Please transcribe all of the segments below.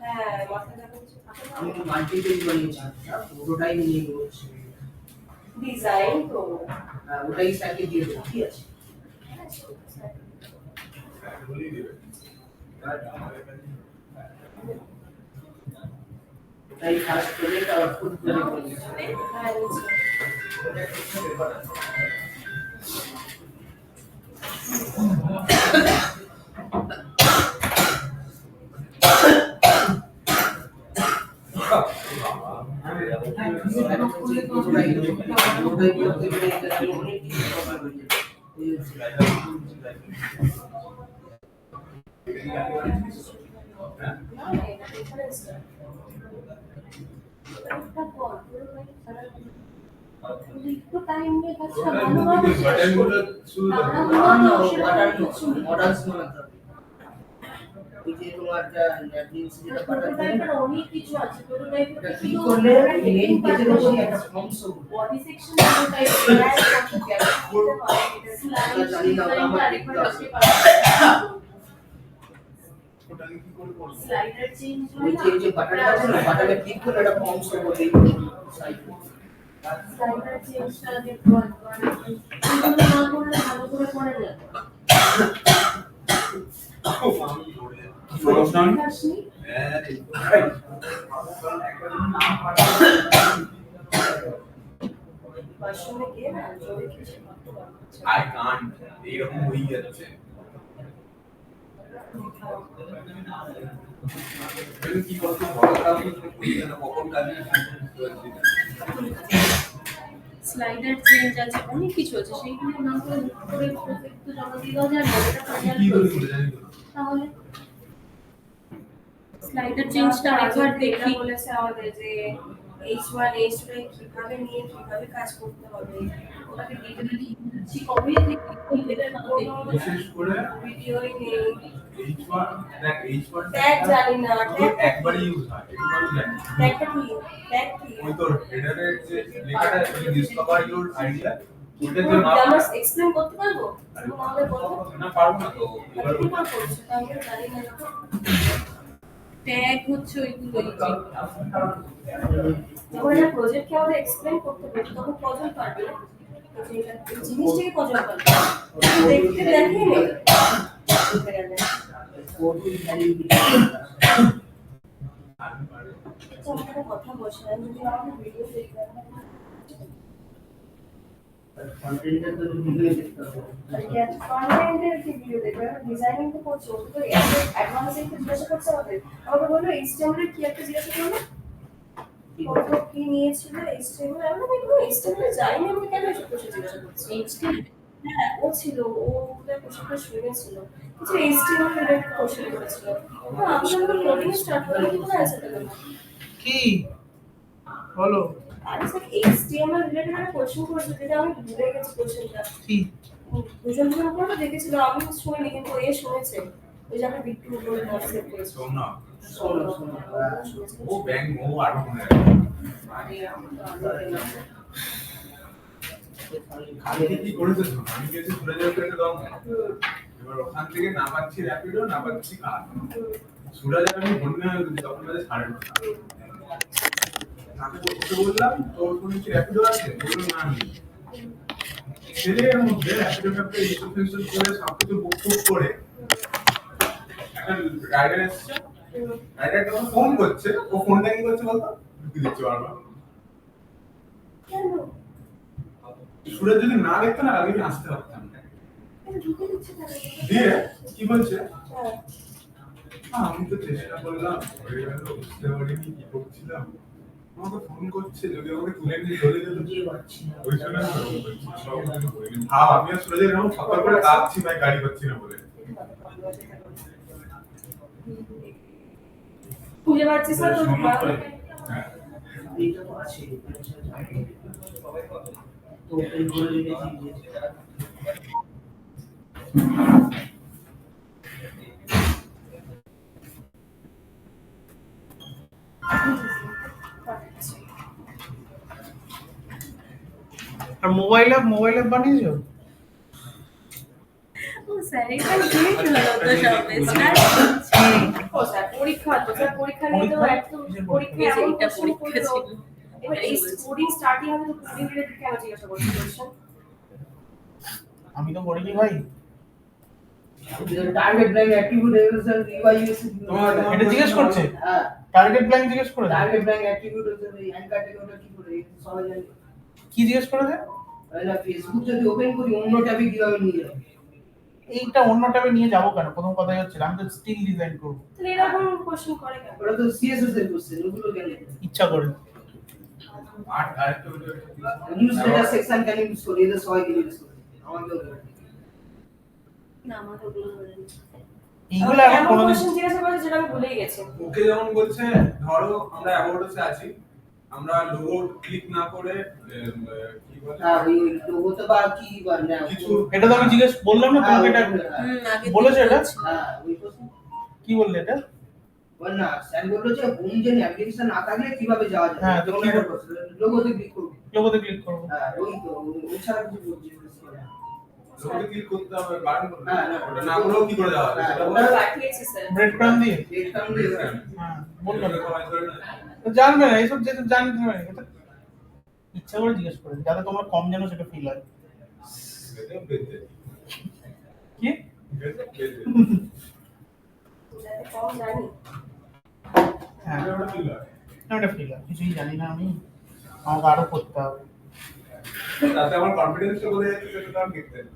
হ্যাঁ মাথায় যখন আমি মাল্টিপেজ বানিয়েছি পুরোটাই নিয়ে বলছি ডিজাইন তো ওটাই স্যারকে দিয়ে দেবো ঠিক আছে ওটাই ফার্স্ট প্রজেক্ট আর ফুড প্রজেক্ট বানিয়েছি হ্যাঁ একটু টাইম নিয়ে কাজটা ভালোভাবে অনেক কিছু আছে বডি সেকশন স্লাইডার চেঞ্জ ওই যে বাটন আছে না বাটনে ক্লিক করলে এটা ফর্মস হবে স্লাইডার চেঞ্জটা দেখো এগুলো না করলে ভালো করে পড়া যাবে বাসনে গিয়ে না জোরে কিছু করতে পারছে I can't এরকম হয়ে যাচ্ছে কি করতে বড়টা কখন কাজ স্লাইডার চেঞ্জ আছে অনেক কিছু আছে সেইগুলো না করে প্রজেক্ট তো জমা দিয়ে দাও যায় কি করে জানি তাহলে স্লাইডার চেঞ্জটা একবার দেখি বলেছে আমাদের যে H1 H2 কিভাবে নিয়ে কিভাবে কাজ করতে হবে ওটাকে ডিটেইলি বুঝছি কবে দেখি এটা বিশেষ করে ভিডিওই নেই H1 দেখ H1 ট্যাগ জানি না ট্যাগ একবারই ইউজ হয় এটা আমি জানি ট্যাগটা কি ট্যাগ কি ওই তোর হেডারের যে লেখাটা ডিসকভার ইওর আইডিয়া ওটা যে না আমরা এক্সপ্লেইন করতে পারবো আমাদের বলবো না পারবো না তো এবার কি করছো আমি জানি না ট্যাগ হচ্ছে ওইগুলো যখন একটা প্রজেক্টকে আমাদের এক্সপ্লেইন করতে পারি তখন কজন পারবে এই জিনিসটাকে কজন পারবে দেখতে দেখে নেই আমাকে কথা বলছে যদি আমাকে ভিডিও দেখতে কন্টেন্টের তো ভিডিও দেখতে হবে কন্টেন্টের কি ভিডিও দেখবে ডিজাইনিং তো করছো তো অ্যাডভান্স একটু জিজ্ঞাসা করছে আমাকে বললো HTML এর কি একটা জিজ্ঞাসা করলো কত কি নিয়েছিল HTML আমরা দেখো HTML জানি না আমি কেন এসব কোশ্চেন জিজ্ঞাসা করছি HTML হ্যাঁ ও ছিল ও ওদের কোশ্চেনটা শুনেছিল কিছু HTML রিলেটেড কোশ্চেন করেছিল আমি যখন কোডিং স্টার্ট করলাম কি করে আছে তাহলে কি বলো আরে স্যার HTML রিলেটেড একটা কোশ্চেন করেছিল যেটা আমি ভুলে গেছি কোশ্চেনটা কি দুজন করে দেখেছিল আমি শুনিনি কিন্তু এ শুনেছে ওই জায়গায় বিট্টু বলে হোয়াটসঅ্যাপ করেছে সোনা শোনো ও ব্যাংক ও আরো মনে আমি কি করেছে আমি গেছি ঘুরে যাওয়ার একটা দাম এবার ওখান থেকে না পাচ্ছি র্যাপিডো না পাচ্ছি কার সুরাজ আমি বন্যা হয়ে গেছি তখন বাজে 9:30 তাকে বলতে বললাম তোর ফোনে কি র্যাপিডো আছে বললো না নেই ছেলের মধ্যে র্যাপিডোটাকে ইনস্টল করে সবকিছু বুক করে একটা রাইডার এসছে রাইডার যখন ফোন করছে ও ফোনটা কি করছে বলতো ঢুকে দিচ্ছে বারবার কেন সুরাজ যদি না দেখতো না আগে আমি আসতে পারতাম না ঢুকে দিচ্ছে তাহলে দিয়ে কি বলছে হ্যাঁ আমি তো চেষ্টা করলাম হয়ে গেল বুঝতে পারিনি কি করছিলাম আমাকে ফোন করছে যদি আমাকে তুলে নিয়ে চলে যেত বুঝিয়ে পারছি না ওই সময় আমি ফোন করছি সব কিছু করিনি ভাব আমি আর সুরাজের এরকম সকাল করে কাঁদছি ভাই গাড়ি পাচ্ছি না বলে খুঁজে পাচ্ছি স্যার তো হ্যাঁ এইটা তো আছে তো ওপেন করে রেখেছি আর মোবাইল অ্যাপ বানিয়েছো ও স্যার এটা কি হলো তো সব স্টার্ট ও স্যার পরীক্ষা তো স্যার, পরীক্ষা নিয়ে তো পরীক্ষা? একদম কিসের পরীক্ষা পরীক্ষা? এমন এইটা কোশ্চেন পরীক্ষা করলো। ছিল। এবার এই কোডিং স্টার্টিং হবে তো কোডিং রিলেটেড কেন জিজ্ঞাসা করছি কোশ্চেন? আমি তো করিনি ভাই। টার্গেট ব্ল্যাঙ্ক অ্যাট্রিবিউট এভালুয়েশন ইউআইএস এটা জিজ্ঞেস করছে? হ্যাঁ টার্গেট ব্ল্যাঙ্ক জিজ্ঞেস করেছে? টার্গেট ব্ল্যাঙ্ক অ্যাট্রিবিউট হচ্ছে এই অ্যাঙ্কার টেকনোটা কি করে সবাই জানে। কি জিজ্ঞেস করেছে? তাহলে ফেসবুক যদি ওপেন করি অন্য ট্যাবে কিভাবে নিয়ে যাবো? এইটা অন্য ট্যাবে নিয়ে যাবো কেন? প্রথম কথাই হচ্ছে আমি তো স্টিল ডিজাইন করবো তাহলে এরকম কোশ্চেন করে কেন? ওটা তো সিএসএস এর কোশ্চেন, ওগুলো কেন? ইচ্ছা করে। আর আরেকটা ভিডিও নিউজ লেটার সেকশন কেন ইউজ করি? এদের সবাইকে ইউজ করি, আমাকেও করে। না আমার ওগুলো বলেনি। এইগুলো এখন এমন কোনোদিন কোশ্চেন জিজ্ঞাসা করেছে যেটা আমি ভুলেই গেছি। ওকে যেমন বলছে, ধরো আমরা অ্যাবাউটসে আছি, আমরা লোগো ক্লিক না করে কি বলে হ্যাঁ ওই লোগোতে বা কি বা না কিছু এটা তো আমি জিজ্ঞেস বললাম না তোমাকে, এটা আগে বলেছে এটা? হ্যাঁ ওই কোশ্চেন কি বললে এটা? বল না, স্যার বললো যে হোম যে ন্যাভিগেশন না থাকলে কিভাবে যাওয়া যায়? হ্যাঁ, তো তখন কি একটা করবো? লোগোতে ক্লিক করব। লোগোতে ক্লিক করবো। হ্যাঁ ওই তো ওই ছাড়া কিছু বলছি না। লোগোতে ক্লিক করতে হবে, বারণ করতে হ্যাঁ, হবে। না। ওটা না করেও কি করে যাওয়া যায় হ্যাঁ, সেটা ওটা বলো। পাঠিয়েছি স্যার। ব্রেড ক্রাম দিয়ে? ডেটটা দিয়ে হ্যাঁ, বললো। লোগো কমাই করে না। তো জানবে না, এইসব যেহেতু জানতে হবে এটা ইচ্ছা করে জিজ্ঞেস করে যাতে তোমরা কম জানো সেটা ফিল হয়। এটা বেঁধে। কি? বেঁধে। যাতে কম জানি। হ্যাঁ, এটা ওটা feel হয়। না এটা ফিল হয়, কিছুই জানি না আমি, আমাকে আরো করতে হবে। তাতে আমার কনফিডেন্সটা বলে যাচ্ছে, সেটা তো আমি দেখতে পাই।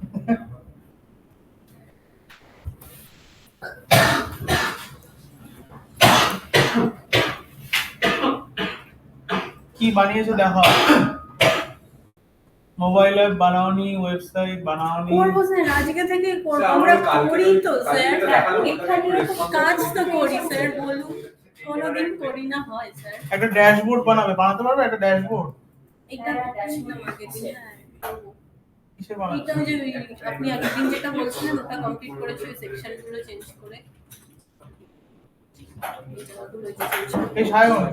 কি বানিয়েছো দেখো। মোবাইল অ্যাপ বানাওনি, ওয়েবসাইট বানাওনি। করবো স্যার, আজকে থেকে করবো। স্যার, আমরা আমাদের কালকে করি তো কালকে স্যার, তো দেখালো, এখানে ওটা তো response কাজ তো করতে করি হবে। স্যার, বলুন কোনোদিন করি না হয় স্যার। একটা ড্যাশবোর্ড বানাতে পারবে? একটা ড্যাশবোর্ড এটা করছিলাম আগের দিন, হ্যাঁ করবো। কিসের এটা বানাতে? ওই যে আপনি আগের দিন যেটা বলছিলেন ওটা কমপ্লিট করেছি, ওই সেকশনগুলো চেঞ্জ করে। এই সায়ন,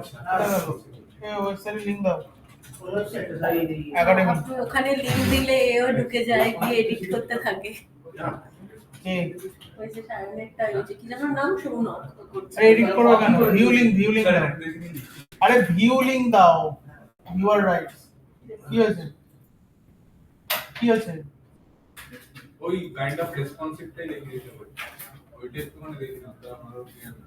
এই ওয়েবসাইটে লিংক দাও। একাডেমি আপনি ওখানে লিংক দিলে এও ঢুকে যায়, দিয়ে এডিট করতে থাকে। কে? ওই যে সায়নেরটা, ওই যে কি যেন নাম, শোনো আরে এডিট করবে কেন? ভিউ লিংক স্যার, দাও। এটা দেখে নিন। আরে ভিউ লিংক দাও। Your right. কি হয়েছে? কি হয়েছে? ওই কাইন্ড অফ রেসপন্সিভটাই লিখে দিতে হবে। ওইটা একটুখানি দেখে নাও, তো আমারও ক্লিয়ার হবে।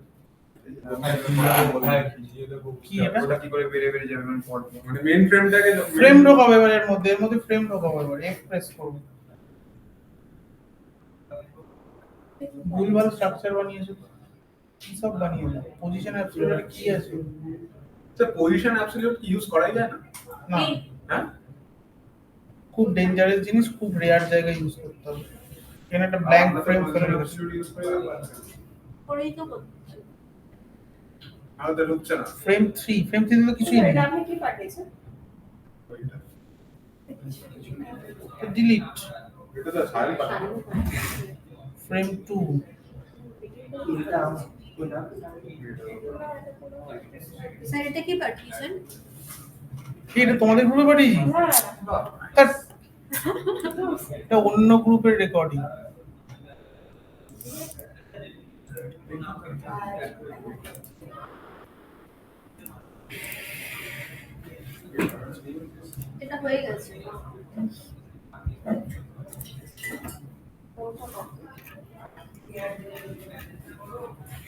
কি এটা? ওটা কি করে বেড়ে বেড়ে যাবে মানে পর মানে মেইন ফ্রেমটাকে ফ্রেম ঢোকাবো এবার এর মধ্যে ফ্রেম ঢোকাবো এবার, এফ প্রেস করব। ভুলভাল স্ট্রাকচার বানিয়েছো, কি সব বানিয়েছো? পজিশন অ্যাবসলিউট কি আছে? স্যার পজিশন অ্যাবসলিউট কি ইউজ করাই যায় না? না, হ্যাঁ, খুব ডেঞ্জারাস জিনিস, খুব রেয়ার জায়গায় ইউজ করতে হবে। এখানে একটা ব্ল্যাঙ্ক ফ্রেম ফেলে রেখেছি। অ্যাবসলিউট ইউজ করে করেই তো করতে। আমাদের হচ্ছে না ফ্রেম 3 তো কিছুই নেই। এটা আপনি কি পাঠিয়েছেন? ওইটা। ডিলিট এটা তো ছাড়ি পাতা। ফ্রেম 2। স্যার এটা কি পাঠিয়েছেন? এটা তোমাদের গ্রুপে পাঠিয়েছি? হ্যাঁ। ধ্যাৎ, এটা অন্য গ্রুপের রেকর্ডিং। এটা হয়ে গেছে।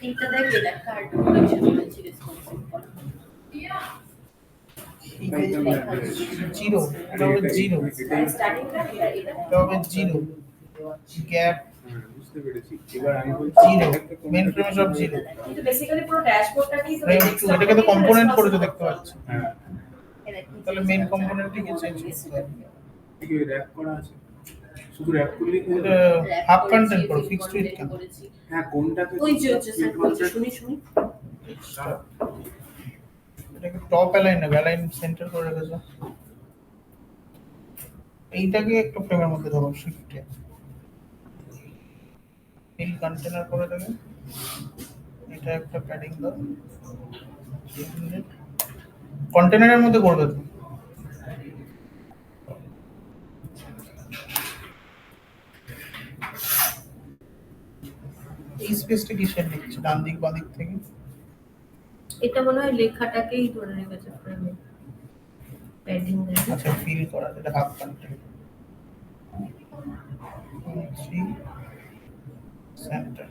এইটা দেখে দেখ কার্ড করেছে বলেছি রেসপন্সিভ করা। জিরো, এটা হবে জিরো, স্টার্টিংটা এটা এটা হবে জিরো, গ্যাপ বুঝতে পেরেছি। এবার আমি বলছি জিরো, মেন ফ্রেমে সব জিরো। কিন্তু বেসিক্যালি পুরো ড্যাশবোর্ডটাকেই তো ফ্রেম 2, এটাকে তো কম্পোনেন্ট করে তো দেখতে পাচ্ছি। হ্যাঁ তাহলে মেন কম্পোনেন্টটিকে চেঞ্জ করতে হবে। ঠিক আছে, র‍্যাপ করা আছে, শুধু র‍্যাপ করলেই হয়ে এটা যাবে। হাফ কন্টেন্ট করো, ফিক্সড উইথ কেন? হ্যাঁ কোনটাকে ওই যে হচ্ছে স্যার বলছে, শুনি এটাকে টপ অ্যালাইন না, অ্যালাইন সেন্টার করে রেখেছো। এইটাকে একটু ফ্রেমের মধ্যে ধরো, শিফটে ফিল কন্টেনার করে দেবে। এটা একটা প্যাডিং দাও, কন্টেনারের মধ্যে করবে তো। এই স্পেসটা কিসের নিচ্ছে? ডান দিক বাঁ দিক থেকে এটা মনে হয় লেখাটাকেই ধরে রেখেছে ফ্রেমে, প্যাডিং দেয়। আচ্ছা ফিল করা, এটা হাফ কন্টেন্ট। 3 সেন্টার,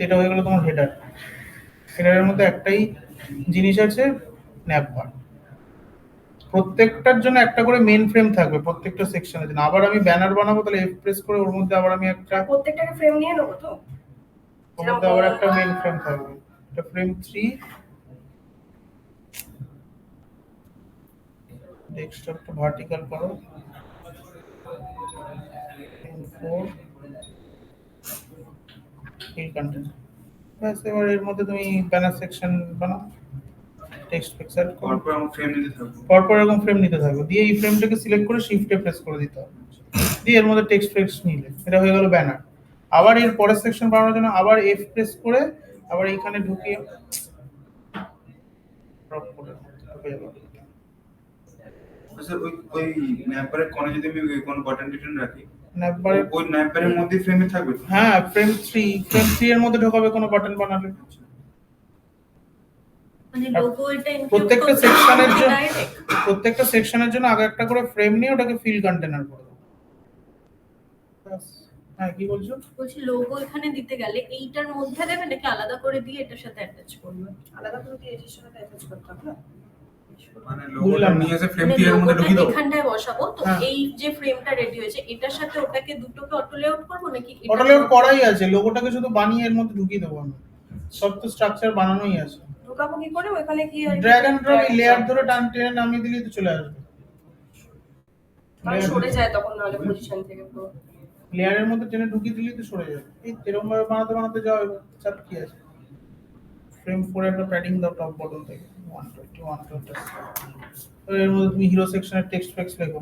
এটা হয়ে গেল তোমার হেডার। হেডারের মধ্যে একটাই জিনিস আছে, ন্যাপবার। প্রত্যেকটার জন্য একটা করে মেন ফ্রেম থাকবে প্রত্যেকটা সেকশনের জন্য। আবার আমি ব্যানার বানাবো, তাহলে এফ প্রেস করে ওর মধ্যে আবার আমি একটা, প্রত্যেকটাকে ফ্রেম নিয়ে নেবো তো? ওর মধ্যে আবার একটা মেন ফ্রেম থাকবে। এটা ফ্রেম 3, ডেস্কটপটা ভার্টিক্যাল করো, ফ্রেম 4 ফিল কন্টেন্ট। ব্যাস, এবার এর মধ্যে তুমি ব্যানার সেকশন বানাও, টেক্সট পিকচার করো, পরপর আমার ফ্রেম নিতে থাকবো। পরপর এরকম ফ্রেম নিতে থাকবে। দিয়ে এই ফ্রেমটাকে সিলেক্ট করে শিফটে প্রেস করে দিতে হবে, দিয়ে এর মধ্যে টেক্সট ফ্রেক্স নিলে এটা হয়ে গেল ব্যানার। আবার এর পরের সেকশন বানানোর জন্য আবার এফ প্রেস করে আবার এইখানে ঢুকিয়ে ড্রপ করে ঢুকে যাবে। স্যার ওই ন্যাপবারের কোণে যদি আমি কোনো বাটন টিটন রাখি, ন্যাপবারের, ওই ন্যাপবারের মধ্যে ফ্রেমে থাকবে তো? হ্যাঁ ফ্রেম 3 এর মধ্যে ঢোকাবে কোনো বাটন বানালে। মানে লোগো এটা include প্রত্যেকটা করতে সেকশনের হবে জন্য, direct? প্রত্যেকটা সেকশনের জন্য আগে একটা করে ফ্রেম নিয়ে ওটাকে ফিল কন্টেনার করে দেবো। ব্যাস। হ্যাঁ কি বলছো? বলছি লোগো এখানে দিতে গেলে এইটার মধ্যে দেবে নাকি আলাদা করে দিয়ে এটার সাথে অ্যাটাচ করবে? আলাদা করে দিয়ে এটার সাথে অ্যাটাচ করতে হবে না? মানে বুঝলাম লোগোটা না। নিয়ে এসে ফ্রেম মানে 3 এর মধ্যে লোগোটা ঢুকিয়ে দেবো? এখানটায় বসাবো তো, হ্যাঁ। এই যে ফ্রেমটা রেডি হয়েছে এটার সাথে ওটাকে দুটোকে অটো লেআউট করবো নাকি এটা- অটো লেআউট করাই আছে, লোগোটাকে শুধু বানিয়ে এর মধ্যে ঢুকিয়ে দেবো আমি। সব তো স্ট্রাকচার বানানোই আছে। ঢোকাবো কি করে ওখানে কি? ড্র্যাগ এন্ড ড্রপ লেয়ার ধরে টেনে নামিয়ে দিলেই তো চলে আসবে। মানে সরে যায় তখন নাহলে পজিশন থেকে পুরো। লেয়ারের মধ্যে টেনে ঢুকিয়ে দিলেই তো সরে যাবে। এই এরকম ভাবে বানাতে বানাতে যাও, এবার চাপ কি আছে। ফ্রেম 4 একটা প্যাডিং দাও টপ বটন থেকে 120 120। এর মধ্যে তুমি হিরো সেকশনের টেক্সট ফ্যাক্স লেখো।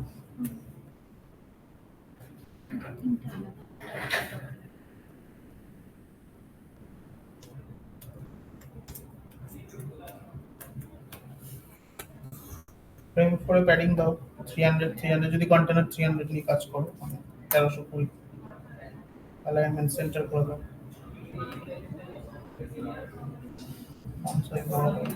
ফ্রেম 4 এ প্যাডিং দাও 300 যদি কন্টেনার 300 নিয়ে কাজ করো, মানে 1320। অ্যালাইনমেন্ট সেন্টার করে দাও। font size বড় করো।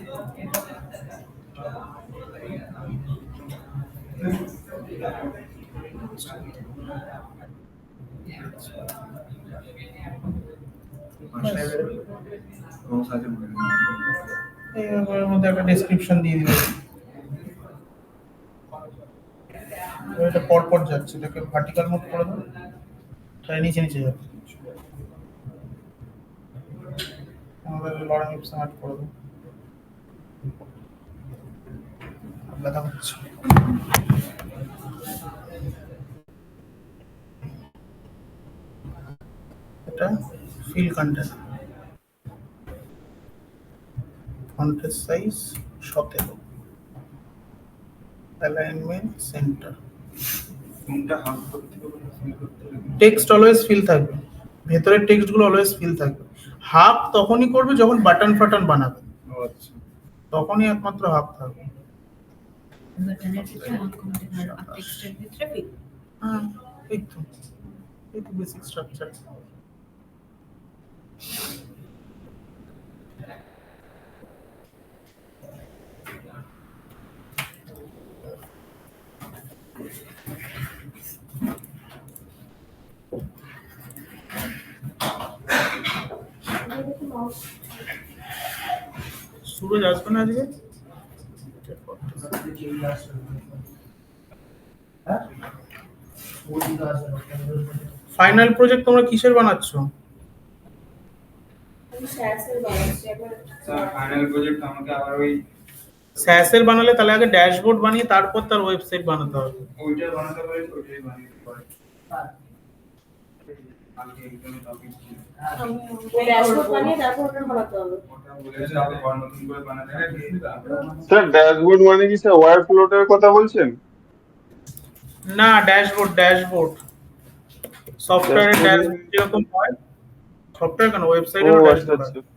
রোজ আছে মনে হয়। এইবার এর মধ্যে একটা ডেসক্রিপশন দিয়ে দিবে। এবার এটা পরপর যাচ্ছে, এটাকে ভার্টিক্যাল মোড করে দাও, তাই নিচে নিচে যাবে। আমাদের লরেন ইপসন অ্যাড করে দাও। ব্যথা হচ্ছে। এটা ফিল কন্টেন্ট, ফন্টের সাইজ 17, অ্যালাইনমেন্ট সেন্টার। কোনটা হাফ করতে হবে না ফিল করতে হবে? টেক্সট অলওয়েজ ফিল থাকবে, ভেতরের টেক্সটগুলো অলওয়েজ ফিল থাকবে। হাফ তখনই করবে যখন বাটন ফাটন বানাবে, ও আচ্ছা। তখনই একমাত্র হাফ থাকবে। বাটনের ভিতরে হাফ কন্টেনার আর টেক্সটের ভিতরে ফিল। হ্যাঁ এই তো বেসিক স্ট্রাকচার। সুরজ আসবে না আজকে? ফাইনাল প্রজেক্ট তোমরা কিসের বানাচ্ছ? আমি স্যাসের বানাচ্ছি একবার। স্যার ফাইনাল প্রজেক্ট আমাকে আবার ওই স্যাসের বানালে তাহলে আগে ড্যাশবোর্ড বানিয়ে তারপর তার ওয়েবসাইট বানাতে হবে। ওইটা বানাতে পারি, ওইটাই বানিয়ে দিতে পারি। আজকে একদমই টপিক ছিল। ড্যাশবোর্ড বানিয়ে তারপর ওটা বানাতে হবে। ওটা বলেছে আবার ঘর নতুন করে বানাতে হবে। স্যার ড্যাশবোর্ড মানে কি স্যার ওয়ার ফ্লোটের কথা বলছেন? না ড্যাশবোর্ড সফটওয়্যারের ড্যাশবোর্ড যেরকম হয়, সফটওয়্যার কেন ও ওয়েবসাইটেরও আচ্ছা ড্যাশবোর্ড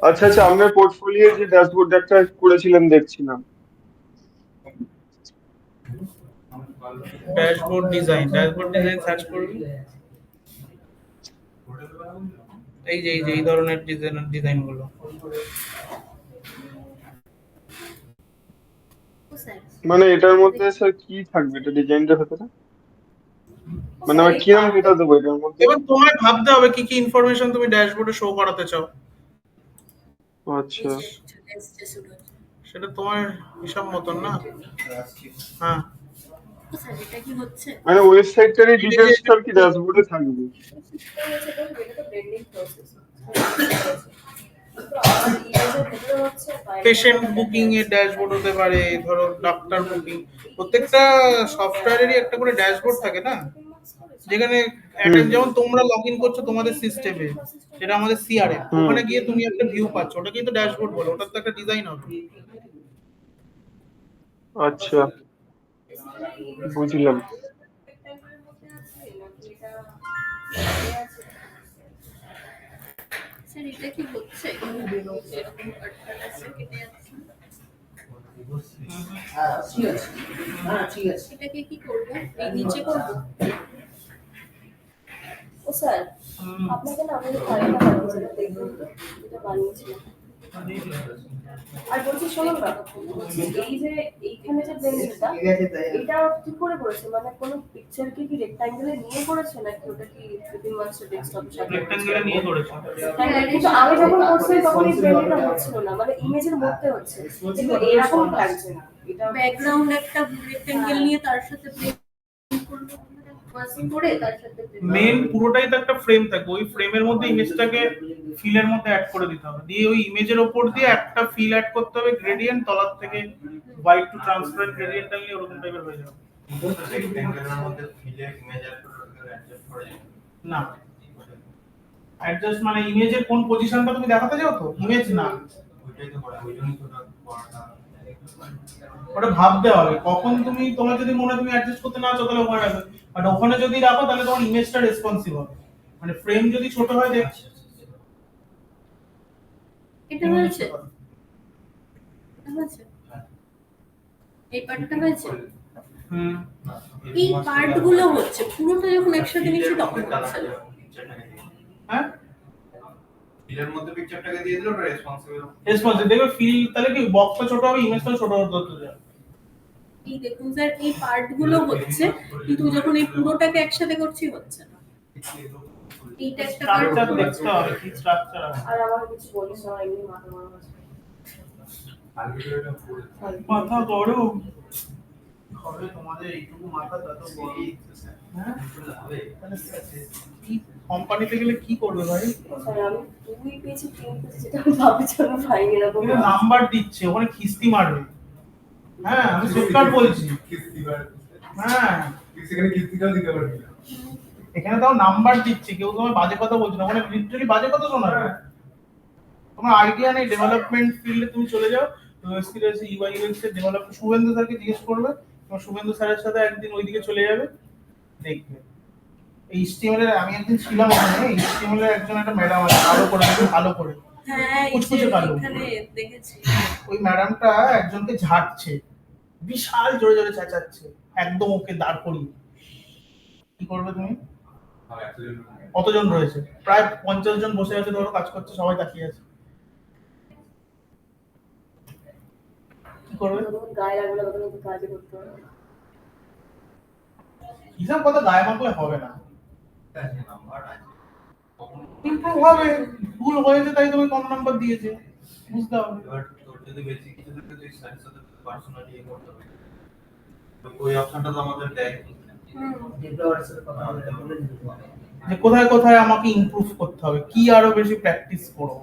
আচ্ছা আচ্ছা আচ্ছা আপনার পোর্টফোলিও যে ড্যাশবোর্ড একটা করেছিলেন দেখছিলাম। ড্যাশবোর্ড ডিজাইন সার্চ করবি, এই ধরনের ডিজাইন গুলো। ও স্যার মানে এটার মধ্যে স্যার কি থাকবে এটা ডিজাইনটার ভেতরে? ও মানে স্যার আমরা এই কি নাম এটা দেবো এটার মধ্যে? এবার তোমায় ভাবতে হবে কি কি ইনফরমেশন তুমি ড্যাশবোর্ডে শো করাতে চাও। এই আচ্ছা, যে চলে এসছে শুরু। সেটা তোমার হিসাব মতন না। হ্যাঁ, ও স্যার এটা কি হচ্ছে? মানে ওয়েবসাইটটারই এই যে ডিটেলসটা কি ড্যাশবোর্ডে থাকবে? সিস্টেম হচ্ছে এটা তো ব্লেন্ডিং প্রসেস। তো আমার ইমেজের ভেতরে হচ্ছে পেশেন্ট বুকিং এর ড্যাশবোর্ড হতে পারে, ধরো ডাক্তার বুকিং, প্রত্যেকটা সফটওয়্যারেরই একটা করে ড্যাশবোর্ড থাকে না, যেখানে হুম যেমন তোমরা লগ ইন করছো তোমাদের সিস্টেমে, যেটা আমাদের সিআরএম, হুম ওখানে গিয়ে তুমি একটা ভিউ পাচ্ছ, ওটা কিন্তু ড্যাশবোর্ড বলে, ওটার তো একটা ডিজাইন হবে। আচ্ছা, বুঝলাম। স্যার এটা কি হচ্ছে? এরকম কাটকাট আছে কেটে যাচ্ছে। হ্যাঁ ঠিক আছে, হ্যাঁ ঠিক আছে। এটাকে কি করবো? এই নিচে করবো? ও স্যার আপনাকে না আমি ফাইলটা বানিয়েছিলাম দেখুন তো এটা বানিয়েছিলাম। আর বলছি শোনো না, বলছি এই যে এইখানে যে ব্লেন্ডারটা ঠিক আছে তাই এটা কি করে করেছে, মানে কোনো পিকচারকে কি রেক্ট্যাঙ্গেলে নিয়ে করেছে নাকি ওটা কি ফ্লিপিং মাস্টার ডেস্কটপের সাথে রেক্ট্যাঙ্গেলে নিয়ে করেছো। কিন্তু আমি যখন করছি তখন এই ব্লেন্ডারটা হচ্ছিল না, মানে ইমেজের মধ্যে হচ্ছে কিন্তু এরকম লাগছে না এটা। ব্যাকগ্রাউন্ড একটা রেক্টেঙ্গেল নিয়ে তার সাথে প্লেন করবো, মাস্ক করে তার সাথে মেন পুরোটাই তো একটা ফ্রেম থাকে, ওই ফ্রেমের মধ্যে ইমেজটাকে ফিলের মধ্যে অ্যাড করে দিতে হবে, দিয়ে ওই ইমেজের ওপর দিয়ে একটা ফিল অ্যাড করতে হবে, গ্রেডিয়েন্ট তলার থেকে হোয়াইট টু ট্রান্সপারেন্ট গ্রেডিয়েন্ট নিয়ে ওরকম টাইপের হয়ে যাবে। না, অ্যাডজাস্ট মানে ইমেজের কোন পজিশনটা তুমি দেখাতে চাও, তো ইমেজ না, ওটা ভাবতে হবে কখন তুমি, তোমার যদি মনে হয় তুমি অ্যাডজাস্ট করতে না চাও তাহলে ওখানে রাখবে, বাট ওখানে যদি রাখো তাহলে তোমার ইমেজটা রেসপন্সিভ হবে, মানে ফ্রেম যদি ছোট হয় দেখ। এটা হয়েছে? এটা হয়েছে? এই পার্টটা হয়েছে? হুম, এই পার্ট গুলো হচ্ছে, পুরোটা যখন একসাথে নিচ্ছি তখন হচ্ছে না। হ্যাঁ ফিলের মধ্যে পিকচারটাকে দিয়ে দিলে ওটা রেসপন্সিবল। রেসপন্সিভ দেখবে ফিল, তাহলে কি বক্সটা ছোট হবে, ইমেজটা ছোট হতে যাবে। এই দেখুন স্যার এই পার্ট গুলো হচ্ছে, কিন্তু যখন এই পুরোটাকে একসাথে করছি হচ্ছে না। এইটা একটা পার্ট স্ট্রাকচার দেখতে হবে, কি স্ট্রাকচার আছে। আর আমার কিছু বলিস না, এমনি মাথা গরম আছে। মাথা গরম হবে তোমাদের, এইটুকু মাথা তত গরম। হ্যাঁ কোম্পানিতে গেলে কি করবে ভাই? স্যার আমি 2 পেয়েছি 3 পেয়েছি, যেটা আমি ভাবছিলাম ফাইন এরকম কিন্তু নাম্বার দিচ্ছে, ওখানে খিস্তি মারবে। হ্যাঁ আমি সত্যি বলছি। হ্যাঁ সেখানে কিস্তিটাও দিতে পারবি না। এখানে তাও নাম্বার দিচ্ছে, কেউ তোমার বাজে কথা বলছে না, ওখানে লিটারালি বাজে কথা শোনাবে। তোমার আইডিয়া নেই, ডেভেলপমেন্ট ফিল্ডে তুমি চলে যাও, এক্সপিরিয়েন্স ইউআই ইউএক্স এর ডেভেলপমেন্ট শুভেন্দু স্যারকে জিজ্ঞেস করবে, তোমার শুভেন্দু স্যারের সাথে একদিন ওইদিকে চলে যাবে, দেখবে এইচটিএমএল এর, আমি একদিন ছিলাম ওখানে, এইচটিএমএল এর একজন একটা ম্যাডাম আছে, ভালো করে দেখবে, ভালো করে হ্যাঁ এই যে কুচকুচে কালো। এখানে দেখেছি। ওই ম্যাডামটা একজনকে ঝাড়ছে, বিশাল জোরে জোরে চেঁচাচ্ছে, একদম ওকে দাঁড় করিয়ে। কি করবে তুমি? কতজন রয়েছে? প্রায় 50 জন বসে আছে, ধরো কাজ করছে, সবাই তাকিয়ে আছে, কি করবে? তখন গায়ে লাগলে তখন একটু কাজে করতে হবে। হিসাব কথা গায়ে মাখলে হবে না, ইমপ্রুভ হবে, ভুল হয়েছে তাই তুমি কম নাম্বার দিয়েছে, বুঝতে হবে। এবার তোর যদি বেসিক কিছু থাকে তুই স্যারের সাথে পার্সোনালি করতে হবে, তো ওই অপশনটা তো আমাদের দেয়। ডেভেলপারের সাথে কথা বলে দিতে হবে। যে কোথায় কোথায় আমাকে ইমপ্রুভ করতে হবে, কি আরো বেশি প্র্যাকটিস করব।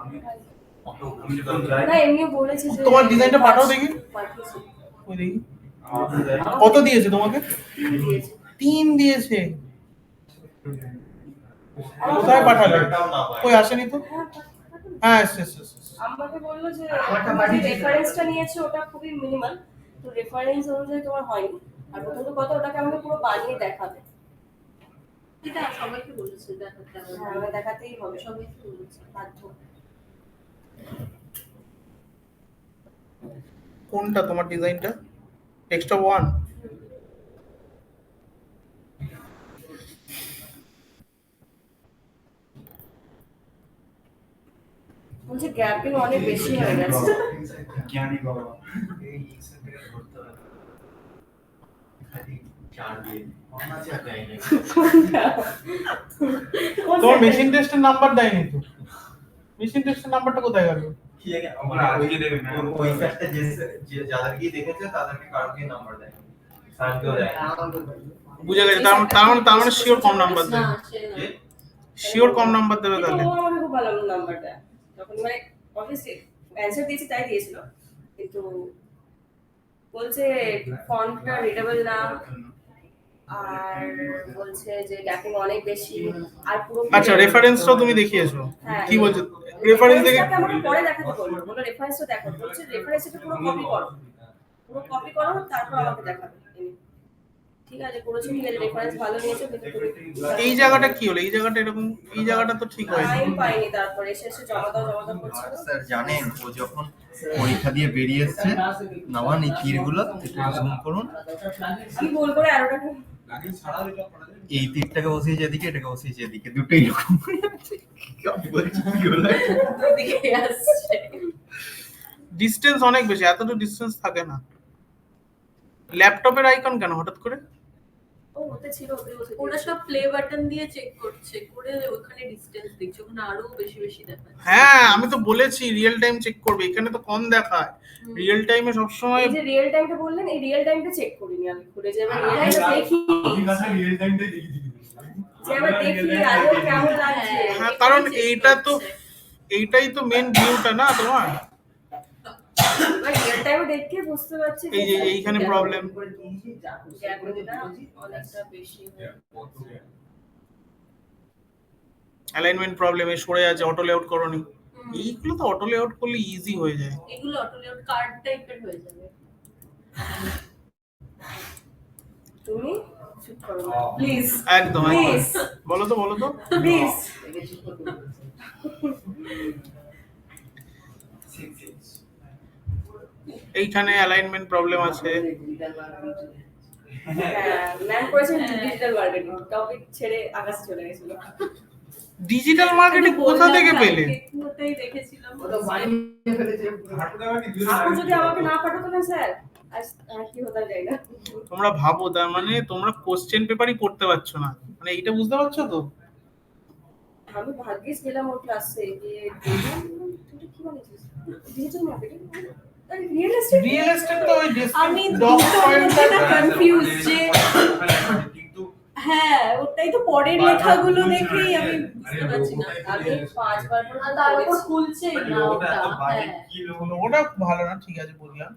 আমি যদি যাই না এমনি বলেছে যে তোমার ডিজাইনটা পাঠাও দেখি, পাঠিয়েছি। ওই দেখি আমাদের দেয়। কত দিয়েছে তোমাকে? 3 দিয়েছে। 3 দিয়েছে। কোথায় পাঠালে? কই আসেনি তো। হ্যাঁ এসছে। আমাকে বললো যে আমারটা তুমি যে পাঠিয়েছি। রেফারেন্সটা নিয়েছো ওটা খুবই মিনিমাল, তো রেফারেন্স অনুযায়ী তোমার হয়নি, আর প্রথমত কথা ওটাকে আমাকে পুরো বানিয়ে দেখাবে। এটা সবাইকে বলেছে দেখাতে হবে। হ্যাঁ আমাকে দেখাতেই হবে, সবাইকে বলেছে। বাধ্য। কোনটা তোমার ডিজাইনটা? Text of 1। বলছে গ্যাপিং অনেক বেশি হয়ে গেছে। জ্ঞানী বাবা এই সেন্টারে ধরতে হবে খালি চার দিন মাঝে দেয় না তোমার মেশিন টেস্টের নাম্বার দেয়নি তো, মেশিন টেস্টের নাম্বারটা কোথায় গেল? কি আগে আমরা আজকে দেবে ওই ফ্যাক্টটা যে যাদেরকে দেখেছে তাদেরকে কারোকে নাম্বার দেয় স্যারকেও দেয় বুঝে গেছে, তার মানে শিওর কম নাম্বার না দেবে, সে না। শিওর কম নাম্বার দেবে কিন্তু তাহলে। ও আমাকে খুব ভালো নাম্বারটা, তখন মানে অবভিয়াসলি অ্যান্সার দিয়েছি তাই দিয়েছিল, কিন্তু বলছে ফন্টটা রিডেবল না, আর বলছে যে গ্যাপিং অনেক বেশি, আর পুরো আচ্ছা রেফারেন্সটাও তুমি দেখিয়েছো, হ্যাঁ। কি বলছো রেফারেন্স দেখে? রেফারেন্সটাকে আমাকে পরে দেখাতে বললো, বললো রেফারেন্সটা দেখো, বলছে রেফারেন্সটা পুরো কপি করো, পুরো কপি করো তারপর আমাকে দেখাবে। ঠিক আছে করেছো, ঠিক আছে রেফারেন্স ভালো নিয়েছো, কিন্তু তুমি এই জায়গাটা কি হলো, এই জায়গাটা এরকম, এই জায়গাটা তো ঠিক হয়নি। টাইম পাইনি, তারপরে এসে জমা দাও করছিল। স্যার জানেন ও যখন পরীক্ষা দিয়ে বেরিয়ে এসছে নামান এই তীরগুলো একটু জুম করুন, কি গোল করে আরোটা এই তীরটাকে বসিয়েছে এদিকে, এটাকে বসিয়েছে এদিকে, দুটোই এরকম কি বলছি কি হলো দিকে আসছে। ডিসটেন্স অনেক বেশি, এতটুকু ডিসটেন্স থাকে না। ল্যাপটপের আইকন কেন হঠাৎ করে? ও ওতে ছিল, ওতে বসে ওরা সব প্লে বাটন দিয়ে চেক করছে, করে ওখানে ডিসটেন্স দেখছে, ওখানে আরো বেশি বেশি দেখাচ্ছে। হ্যাঁ আমি তো বলেছি রিয়েল টাইম চেক করবে, এখানে তো কম দেখায়, রিয়েল টাইমে সবসময়। এই যে রিয়েল টাইমটা বললেন, এই রিয়েল টাইমটা চেক করিনি আমি, ঘুরে যে আমি রিয়েল টাইমটা দেখি, রিয়েল টাইমটাই দেখি যে আমি দেখি আজও কেমন লাগছে। হ্যাঁ কারণ এইটা তো, এইটাই তো মেন ভিউটা না তোমার, এবার রিয়েল টাইমে দেখে বুঝতে পারছি এই যে এইখানে প্রবলেম। গ্যাপিংটা অনেকটা বেশি হয়ে অ্যালাইনমেন্ট প্রবলেমে সরে আছে, অটো লেআউট করনি, এইগুলো তো অটো লেআউট করলে ইজি হয়ে যায়। এগুলো অটোলেট কার্ড টাইপের হয়ে যাবে। তুমি চুপ করো প্লিজ, একদম প্লিজ বলো তো বলো তো। প্লিজ। এইখানে অ্যালাইনমেন্ট প্রবলেম আছে। ম্যাম করেছেন ডিজিটাল মার্কেটিং, টপিক ছেড়ে আকাশে চলে গেছিল। ডিজিটাল মার্কেটিং কোথা থেকে পেলে? ওটাই দেখেছিলাম। আপনি যদি আমাকে না পাঠাতেন স্যার আজ কি হতো যাই না। তোমরা ভাবো তার মানে তোমরা কোশ্চেন পেপারই পড়তে পারছো না, মানে এইটা বুঝতে পারছো তো? আমি ভাগ্যিস গেলাম ওর ক্লাসে গিয়ে, তুই কি বলেছিস ডিজিটাল মার্কেটিং, আরে রিয়েল এস্টেট, রিয়েল এস্টেট তো ওই আমি ডক কনফিউজ যে কিন্তু হ্যাঁ ওটাই তো পরের লেখাগুলো দেখেই আমি বুঝতে পারছি না। আমি 5 বার করে তার উপর পড়েছি। খুলছেই না লোগোটা ওটা। এত বাজে হ্যাঁ কি লোগো, ওটা ভালো না, ঠিক আছে বুঝলাম।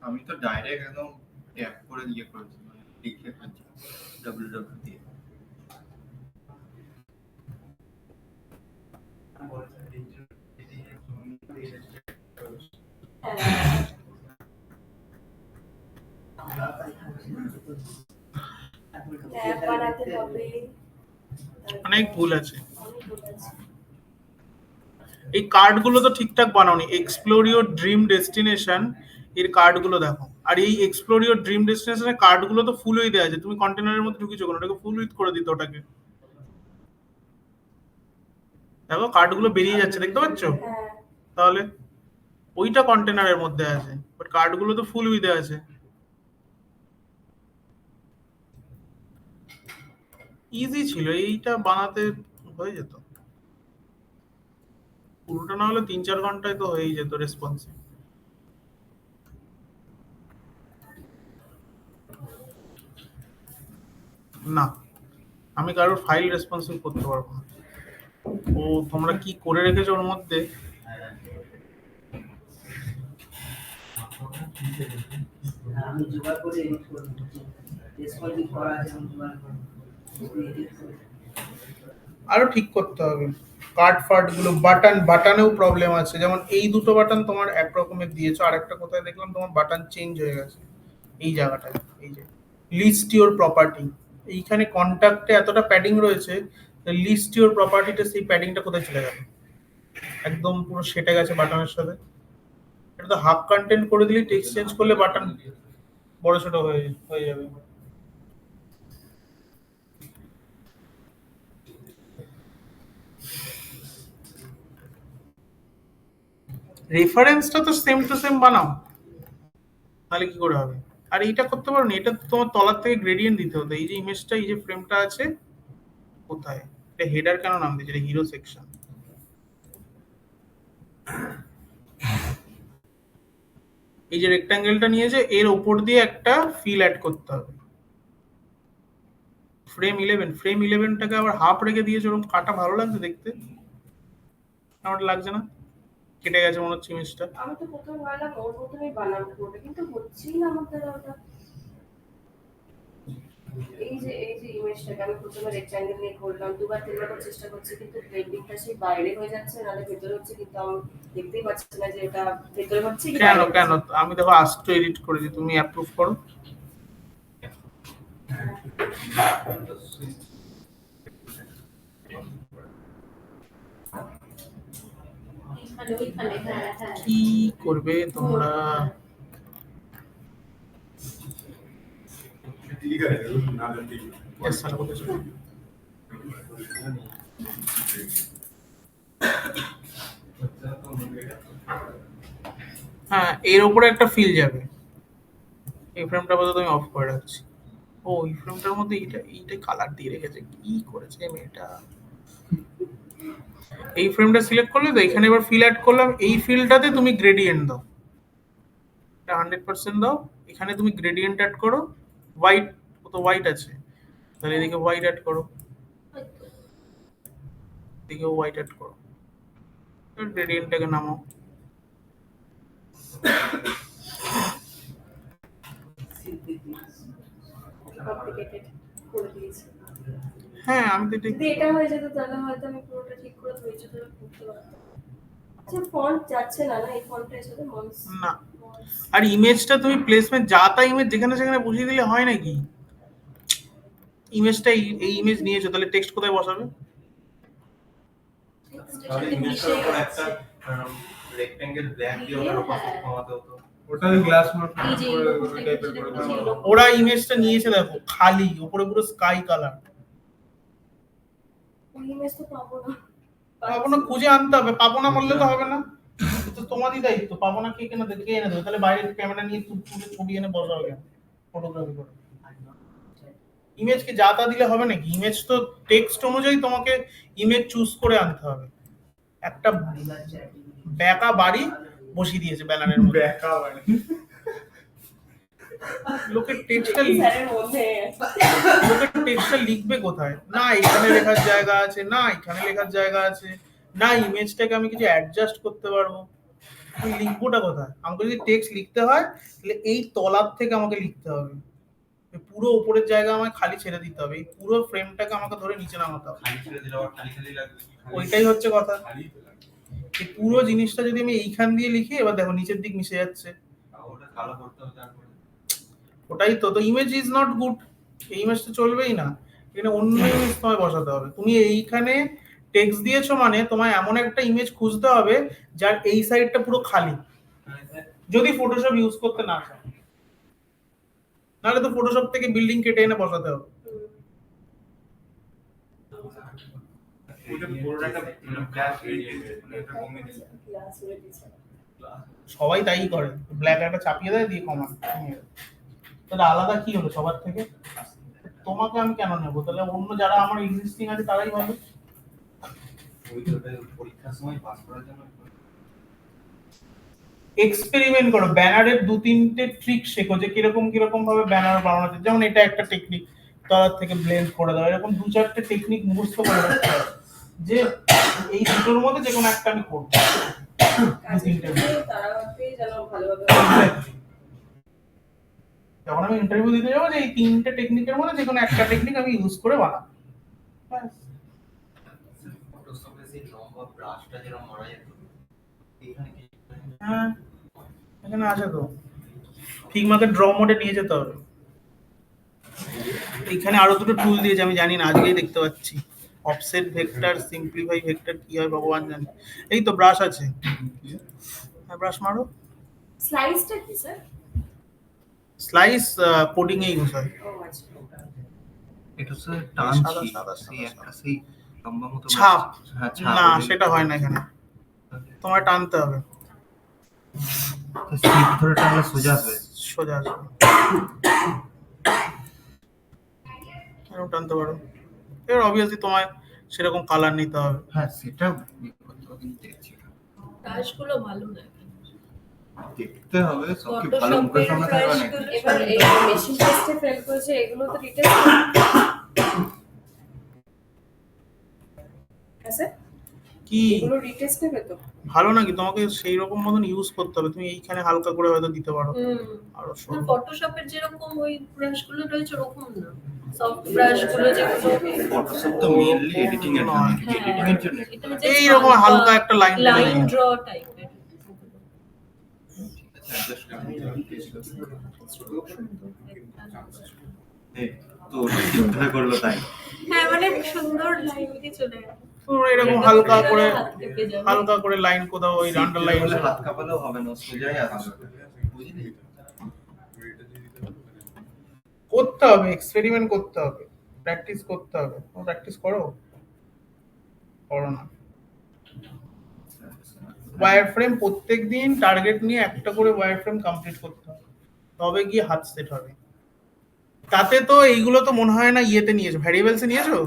আমি তো ডাইরেক্ট একদম ট্যাপ করে দিয়ে করেছি, মানে লিখে ফেলছি www দিয়ে। ট্যাব বানাতে হবে, অনেক ভুল আছে। অনেক ভুল আছে। এই কার্ডগুলো তো ঠিকঠাক বানাওনি। এক্সপ্লোর ইওর ড্রিম ডেস্টিনেশন এর কার্ডগুলো দেখো, আর এই এক্সপ্লোর ইওর ড্রিম ডেস্টিনেশনের কার্ডগুলো তো ফুল উইথ আছে, তুমি কন্টেনারের মধ্যে ঢুকিয়েছো কেন? ওটাকে ফুল উইথ করে দিতে ওটাকে। দেখো কার্ডগুলো বেরিয়ে যাচ্ছে, দেখতে পাচ্ছ? হ্যাঁ তাহলে ওইটা কন্টেনারের মধ্যে আছে, বাট কার্ডগুলো তো ফুল উইথে আছে। ইজি ছিল, এইটা বানাতে হয়ে যেত, পুরোটা না হলে 3-4 ঘন্টায় তো হয়েই যেত রেসপন্সিভ। না আমি কারোর ফাইল রেসপন্সিভ করতে পারবো না। ও তোমরা কি করে রেখেছো ওর মধ্যে, আমি জোগাড় করে এডিট করে দিচ্ছি, রেসপন্সিভ করা আছে আমি জোগাড় করে এডিট করে। আরো ঠিক করতে হবে। কার্ড ফার্ট গুলো, বাটনেও প্রবলেম আছে, যেমন এই দুটো বাটন তোমার এক রকমের দিয়েছো, আর একটা কোথায় দেখলাম তোমার বাটন চেঞ্জ হয়ে গেছে এই জায়গাটায়। এই যে লিস্ট ইওর প্রপার্টি, এইখানে কন্টাক্টে এতটা প্যাডিং রয়েছে, লিস্ট ইওর প্রপার্টিতে সেই প্যাডিংটা কোথায় চলে গেল? একদম পুরো সেটে গেছে বাটনের সাথে। এটা তো হাফ কন্টেন্ট করে দিলে, টেক্সট চেঞ্জ করলে বাটন বড় ছোট হয়ে যাবে। রেফারেন্সটা তো সেম টু সেম বানাও, তাহলে কি করে হবে? আর এইটা করতে পারো না, এটা তোমার তলার থেকে গ্রেডিয়েন্ট দিতে হতো। এই যে ইমেজটা, এই যে ফ্রেমটা আছে কোথায়, এটা হেডার কেন নাম দিয়েছে, এটা হিরো সেকশন। এই যে রেক্ট্যাঙ্গেলটা নিয়েছে, এর ওপর দিয়ে একটা ফিল অ্যাড করতে হবে। ফ্রেম 11টাকে আবার হাফ রেখে দিয়েছে, ওরকম কাটা ভালো লাগছে দেখতে? আমার লাগছে না, কেটে গেছে মনে হচ্ছে ইমেজটা। আমি তো প্রথমে বানালাম ওর মতনই বানাবো পুরোটা, কিন্তু হচ্ছেই না আমার দ্বারা ওটা। এই যে ইমেজটাকে আমি প্রথমে রেক্ট্যাঙ্গেল নিয়ে করলাম, দুবার তিনবার করে চেষ্টা করছি, কিন্তু ব্লেন্ডিংটা সেই বাইরে হয়ে যাচ্ছে, নাহলে ভেতরে হচ্ছে, কিন্তু আমি দেখতেই পাচ্ছি না যে এটা ভেতরে হচ্ছে কি কেন বাইরে কেন হচ্ছে। আমি দেখো আস্ত এডিট করেছি, তুমি অ্যাপ্রুভ করো। ওইখানে, হ্যাঁ হ্যাঁ। কি করবে তোমরা? ঠিক আছে, না ঠিক আছে। Yes, sir, বলেছো। হ্যাঁ, এর উপরে একটা ফিল যাবে। এই ফ্রেমটা আপাতত আমি অফ করে রাখছি। ও, এই ফ্রেমটার মধ্যে এইটা কালার দিয়ে রেখেছে, কি করেছে মেয়েটা। এই ফ্রেমটা সিলেক্ট করলে তো এখানে এবার ফিল অ্যাড করলাম, এই ফিলটাতে তুমি গ্রেডিয়েন্ট দাও, এটা 100% দাও। এখানে তুমি গ্রেডিয়েন্ট অ্যাড করো, হোয়াইট, তো হোয়াইট আছে, তাহলে এদিকে হোয়াইট অ্যাড করো, এদিকে হোয়াইট অ্যাড করো, গ্রেডিয়েন্টটাকে নামাও। কমপ্লিকেটেড করে দিয়েছি। হ্যাঁ, আমি তো ঠিক। যদি এটা হয়ে যেত তাহলে হয়তো আমি পুরোটা ঠিক করে ধৈর্য ধরে করতে পারতাম। আচ্ছা, ফন্ট যাচ্ছে না, না এই ফন্টের সাথে মন্স না, আর ইমেজটা তুমি প্লেসমেন্ট যা তা ইমেজ যেখানে সেখানে বসিয়ে দিলে হয় নাকি? ইমেজটা এই ইমেজ নিয়েছো, তাহলে টেক্সট কোথায় বসাবে? তাহলে ইমেজটার উপর একটা রেক্ট্যাঙ্গেল ব্ল্যাক দিয়ে ওটার উপর কমাতে হতো। ওটা গ্লাস মার্ক এই যে করে এরকম ওই টাইপের করে এই যে দাও। ওরা ইমেজটা নিয়েছে দেখো, খালি উপরে পুরো স্কাই কালার। ওই ইমেজ তো পাবো না। পাবো না, খুঁজে আনতে হবে, পাবো না বললে তো হবে না। তো তোমারই দায়িত্ব, পাবো না কে কেন দেখে এনে দেবে, তাহলে বাইরে ক্যামেরা নিয়ে তুলে ছবি এনে বসাও কেন ফটোগ্রাফি করে? ইমেজকে যা তা দিলে হবে নাকি? ইমেজ তো টেক্সট অনুযায়ী তোমাকে ইমেজ চুজ করে আনতে হবে। একটা বেঁকা বাড়ি বসিয়ে দিয়েছে ব্যানারের মধ্যে, ব্যাকা বাড়ি। লোকের টেক্সটটা এই স্যারের মধ্যে লিখবে কোথায়? না এখানে লেখার জায়গা আছে, না এখানে লেখার জায়গা আছে, না ইমেজটাকে আমি কিছু অ্যাডজাস্ট করতে পারবো। আমি লিখবোটা কোথায়? আমাকে যদি টেক্সট লিখতে হয় তাহলে এই তলার থেকে আমাকে লিখতে হবে, পুরো উপরের জায়গা আমায় খালি ছেড়ে দিতে হবে, এই পুরো ফ্রেমটাকে আমাকে ধরে নিচে নামাতে হবে। খালি ছেড়ে দিলে আবার খালি খালি লাগবে। ওইটাই হচ্ছে কথা। খালি তো লাগে। এই পুরো জিনিসটা যদি আমি এইখান দিয়ে লিখি, এবার দেখো নিচের দিক মিশে যাচ্ছে। ওটা কালো করতে হবে তারপরে। ওটাই তো ইমেজ ইজ নট গুড, এই ইমেজটা চলবেই না, এখানে অন্য ইমেজ তোমায় বসাতে হবে। তুমি এইখানে টেক্সট দিয়েছো মানে তোমায় এমন একটা ইমেজ খুঁজতে হবে যার এই সাইডটা পুরো খালি, যদি ফটোশপ ইউজ করতে না চাও, নাহলে তো ফটোশপ থেকে বিল্ডিং কেটে এনে বসাতে হবে। ওটা পুরোটা একটা ব্ল্যাক এটা কমে দিচ্ছে। ক্লাস হয়ে গেছে। সবাই তাই করে, ব্ল্যাক একটা চাপিয়ে দেয় দিয়ে কমান। তাহলে আলাদা কি হলো সবার থেকে? তোমাকে আমি কেন নেবো? তাহলে অন্য যারা আমার এক্সিস্টিং আছে তারাই ভালো। ওইটা পরীক্ষার সময় পাস করার জন্য এক্সপেরিমেন্ট করো, ব্যানারের 2-3টে ট্রিক শেখো যে কিরকম কিরকম ভাবে ব্যানার বানানো যায়। যেমন এটা একটা টেকনিক, তলার থেকে ব্লেন্ড করে দাও, এরকম 2-4টে টেকনিক মুখস্থ করে রাখতে হবে যে এই দুটোর মধ্যে যে কোনো একটা আমি করবো। তারাতে যেন ভালোভাবে যখন আমি ইন্টারভিউ দিতে যাবো, যে এই 3টে টেকনিকের মধ্যে যে কোনো একটা টেকনিক আমি ইউজ করে বানাবো। ফটোশপে সেই লম্বা ব্রাশটা যেরকম মারা যেত এইখানে কি হ্যাঁ, এখানে আছে তো, ফিগমাকে ড্র মোডে নিয়ে যেতে হবে। এখানে আরো দুটো টুল দিয়েছে, আমি জানি না, আজকেই দেখতে পাচ্ছি। অফসেট ভেক্টর, সিম্পলিফাই ভেক্টর, কি হয় ভগবান জানে। এই তো ব্রাশ আছে, হ্যাঁ ব্রাশ মারো। স্লাইসটা কি স্যার? স্লাইস কোডিং এ ইউজ হয়। ও আচ্ছা। এটা স্যার সাদা, টানছি সাদা, সেই সাদা, একটা সেই লম্বা মতো ছাপ। হ্যাঁ ছাপ না সেটা হয় না এখানে, তোমার টানতে হবে। তো স্লিপ ধরে টানলে সোজা আসবে। সোজা আসবে, এরকম টানতে পারো। এবার অবভিয়াসলি তোমায় সেরকম কালার নিতে হবে। হ্যাঁ সেটা করতে হবে, কিন্তু দেখছি না। ব্রাশগুলো ভালো না দেখতে হবে সব কি ভালো মুখের সামনে থাকবে নাকি। এবার এই মেশিন টেস্টে ফেল করেছে, এগুলো তো রিটেস্ট আছে, কি এগুলো রিটেস্ট নেবে তো? ভালো নাকি? তোমাকে সেই রকম মতন ইউজ করতে হবে। তুমি এইখানে হালকা করে হয়তো দিতে পারো, আরো ফটোশপের যেরকম ওই ব্রাশগুলো রয়েছে ওরকম না, সফট ব্রাশগুলো যেগুলো ফটোশপ তো মেইনলি এডিটিং এর জন্য, এডিটিং এর জন্য। এইরকম হালকা একটা লাইন লাইন ড্র টাইপের। তো ওটা ঠিকঠাক করলো তাই। হ্যাঁ মানে সুন্দর লাইন দিয়ে চলে গেল। তোমরা এরকম হালকা করে হাত কেঁপে যাবে। হালকা করে লাইন কোথাও ওই আন্ডারলাইন বলে হাত কাঁপালেও হবে না, সোজাই আসবে, বুঝলি? করতে হবে, এক্সপেরিমেন্ট করতে হবে, প্র্যাকটিস করতে হবে। তোমরা প্র্যাকটিস করো না? ওয়্যার ফ্রেম প্রত্যেকদিন টার্গেট নিয়ে একটা করে ওয়্যার ফ্রেম কমপ্লিট করতে হবে, তবে গিয়ে হাত সেট হবে। তাতে তো এইগুলো তো মনে হয় না ইয়েতে নিয়েছো, ভ্যারিয়েবলসে নিয়েছো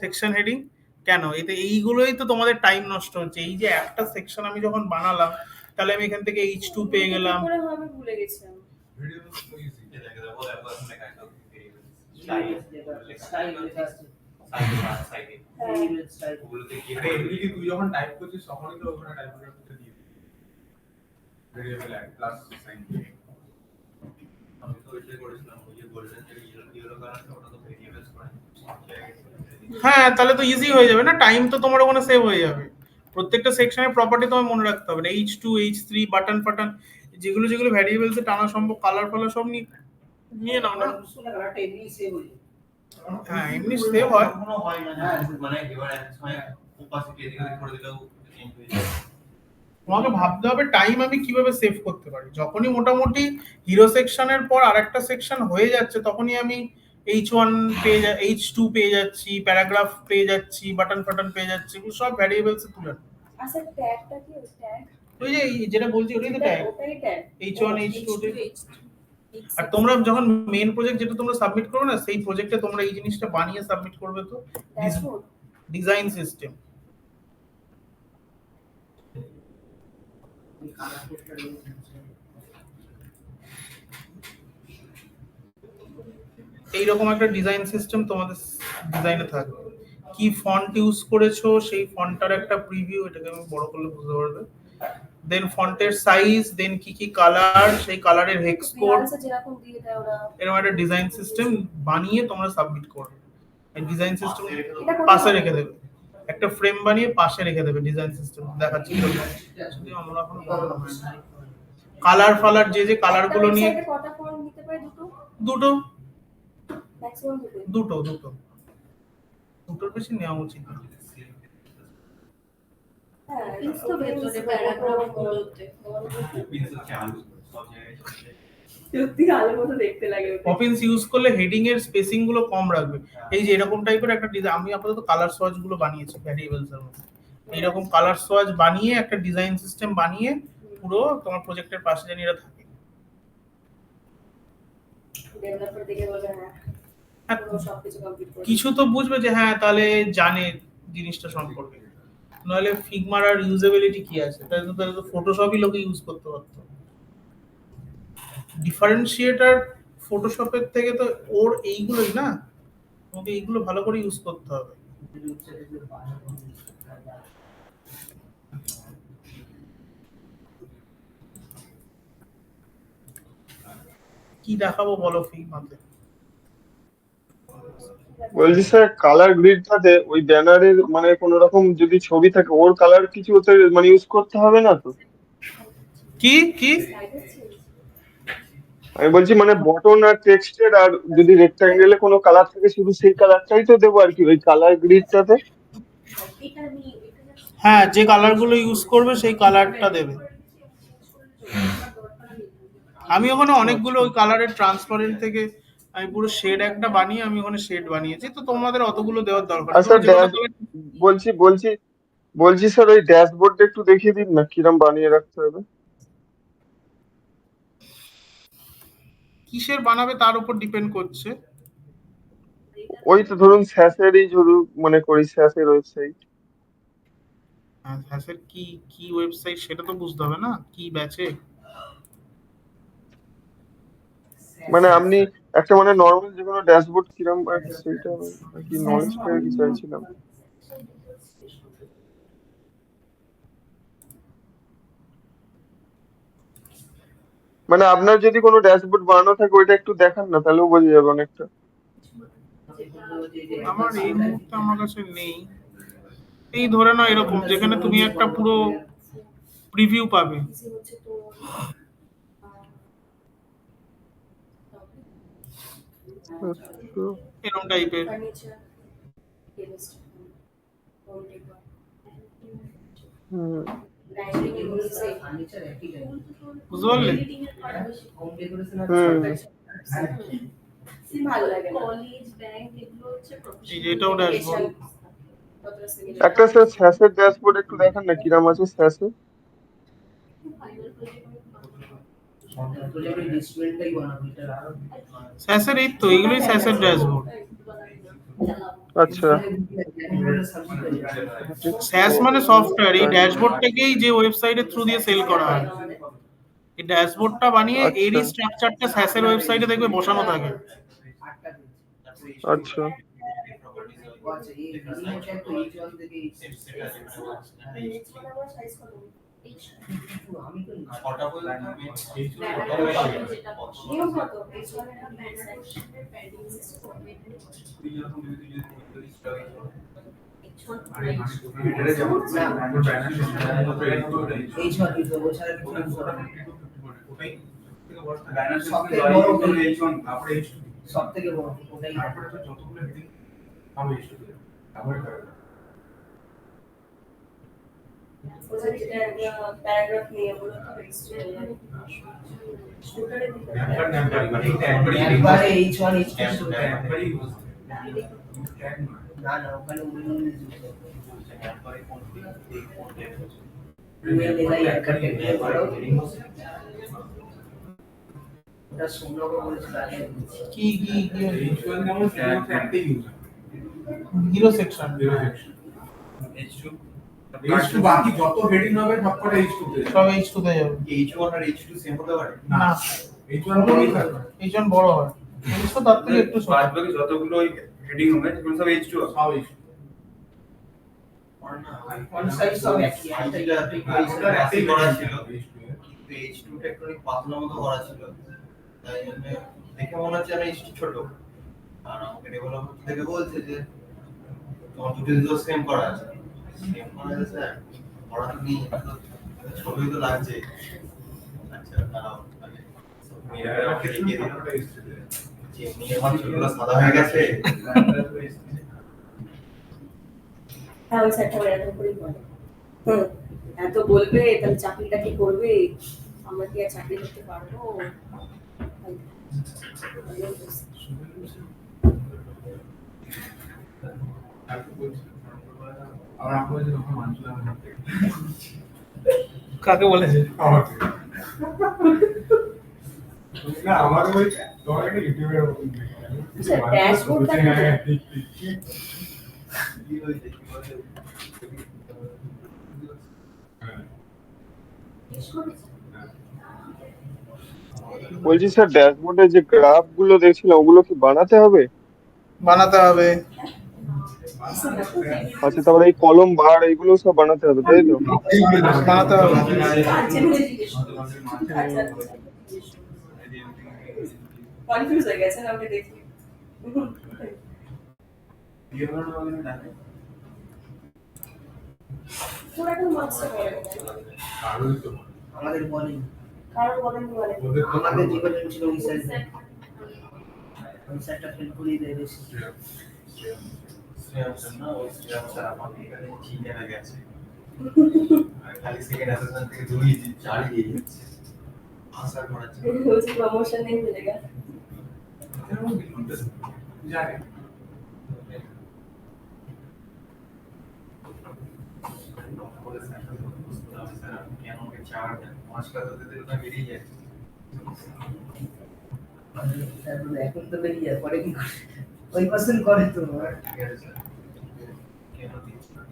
সেকশন হেডিং। কেন? এতে এইগুলোই তো তোমাদের টাইম নষ্ট হচ্ছে। এই যে একটা সেকশন আমি যখন বানালাম, তাহলে আমি এখান থেকে H2 পেয়ে গেলাম। কি করে হবে ভুলে গেছি আমি। ভিডিও তো ইজি এমনি কি তুই যখন টাইপ করছিস তখনই তো ওখানে টাইপ করতে দিয়ে ভেরিয়েবল অ্যাড প্লাস সাইন। আমি তো এটা করেছিলাম ওই যে গোল্ডেন যে ইয়েলো কালারটা, ওটা তো ভেরিয়েবলস করে। হ্যাঁ, তাহলে তো ইজি হয়ে যাবে না, টাইম তো তোমার ওখানে সেভ হয়ে যাবে। প্রত্যেকটা সেকশনের প্রপার্টি তোমায় মনে রাখতে হবে না, H2 H3 বাটন ফাটন যেগুলো যেগুলো ভ্যারিয়েবলসে টানা সম্ভব, কালার ফালার সব নিয়ে নাও না। কালারটা এমনি সেভ হয়ে যায়। হ্যাঁ এমনি সেভ হয়। কখনো হয় না, মানে এবার এক সময় ওপাসিটি এদিকে ওদিক করে দিলেও চেঞ্জ হয়ে যায়। তোমাকে ভাবতে হবে টাইম আমি কিভাবে সেভ করতে পারি। যখনই মোটামুটি হিরো সেকশনের পর আরেকটা সেকশন হয়ে যাচ্ছে, তখনই আমি H1 পেয়ে H2 পেয়ে যাচ্ছি, প্যারাগ্রাফ পেয়ে যাচ্ছি, বাটন ফাটন পেয়ে যাচ্ছি, এগুলো সব ভ্যারিয়েবলসে তুলে নাও। আচ্ছা ট্যাগটা কি? ট্যাগ ওই যে যেটা বলছি ওটাই তো ট্যাগ, ওটাই ট্যাগ। H1 H2 আর তোমরা যখন মেইন প্রজেক্ট যেটা তোমরা সাবমিট করবে না, সেই প্রজেক্টে তোমরা এই জিনিসটা বানিয়ে সাবমিট করবে। তো ড্যাশবোর্ড ডিজাইন সিস্টেম এইরকম একটা ডিজাইন সিস্টেম তোমাদের ডিজাইনে থাকবে। কি ফন্ট ইউজ করেছো সেই ফন্টটার একটা প্রিভিউ, এটাকে আমি বড় করলে বুঝতে পারবে। দেন ফন্টের সাইজ, দেন কি কি কালার, সেই কালারের হেক্স কোড, ফ্রিল্যান্সার যেরকম দিয়ে দেয় ওরা। এরকম একটা ডিজাইন সিস্টেম বানিয়ে তোমরা সাবমিট করবে। এই ডিজাইন সিস্টেম এটা কোথায় পাশে হবে? রেখে দেবে, একটা ফ্রেম বানিয়ে পাশে রেখে দেবে ডিজাইন সিস্টেম দেখাচ্ছি। যদি আমরা এখন কালার ফালার যে কালার গুলো নিয়ে ওয়েবসাইটে কটা ফন্ট নিতে পারে? দুটো ম্যাক্সিমাম দুটোর বেশি নেওয়া উচিত না। হ্যাঁ Pins তো ভেতরে প্যারাগ্রাফ গুলোতে। সত্যি আলোর মতো দেখতে লাগে ওটা। পপিন্স ইউজ করলে হেডিং এর স্পেসিং গুলো কম রাখবে। এই যে এরকম টাইপের একটা ডিজাইন, আমি আপাতত কালার সোয়াচ গুলো বানিয়েছি ভ্যারিয়েবলস এর মধ্যে। এইরকম কালার সোয়াচ বানিয়ে একটা ডিজাইন সিস্টেম বানিয়ে পুরো তোমার প্রজেক্টের পাশে যেন এরা থাকে। ডেভেলপার দেখে বলে হ্যাঁ পুরো সবকিছু কমপ্লিট করে। কিছু তো বুঝবে যে হ্যাঁ তাহলে জানে জিনিসটা সম্পর্কে, নাহলে ফিগমার আর ইউজেবিলিটি কি আছে, তাহলে তো ফটোশপই লোকে ইউজ করতে পারতো। ডিফারেন্সিয়েটার ফটোশপের থেকে তো ওর এইগুলোই না, তোমাকে এইগুলো ভালো করে ইউজ করতে হবে। কি দেখাবো বলো ফিগমাতে? বলছি স্যার, কালার গ্রিডটাতে ওই ব্যানারের মানে কোনো রকম যদি ছবি থাকে, ওর কালার কিছু ওতে মানে ইউজ করতে হবে না তো? কি কি আমি বলছি মানে বটন আর টেক্সটের, আর যদি রেক্টাঙ্গেলে কোনো কালার থাকে শুধু সেই কালারটাই তো দেবো আর কি ওই কালার গ্রিডটাতে। হ্যাঁ, যে কালারগুলো ইউজ করবে সেই কালারটা দেবে। আমি ওখানে অনেকগুলো ওই কালারের ট্রান্সপারেন্ট থেকে আমি পুরো শেড একটা বানিয়ে আমি ওখানে শেড বানিয়েছি। তো তোমাদের অতগুলো দেওয়ার দরকার নেই। আচ্ছা তোমরা যে কোনো colour- বলছি বলছি স্যার ওই ড্যাশবোর্ডটা একটু দেখিয়ে দিন না কিরম বানিয়ে রাখতে হবে। কিসের বানাবে তার উপর ডিপেন্ড করছে। ওই তো ধরুন স্যাসেরই ধরুন মনে করি স্যাসের ওয়েবসাইট। হ্যাসের কি কি ওয়েবসাইট সেটা তো বুঝতে হবে না, কি ব্যাচে। মানে আপনি একটা মানে নর্মাল যে কোনো ড্যাশবোর্ড কিরম আর কি সেইটা আর কি নলেজটা আর কি চাইছিলাম। মানে আপনার যদি কোনো ড্যাশবোর্ড বানানো থাকে ওইটা একটু দেখান না, তাহলেও বোঝা যাবে অনেকটা। আমার এই মুহূর্তে আমার কাছে নেই। এই ধরে নাও এরকম যেখানে তুমি একটা পুরো প্রিভিউ পাবে। easy হচ্ছে তো আচ্ছা। এরকম টাইপের। ফার্নিচার টেলিস্ট হোম ডেকর হুম। লাইটিং এগুলো সে ফার্নিচার একই টাইপ। বুঝতে পারলে? হোম ডেকোরেশন আর হুম। ভালো লাগে না। কলেজ ব্যাংক এগুলো হচ্ছে এই যে এটাও ড্যাশবোর্ড। একটা স্যার স্যাসের ড্যাশবোর্ড একটু দেখান না কিরম আছে স্যাসে। প্রজেক্টের ডিসপ্লেটাই বানাবো এটা আর স্যাসের এই তো এগুলোই স্যাসের ড্যাশবোর্ড। আচ্ছা। স্যাস মানে সফটওয়্যার, এই ড্যাশবোর্ডটাকেই যে ওয়েবসাইটের থ্রু দিয়ে সেল করা হয়। এই ড্যাশবোর্ডটা বানিয়ে এরই আচ্ছা। স্ট্রাকচারটা স্যাসের ওয়েবসাইটে দেখবে বসানো থাকে। আচ্ছা। আচ্ছা এই রিমোটটা তো H1 থেকে আমি তো কটা বই নিয়ম মতো H1 ইউজ করবো ছাড়া কিছু ইউজ করবো না। সব থেকে বড় ওটাই প্যারাগ্রাফ নিয়ে বলো তো শুটারে দিতে একবারে H1 H2 না না ওখানে উইন্ডোজ ইউজ করবো এলাই একটা টেক্সট করো ওটা সুন্দর বলেছিল আগে কি হিরো সেকশন। বাকি যত হেডিং হবে সবকটা H2 তে সব H2 তে যাবে। H1 আর H2 সেম হতে পারে না, H1 বড়ই থাকবে। H1 বড় হয়, H2 তার থেকে একটু ছোট। বাদ বাকি যতগুলো হেডিং হবে সেগুলো সব H2 সব H2 কোন সাইজ সব একই একটা একই করা ছিল কিন্তু H2 টা একটু পাতলা মতো করা ছিল, তাই জন্য দেখে মনে হচ্ছে আমি H2 ছোট। আর আমাকে ডেভেলপার থেকে বলছে যে তোমার দুটো সেম করা আছে, সেম করা আছে স্যার পড়া তো নেই, ছবি তো লাগছে। আচ্ছা দাঁড়াও মিরারে আমাকে দেখিয়ে দিল যে এমনি আমার চুলগুলো সাদা হয়ে গেছে। হ্যাঁ ওই স্যারটা এরকম করেই বলে এত বলবে তাহলে চাকরিটা কি করবে, আমরা কি আর চাকরি করতে পারবো। আর আমরা যখন মানছিলাম কাকে বলেছে? না আমাকে বলছে তোমার একটা ইউটিউবের মতন আচ্ছা, ড্যাশবোর্ডটা কি? কি হয়েছে কি বলে বলছি স্যার ড্যাশবোর্ডে যে গ্রাফ গুলো দেখছিলাম ওগুলো কি বানাতে হবে? বানাতে হবে। আচ্ছা, তারপরে এই কলম বার এইগুলো সব বানাতে হবে তাই তো? বানাতে হবে। কনফিউজ হয়ে গেছেন আমাকে দেখে। তোর এখন মার্কসটা পড়ে আরোই তো আমাদের বলেন কারণ বলেন কি বলে ওদের আমাদের জীবনে ছিল ওই স্যারটা ফেল করিয়ে দেয় বেশি না ওই স্যার আমাকে এখানে চিনে না গেছে খালি সেকেন্ড অ্যাসেসমেন্ট থেকে দুই চালিয়ে যাচ্ছে আসার করাচ্ছে বলছি প্রমোশন নেই মিলেগা। জানে স্যার আপনি কেন আমাকে চার দেন 5টা তো দিতে না বেরিয়ে যায় তারপরে এখন তো বেরিয়ে যায়, পরে কি করে? ওই পার্সেন্ট করে তো। ঠিক আছে স্যার কেন দিচ্ছি না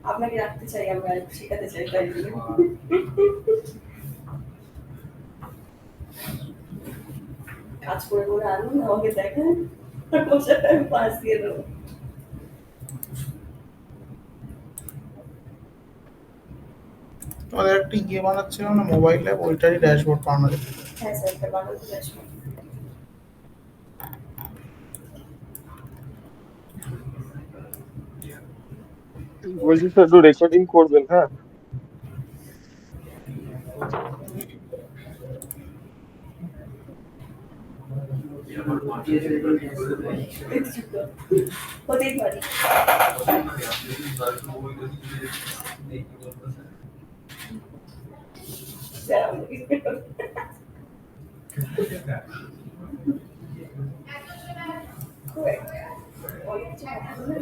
আপনাকে রাখতে চাই, আমরা শেখাতে চাই, তাই বলে। কাজ করে করে আনুন, আমাকে দেখান, আর বসাটা আমি পাস দিয়ে দেবো। তোমাদের একটা ইয়ে বানাচ্ছিল না মোবাইল অ্যাপ, ওইটারই ড্যাশবোর্ড বানানো যেত। হ্যাঁ স্যার, এটা বানাতে আসবো। বলছি স্যার একটু রেকর্ডিং করবেন, হ্যাঁ? হতেই পারে। স্যার, আমাকে correct. অনেক কিছু কথা বলে।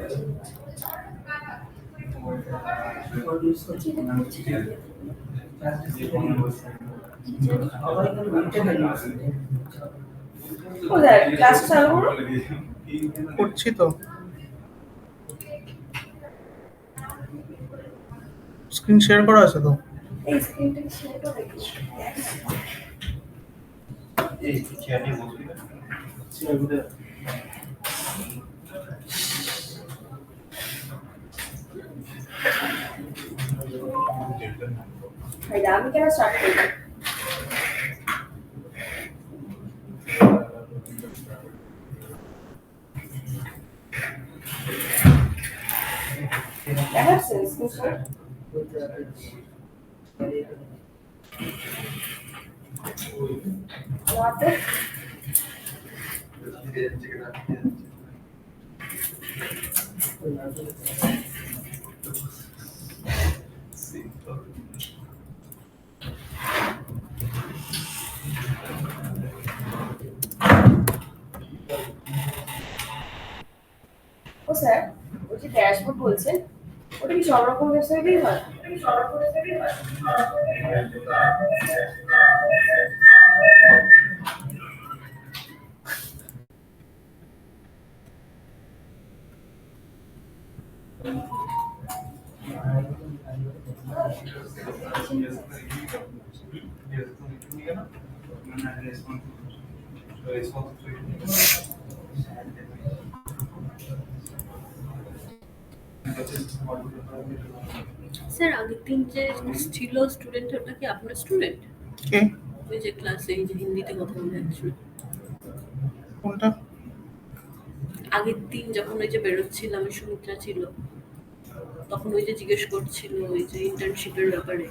প্রডিউস করছি না। সবাই কিন্তু উল্টে ফেলছে। কোথায়? ক্লাস চালু করো। করছি তো, স্ক্রিন শেয়ার করা আছে তো। এই স্ক্রিনটা শেয়ার করে দেখি। এই চেয়ারে বসবি না ভাই, আমি কেন স্টার্ট করবো? দেখাচ্ছে স্ক্রিনশট? নাতে ও স্যার, ওই যে ড্যাশবোর্ড বলছেন, ওটা কি সব রকম ওয়েবসাইটেই হয়? স্যার আগের দিন যে ছিল স্টুডেন্ট, ওটা কি আপনার স্টুডেন্ট? কে? ওই যে ক্লাসে এই যে হিন্দিতে কথা বলে যাচ্ছিল, কোনটা? আগের দিন যখন ওই যে বেরোচ্ছিলাম, ওই সুমিত্রা ছিল, তখন ওই যে জিজ্ঞেস করছিল ওই যে ইন্টার্নশিপের ব্যাপারে।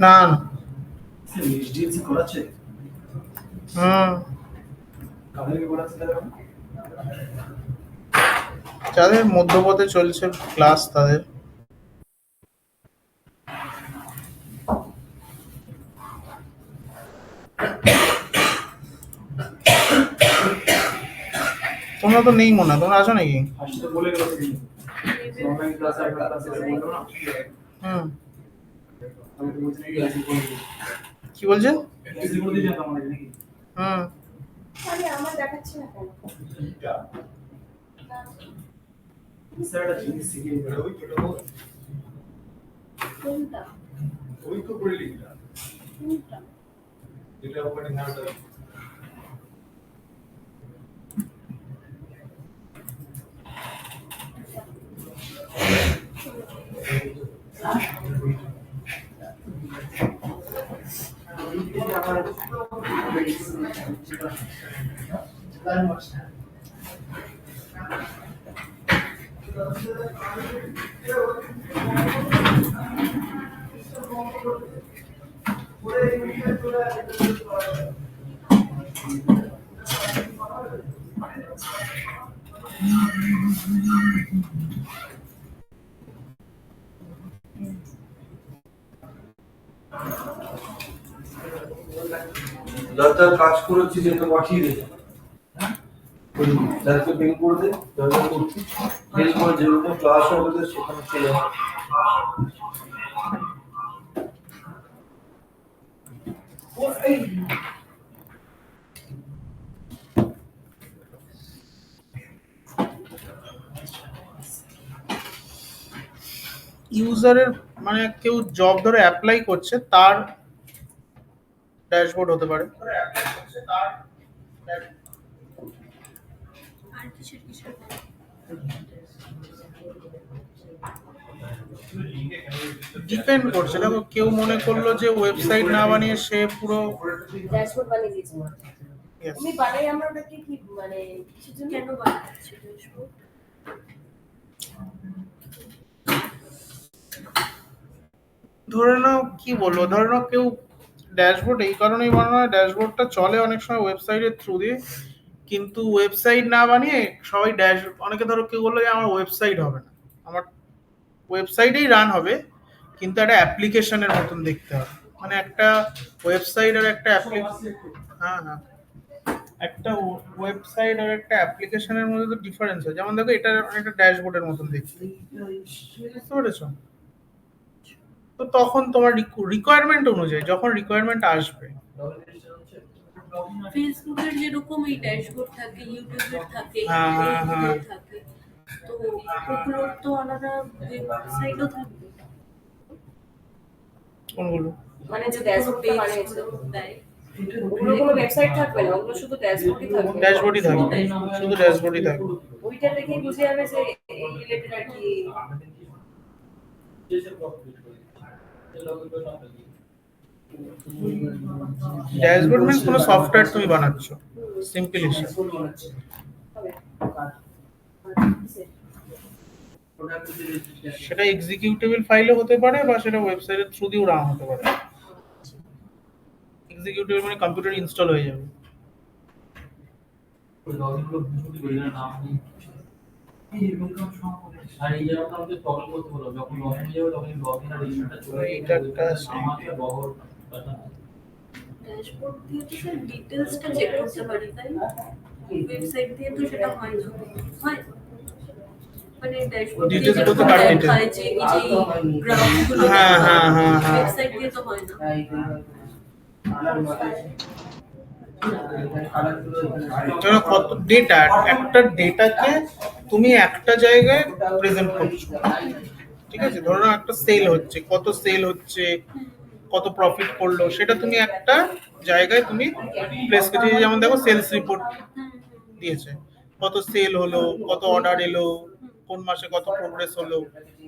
না না, এইচডিএফসি করাচ্ছে হুম, কাদেরকে করাচ্ছে তারা যাদের মধ্যপথে চলছে ক্লাস তাদের। তোমরা তো নেই মনে হয়, তোমরা আছো নাকি? ফার্স্টে তো বলে গেল অনলাইন ক্লাস আর ক্লাসে বললো না হুম, আমি তো বলছি নাকি এসি করে দিই কি বলছে? এসি করে দিয়ে যেতাম আমাদের নাকি হুম, আরে আমার দেখাচ্ছে না কেন? স্যার একটা জিনিস শিখিয়ে দিল ওই ছোট কোনটা? ওই তো পড়ে লিখলাম কোনটা? যেটা ওখানে ধারটা যারা কাজ করেছি সেটা পাঠিয়ে দে যাদেরকে মেল করে দে যারা করছি মেল করে যেরকম ক্লাস হবে সেখানে চলে ইউজারের মানে কেউ জব ধরে অ্যাপ্লাই করছে তার ড্যাশবোর্ড হতে পারে। আর কিসের কিসের ডিপেন্ড করছে। দেখো কেউ মনে করলো যে ওয়েবসাইট না বানিয়ে সে পুরো ড্যাশবোর্ড বানিয়ে দিয়েছে। yes, তুমি বানাই আমরা ওটাকে কি মানে কিসের জন্য কেন বানাচ্ছি ড্যাশবোর্ড? ধরে নাও কি বলবো, ধরে নাও কেউ ড্যাশবোর্ড এই কারণেই বানানো হয়, ড্যাশবোর্ডটা চলে অনেক সময় ওয়েবসাইটের থ্রু দিয়ে, কিন্তু ওয়েবসাইট না বানিয়ে সবাই অনেকে ধরো কেউ বললো যে আমার ওয়েবসাইট হবে না, আমার ওয়েবসাইটেই রান হবে কিন্তু একটা অ্যাপ্লিকেশনের মতন দেখতে হবে। মানে একটা ওয়েবসাইট আর একটা হ্যাঁ হ্যাঁ একটা ওয়েবসাইট আর একটা অ্যাপ্লিকেশনের মধ্যে তো ডিফারেন্স আছে। যেমন দেখো এটা অনেকটা ড্যাশবোর্ডের মতন দেখতে, বুঝতে পেরেছো? তো তখন তোমার রিকোয়ারমেন্ট অনুযায়ী যখন রিকোয়ারমেন্ট আসবে, ফেসবুকের যেরকম এই ড্যাশবোর্ড থাকে, ইউটিউবের থাকে, হ্যাঁ, হ্যাঁ, হ্যাঁ। এইগুলোর থাকে, তো ওগুলোর তো আলাদা ওয়েবসাইটও থাকবে। কোনগুলো মানে যে ড্যাশবোর্ডটা বানিয়েছে দেয়। ওগুলো কোনো ওয়েবসাইট থাকবে না, ওগুলো শুধু ড্যাশবোর্ডই থাকবে। ড্যাশবোর্ডই থাকবে, শুধু ড্যাশবোর্ডই থাকবে। ওইটা দেখেই বুঝে যাবে যে এই রিলেটেড আর কি। ড্যাশবোর্ড মানে কোনো সফটওয়্যার তুমি বানাচ্ছ, সিম্পল হিসাব। হবে। সেটা এক্সিকিউটেবল ফাইলও হতে পারে বা সেটা ওয়েবসাইটের থ্রু দিয়েও রান হতে পারে। এক্সিকিউটেবল মানে কম্পিউটার ইনস্টল হয়ে যাবে। এইটা একটা ড্যাশবোর্ড দিয়ে তো স্যার ডিটেলসটা চেক করতে পারি, তাই না? ওয়েবসাইট দিয়ে তো সেটা হয় না। হয়? মানে ড্যাশবোর্ড দিয়ে Details বলতে যেরকম কার details? দেখায় যে এই যে গ্রাফগুলো হ্যাঁ, হ্যাঁ, হ্যাঁ, হ্যাঁ। ওয়েবসাইট দিয়ে তো হয় না। ধরো কত ডেটা, একটা ডেটাকে তুমি একটা জায়গায় প্রেজেন্ট করছো, ঠিক আছে? ধরো না একটা সেল হচ্ছে, কত সেল হচ্ছে, কত প্রফিট করলো, সেটা তুমি একটা জায়গায় তুমি প্লেস করছো। যেমন দেখো সেলস রিপোর্ট দিয়েছে, কত সেল হলো, কত অর্ডার এলো, কোন মাসে কত প্রোগ্রেস হলো,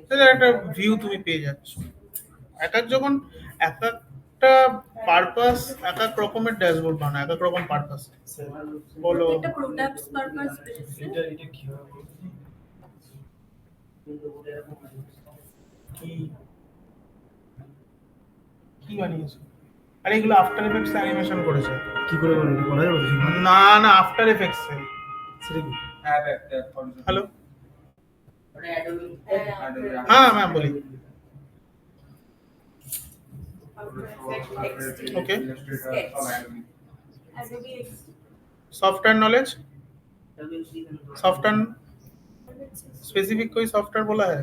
সেটা একটা ভিউ তুমি পেয়ে যাচ্ছ। এক এক যখন এক একটা পারপাস, এক এক রকমের ড্যাশবোর্ড বানায়, এক এক রকম পারপাস। বলো এটা প্রোডাক্টস পারপাস বেসে কি কি বানিয়েছে? আরে এগুলো আফটার এফেক্টস অ্যানিমেশন করেছে। কি করে বলে এটা বলা যাবে তো? না না, আফটার এফেক্টস এ। সেটা কি? হ্যালো, ওটা অ্যাডোবি হ্যাঁ ম্যাম বলি। Okay, software knowledge, software specific कोई सॉफ्टवेयर बोला है?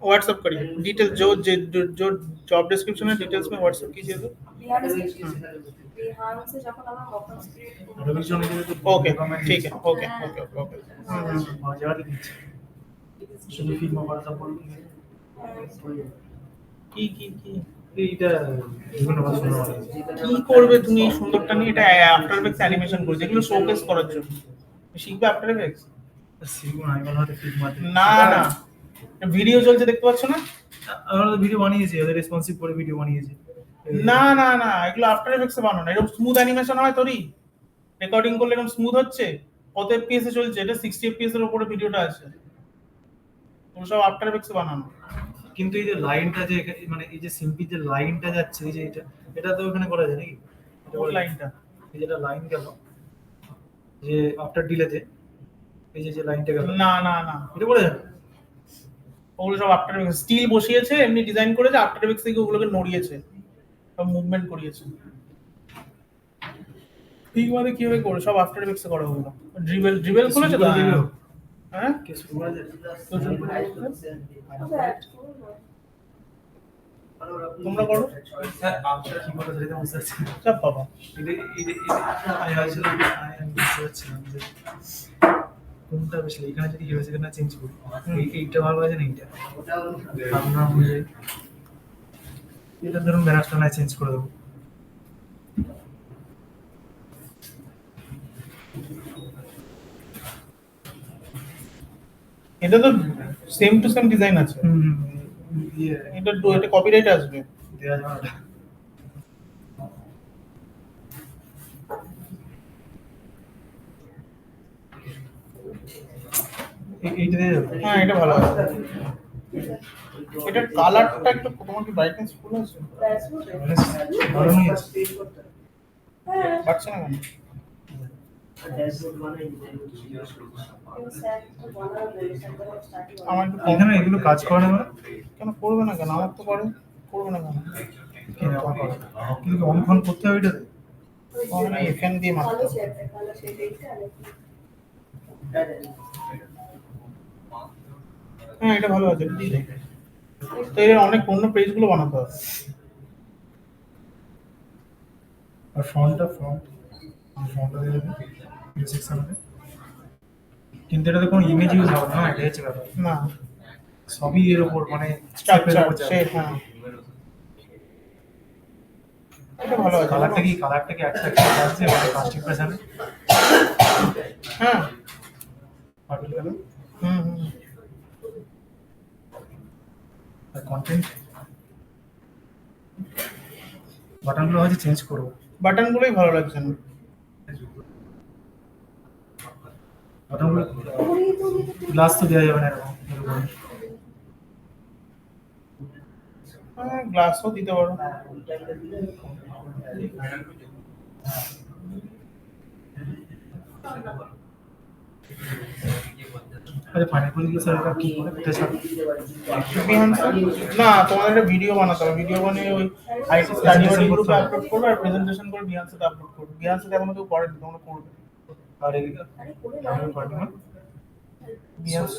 व्हाट्सएप करिए डिटेल, जो जो जॉब डिस्क्रिप्शन है डिटेल्स में व्हाट्सएप कीजिए तो। বিহান से যখন আমরা মকন ক্রিয়েট করব রিভিশনে গেলে তো ओके ठीक है, ओके ओके ओके। জায়গাতে দিচ্ছে শুধু ফিল্ম হোয়াটসঅ্যাপ করলে কি কি কি এইটা বিভিন্ন ভাষা কি করবে তুমি এই সুন্দরটা নিয়ে? এটা আফটার এফেক্টস অ্যানিমেশন করছে, এগুলো শোকেস করার জন্য। তুমি শিখবে আফটার এফেক্টস? শিখবো না, এবার হয়তো ফিল্ম মারতে না না, ভিডিও চলছে দেখতে পাচ্ছ না? আমরা তো ভিডিও বানিয়েছি, ওদের রেসপন্সিভ করে ভিডিও বানিয়েছি। না না না, এগুলো আফটার এফেক্টসে বানানো। এরকম স্মুথ অ্যানিমেশন হয় তোরই? রেকর্ডিং করলে এরকম স্মুথ হচ্ছে? কত এফপিএস এ চলছে? এটা 60 এফপিএস এর উপরে ভিডিওটা আছে। তুমি সব আফটার এফেক্টসে বানানো। কিন্তু এই যে লাইনটা যে মানে এই যে সিম্পল যে লাইনটা যাচ্ছে, এই যে এটা তো ওখানে করা যায় নাকি? এটা কোন লাইনটা? এই যেটা লাইন গেল যে আফটার ডিলেতে, এই যে লাইনটা গেল, না না না, এটা বলা যাবে? ওগুলো সব আফটার এফেক্টস স্টিল বসিয়েছে, এমনি ডিজাইন করেছে, আফটার এফেক্টস থেকে ওগুলোকে নড়িয়েছে, সব মুভমেন্ট করিয়েছে। ফিগমাতে কিভাবে করে সব আফটার এফেক্টসে করা হলো। ড্রিবেল খুলেছে তো? হ্যাঁ কে শুরু করা যায়? তো শুরু করে দিতে? তোমরা করো স্যার আপনারা কি বলে সেটা বুঝতে পারছি না। চাপ বাবা। আমি ভাবছিলাম আমি বুঝতে পারছিলাম যে কোনটা বেশি এখানে যদি হিরো সেখানে চেঞ্জ করি এইটা ভালো আছে না এইটা ভাবনা অনুযায়ী এটা ধরুন ব্যানারটা না চেঞ্জ করে দেবো। এটা তো সেম টু সেম ডিজাইন আছে। ইয়ে এটা কপিরাইট আসবে। দেওয়া যাবে না। এইটা দিয়ে যাবে। হ্যাঁ এটা ভালো আছে। এটার কালারটা একটু, তোমার কি ব্রাইটনেস ফুল আছে? ভালো নেই আছে। হ্যাঁ পারছে না কেন? ড্যাশবোর্ড বানাই আমার একটু এখানে এগুলো কাজ করে না মানে? কেন করবে না কেন? আমার তো করে। করবে না কেন? কিন্তু অনখন করতে হবে এটাতে। আমি এখান দিয়ে মারতে কালো হবে। চেয়ারটা কালো সেটাইটা হ্যাঁ এটা ভালো আছে, এটা দিয়ে দেখ। তো এর অনেক অন্য পেজগুলো বানাতে হবে। আর ফ্রন্টটা দিয়ে দেবে ভিডিও সেকশনে। কিন্তু এটাতে কোনো ইমেজ ইউজ হবে না, এটা হচ্ছে ব্যাপার। না সবই এর উপর মানে স্ট্রাকচার শেপ। হ্যাঁ এটা ভালো আছে। কালারটা কি একটা আসছে মানে কাস্টিং প্রেসারে হ্যাঁ পার্পল কালার হুম। আর কন্টেন্ট বাটনগুলো হয়তো চেঞ্জ করবো। বাটনগুলোই ভালো লাগছে না। বাটনগুলো গ্লাস তো দেওয়া যাবে না এরকম। হ্যাঁ গ্লাসও দিতে পারো। আচ্ছা ফাইনাল পজিশন স্যার এটা কি করে কোথায় ছাড়বো? না তোমাদের একটা ভিডিও বানাতে হবে। ভিডিও বানিয়ে ওই আইটি স্টাডি গ্রুপে আপলোড করবে আর প্রেজেন্টেশন করে বিহান্সে আপলোড করবে। বিহান্সে এখনো কেউ করেনি, তোমরা করবে। আর এদিকে আরে করে আমি পার্টি মানে বিহান্স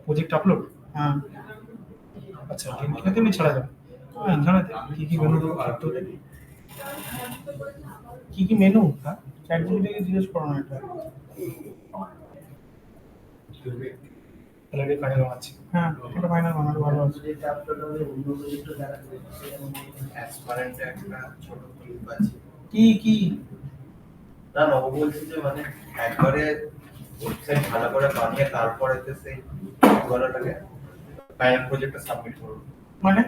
প্রজেক্ট আপলোড। হ্যাঁ আচ্ছা লিঙ্কটা তুমি ছাড়া যাবে এখানে কি মেনু দেবো করতে হবে? কি মেনু? হ্যাঁ চ্যাট জিপিটিকে জিজ্ঞেস করো না এটা। তাহলে এটা ফাইনাল আছে। হ্যাঁ এটা ফাইনাল বানালে ভালো আছে। যেটা আপলোড হবে অন্য প্রজেক্ট দ্বারা অ্যাসপারেন্ট একটা ছোট ক্লিপ আছে। কি না না ও বলছি যে মানে একবারে ওয়েবসাইট ভালো করে বানিয়ে তারপরে তো সেই গলাটাকে ফাইনাল প্রজেক্টটা সাবমিট করব। মানে?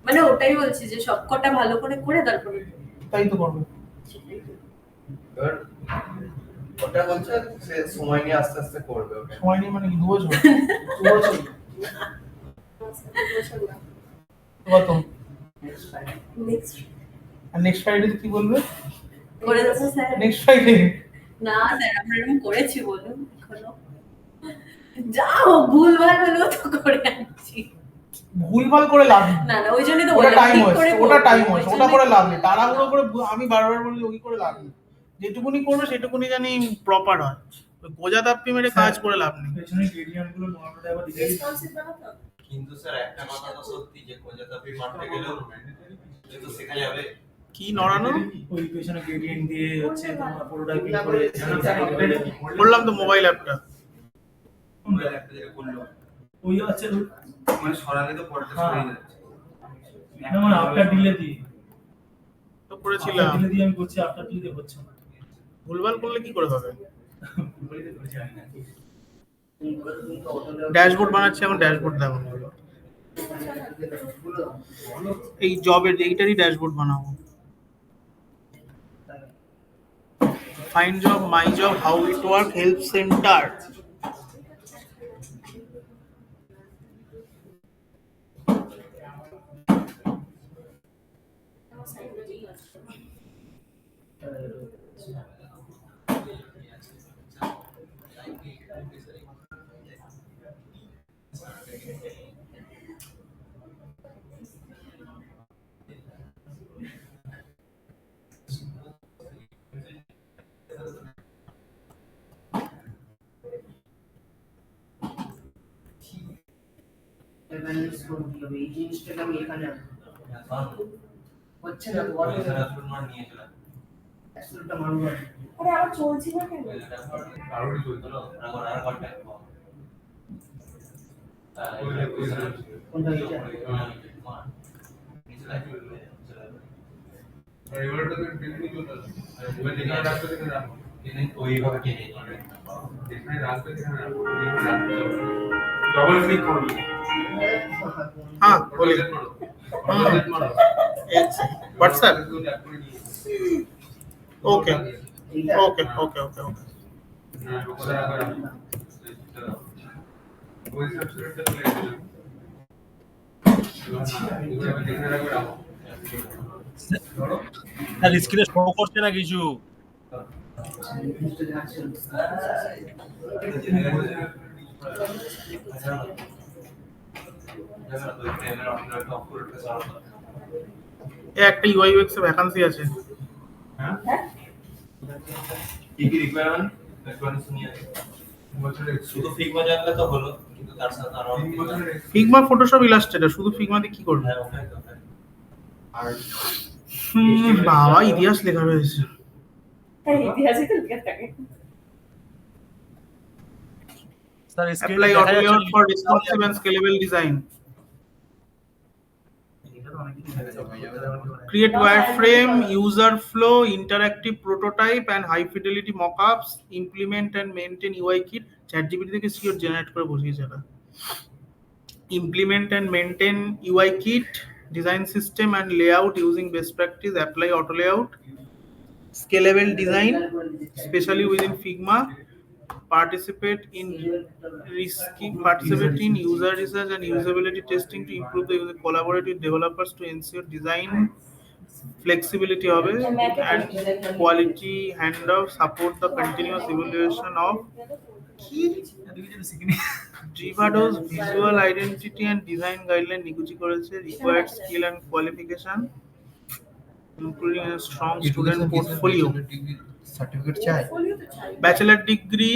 মানে ওটাই বলছি যে সবকটা ভালো করে করে তারপরে তাই তো করবে। এবার ওটা বলছে সে সময় নিয়ে আস্তে আস্তে করবে ওটা। সময় নিয়ে মানে কি 2 বছর? কত? নেক্সট আর নেক্সট ফ্রাইডে কি বলবে? করে দেবো স্যার। নেক্সট ফ্রাইডে না স্যার আমরা এরকম করেছি বলুন এখনো যাও ভুলভাল হলেও তো করে আনছি। ভুলভাল করে লাভ নেই। না ওই জন্যই তো ওটা বললাম টাইম ঠিক ওয়েস্ট, করে ওটা করবো। টাইম ওই ওয়েস্ট, ওটা জন্যই- করে লাভ নেই। তাড়াহুড়ো করে আমি বারবার বলি ওই করে লাভ নেই। যেটুকুনি করবে সেটুকুনি জানি প্রপার হয়। ওই গোজা দাপ্পি মেরে কাজ করে লাভ নেই। পেছনে গ্রেডিয়েন্ট গুলো নরমালটা একবার ডিজাইন রেসপন্সিভ বানাতে হবে। কিন্তু স্যার একটা কথা তো সত্যি যে কোজাতাপি মারতে গেলেও যে তো শেখা যাবে। কি নড়ানো? ওই পেছনে গ্রেডিয়েন্ট দিয়ে হচ্ছে তোমরা পুরোটা পিন করে বললাম তো মোবাইল অ্যাপটা। মোবাইল একটা যেটা করলো ওই আছে মানে সরালে তো পড়তে হ্যাঁ। সরে যাচ্ছে। না মানে আফটার ডিলে দিয়ে তো করেছিলাম। ডিলে দিয়ে আমি করছি আফটার ডিলে হচ্ছে না। ভুলভাল করলে কি করে হবে? বলে তো করেছি আমি না। ড্যাশবোর্ড বানাচ্ছি এখন, ড্যাশবোর্ড দেখো। এই জবের এইটারই ড্যাশবোর্ড বানাবো। Find job, my job, how it work, help centre. এটা ব্যালেন্স করতে হবে এই জিনিসটাকে আমি এখানে আনবো হচ্ছে না তো অ্যাবসলিউটটা মানবো আরে আমার চলছে না কেন? কারোরই চলতো না। কোনটা এটা আর এগুলোটা তো টেকনিক চলতো না। এবার যেখানে রাখবে সেখানে রাখো। ওইভাবে টেনে যেখানে রাখবে সেখানে রাখো। ডবল ক্লিক করবে। हाँ बोलिए Set মারো। Set মারো। एक व्हाट्सएप ओके এইটা ओके ओके ओके ओके হ্যাঁ, কোথায় রাখবে রাখো। ওই সাবস্ক্রাইবটা চলে গেছে। এগুলো যেখানে রাখবে রাখো। ধরো। আর স্ক্রিনে শো করছে না কিছু। নির্দিষ্ট যাচ্ছে ये একটা UI UX এর ভ্যাকান্সি আছে হ্যাঁ? কি কি রিকোয়ারমেন্ট রেসপন্স নিয়ে বছরের শুধু ফিগমা জানলে তো হলো কিন্তু তার সাথে আরো তিন বছরের ফিগমা ফটোশপ ইলাস্ট্রেটর শুধু ফিগমা দিয়ে কি করবে হ্যাঁ ওটাই তো আর বাবা ইতিহাস লেখা রয়েছে হ্যাঁ, ইতিহাসই তো লেখা থাকে। স্যার স্ক্রিনে apply দেখা auto যাচ্ছে layout না for কিছু। responsive and scalable design create wireframe user flow interactive prototype and high fidelity mockups implement and maintain UI kit ChatGPT থেকে সিওর জেনারেট করে বসিয়েছে এটা implement and maintain UI kit design system and layout using best practice apply auto layout scalable design especially within Figma participate in user research and usability testing to improve the user collaborate with developers to ensure design flexibility of it and quality handoff support the continuous evaluation of Jivado's visual identity and design guideline নিকুচি করেছে required skill and qualification including a strong student portfolio certificate চাই Portfolio তো চাই। Bachelor degree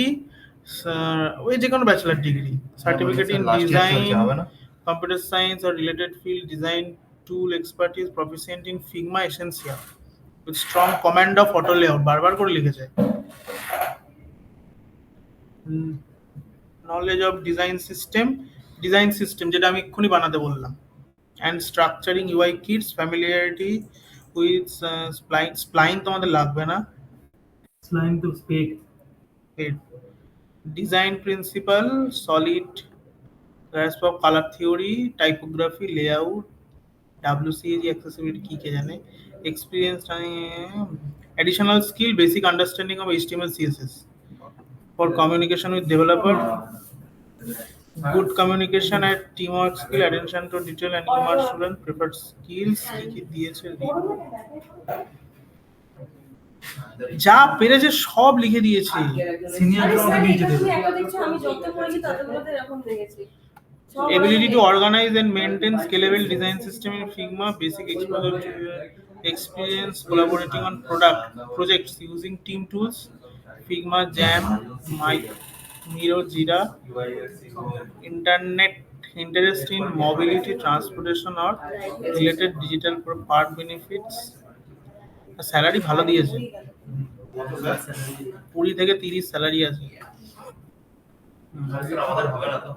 ওই যে কোনো bachelor degree certificate in design হবে না computer science or related field design tool expertise proficient in Figma essential with strong command of auto layout বারবার করে লিখেছে knowledge of design system যেটা আমি এক্ষুনি বানাতে বললাম and structuring UI kits familiarity with spline তোমাদের লাগবে না slime to spec design principle solid grasp of color theory typography layout WCAG accessibility কি কে জানে experience additional skill basic understanding of HTML CSS for communication with developer good communication and teamwork skill attention to detail and humor student preferred skills কি কি দিয়েছে যা পেরেছে সব লিখে দিয়েছে সিনিয়র আরে আমাকে স্যার, দিয়েছে এটা তুমি দেবে একা দেখছো, আমি যত পড়েছি ততগুলোতে এরকম দেখেছি। সব ability আছে। to organize and maintain scalable design system in Figma, basic exposure to experience collaborating on projects using team tools, Figma, Jam, Miro, Jira, interest in mobility, transportation or related digital part benefits. Salary ভালো দিয়েছে 20 থেকে 30 salary আছে আমাদের হবে না তো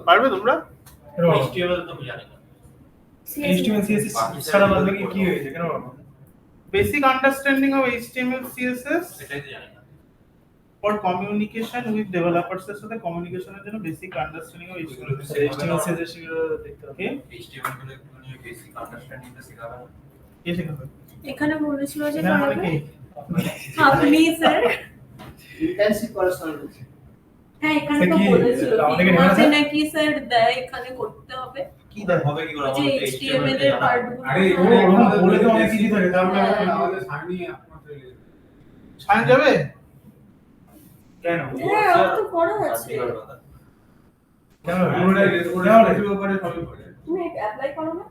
পারবে তোমরা HTML তো জানি না এইচটিএমএল সিএসএস ছাড়া বাদ বাকি কি হয়েছে কেন বাবা basic understanding of HTML CSS সেটাই তো জানি না for communication with developers এর সাথে কমিউনিকেশনের জন্য basic understanding of HTML HTML CSS দেখতে হবে okay HTML গুলো একটু বেসিক আন্ডারস্ট্যান্ডিংটা শেখাবে না কে শেখাবে এখানে বলেছিল যে এখানে হবে করাবে। কে আপনি স্যার ইন্টেনসিভ পড়াশোনা করছে হ্যাঁ এখানে তো সে কি, বলেছিল আমাদেরকে Figma নেবে তে না? নাকি স্যার দেয় এখানে করতে হবে কি দেখ হবে কি করে যে আমাদের তো HTML HTML এর পার্ট আরে গুলো এখানে বলে তো অনেক কিছু থাকে তারপরে আমাদের সামনে একমাত্র ছান যাবে কেন হ্যাঁ, আমার তো পড়া আছে। কেন ওরা ব্যাপারে সবই করে তুমি অ্যাপ্লাই করো না?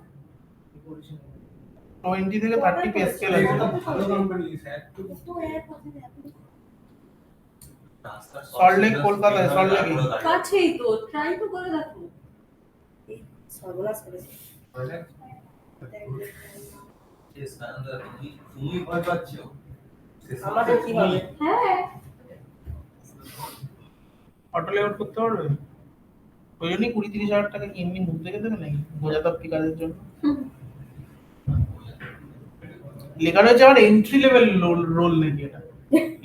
20 থেকে 30 পে স্কেল আছে ভালো কোম্পানি স্যার তো এক কথা apply সল্ট লেক কলকাতায় সল্ট লেকে কাছেই তো ট্রাই তো করে দেখো সর্বনাশ করেছে। তুমি ভয় পাচ্ছ আমাদের কি হবে? হ্যাঁ অটো লেআউট করতে পারবে? ওই জন্যই 20-30 হাজার টাকা কি এমনি মুখ দেখে দেবে নাকি প্রজাতত্ত্বিক কাজের জন্য? লেখা রয়েছে আমার এন্ট্রি লেভেল রোল নাকি এটা?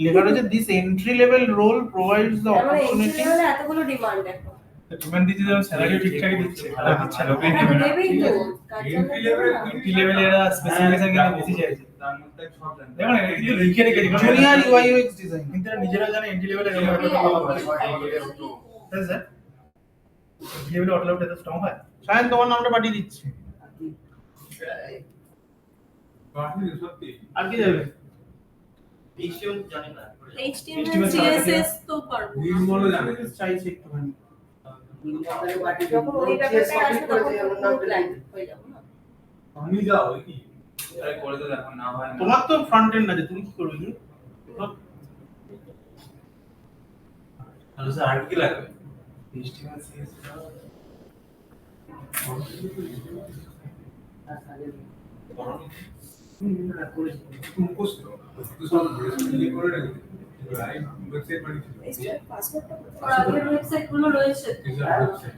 লেখা রয়েছে this entry level role provides the আমরা অপরচুনিটি। এন্ট্রি এতগুলো ডিমান্ড এখন। পেমেন্ট দিচ্ছে যেমন স্যালারি ঠিকঠাকই দিচ্ছে, ভালো দিচ্ছে না। হ্যাঁ, দেবেই তো। কাজ জন্য দেবে না। এন্ট্রি লেভেলে এরা স্পেসিফিকেশন কিন্তু বেশি চাইছে। তার মধ্যে সব জানতে দেখো না, এটা কিন্তু লিখে রেখেছে জুনিয়র ইউআই ইউএক্স ডিজাইন। কিন্তু এরা নিজেরা জানে এন্ট্রি লেভেলে এরকম একটা পাওয়া যায়। তাই স্যার এন্ট্রি লেভেলে অটো লেআউট এত স্ট্রং হয়? সায়ন তোমার নামটা পাঠিয়ে দিচ্ছি। পাঠিয়ে সত্যি আর কি যাবে? HTML CSS তো পারবো না। নির্মলও জানে চাইছি একটুখানি। যখন ওই ব্যাপারটা আসবে তখন পুরো blank হয়ে যাবো না? তুমি যাও কি ট্রাই করে তো দেখো না হয় না। তোমার তো ফ্রন্ট এন্ড আছে, তুমি কি করবে কি? তাহলে স্যার আর কি লাগবে? মুখস্থ তো সব ইয়ে করে রেখেছি রাইট ওয়েবসাইট বানিয়েছি এই পাসওয়ার্ডটা আর আগের ওয়েবসাইট গুলো রয়েছে।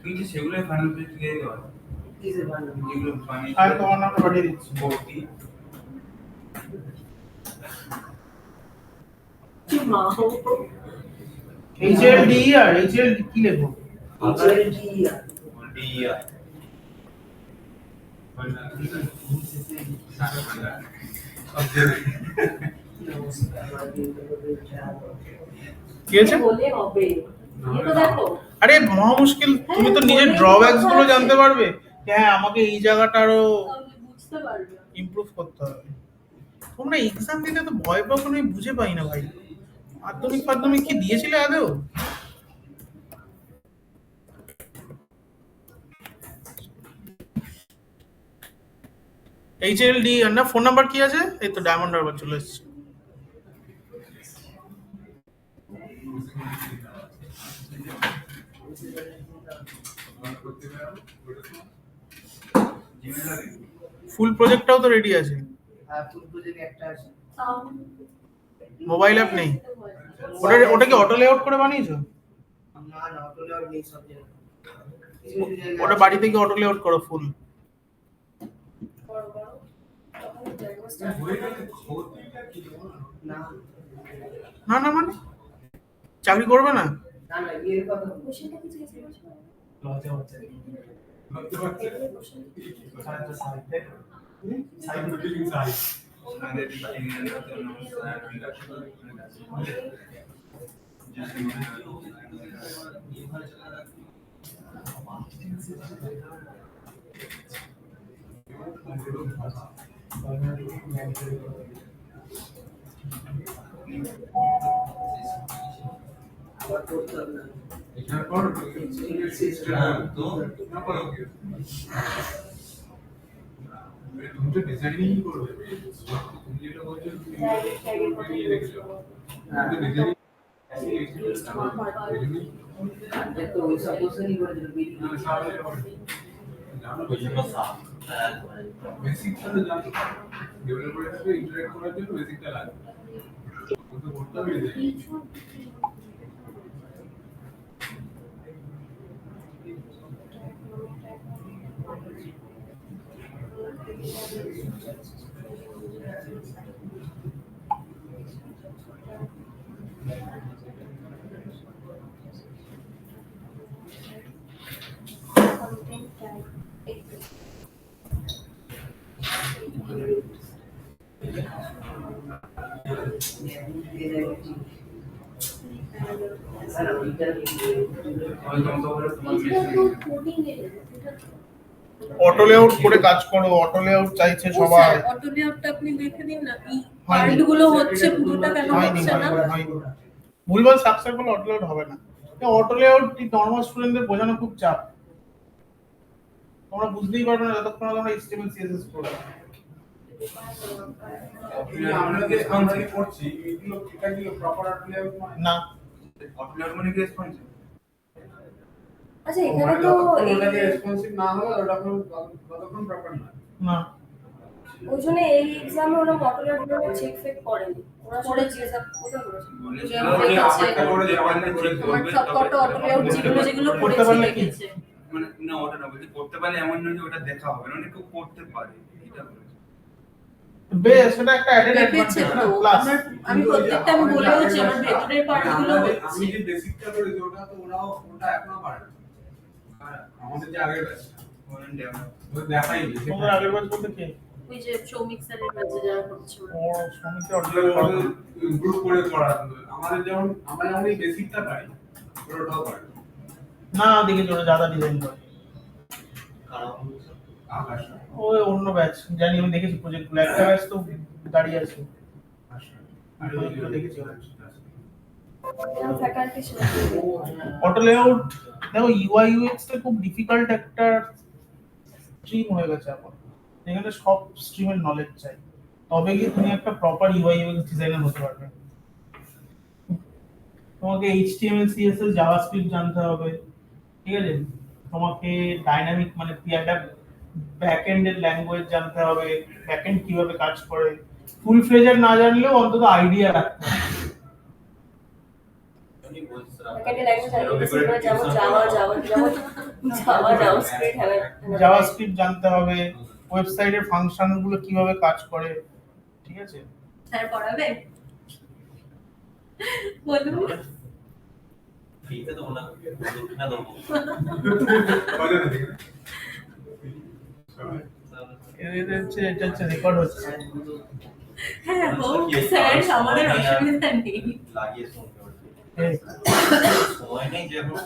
তুই যে সেগুলো ফাইনাল পেজ দিয়ে দেওয়া কিসে বানাবো? যেগুলো বানিয়েছি সায়ন তোমার নামটা পাঠিয়ে দিচ্ছি। ভর্তি কি মা HLD কি লিখবো? ডিয়া কি আছে? বলে হবে। এই তো দেখো। আরে মহা মুশকিল, তুমি তো নিজের ড্রব্যাকস গুলো জানতে পারবে। হ্যাঁ আমাকে এই জায়গাটা আরো তাহলে বুঝতে পারবে। ইমপ্রুভ করতে হবে। তোমরা এক্সাম দিতে তো ভয় পাও কেন আমি বুঝে পাই না ভাই। মাধ্যমিক কি দিয়েছিলে আদৌ? HLD না ফোন নাম্বার কি আছে? এই তো ডায়মন্ড হারবার চলে এসেছে। ফুল প্রজেক্টটাও তো রেডি আছে। আর ফুল প্রজেক্ট একটা আছে। মোবাইল অ্যাপ নেই। ওটা কি অটো লেআউট করে বানিয়েছো? না না, অটো লেআউট নেই সব জায়গায়। কিছু কিছু জায়গায় ওটা বাড়ি থেকে অটো লেআউট করো ফুল। বড় বড় তখন জায়গাটা হয়ে গেছে ক্ষতিটা কি না না মানে চাকরি করবে না? না না, এর কথা বলছি। কোশ্চেনটা কি জিজ্ঞেস করছো? লজ্জা হচ্ছে। ভাবতে পারছি সাইডটা সাইডে সাইড বিল্ডিং সাইড আমাদের ইঞ্জিনিয়ারদের জন্য আবার করতে হবে না। এখানে পর সিস্টেম তো না করো কি তুমি তো ডিজাইনিং করবে তুমি যেটা বলছো তুমি নিয়ে রেখেছো তুমি ডিজাইনিং আগে তো ওই সব কোশ্চেনই করেছিল বিডি। জানো বেসিকটা তো জানো ডেভেলপারের সাথে ইন্টারঅ্যাক্ট করার জন্য বেসিকটা লাগে ওটা করতে হবে ডিজাইন অটো লেআউট করে কাজ করো, অটো লেআউট চাইছে সবাই। অটো লেআউটটা আপনি দেখে দিন না। এই পার্ট গুলো হচ্ছে, পুরোটা কেন হচ্ছে না? ভুলভাল স্ট্রাকচার গুলো অটো লেআউট হবে না। অটো লেআউট নরমাল স্টুডেন্টদের বোঝানো খুব চাপ। তোমরা বুঝতেই পারবে না যতক্ষণ না তোমরা HTML CSS পড়বে। আমরা যে কনসেপ্ট করছি এগুলো এটা কি প্রপার অটো লেআউট মানে না অটো লেআউট মানে কি রেসপন্সিভ আচ্ছা এখানে তো ওটাকে রেসপন্সিভ না হলে ওটা ততক্ষণ প্রপার না। না ওই জন্য এই এক্সামে ওরা পপুলার গুলো চেক ফেক করেনি, ওরা করে জিজ্ঞাসা কোথায় করেছে যেমন দেখেছে আমার সব কত অটোমেট যেগুলো করতে করেছে পারলে কি? দেখেছে। মানে না ওটা না বলতে করতে পারলে এমন নয় যে ওটা দেখা হবে না, অনেক কেউ করতে পারে এটা বলেছে। বেশ, সেটা একটা অ্যাডেড দেখেছে অ্যাডভান্টেজ না তো প্লাস। আমি প্রত্যেকটা আমি বলেওছি আমার ভেতরের পার্টগুলো আমি হচ্ছে যে বেসিকটা করেছি ওটা তো ওটা এখনো পারে না। আর আমাদের যে আগের ব্যাচ ওখানে ডেভেলপ ওটা দেখাই নি। তোমার আগের বার বলতে কি ওই যে সৌমিক স্যারের কাছে যারা করছে ওরা। ও সমিতি অর্ডার করা গ্রুপ করে করা আমাদের যেমন আমরা যেমন এই বেসিকটা পারি ওটাও পারি। না, দেখি ওরা জাদা ডিজাইন করে। আকাশ ওই অন্য ব্যাচ জানি, আমি দেখেছি প্রজেক্টগুলো, একটা ব্যাচ তো দাঁড়িয়ে আছে। আর ওইগুলো দেখেছি ওরা। ফ্যাকাল্টি ছিল। অটো লেআউট দেখো, ইউআই ইউএক্স টা খুব ডিফিকাল্ট একটা স্ট্রিম হয়ে গেছে এখন, এখানে সব স্ট্রিমের নলেজ চাই, তবে গিয়ে তুমি একটা প্রপার ইউআই ইউএক্স ডিজাইনার হতে পারবে। তোমাকে এইচটিএমএল সিএসএস জাভাস্ক্রিপ্ট জানতে হবে, ঠিক আছে, তোমাকে ডাইনামিক মানে একটা ব্যাকএন্ড এর ল্যাঙ্গুয়েজ জানতে হবে, ব্যাকএন্ড কিভাবে কাজ করে, ফুল ফ্লেজার না জানলেও অন্তত আইডিয়া রাখতে হবে। ফ্যাকাল্টি ল্যাঙ্গুয়েজ আর বেসিক করে যেমন জাভা জাভাস্ক্রিপ্ট হ্যাঁ জাভাস্ক্রিপ্ট জানতে হবে, ওয়েবসাইটের ফাংশনগুলো কিভাবে কাজ করে, ঠিক আছে। স্যার পড়াবে বলুন ফ্রিতে দেবো না, দক্ষিণা দেবো। এটা হচ্ছে রেকর্ড হচ্ছে। হ্যাঁ হোক স্যার, আমাদের অসুবিধা নেই। লাগিয়ে শুনতে পারছি। এই, সময় নেই যে এখন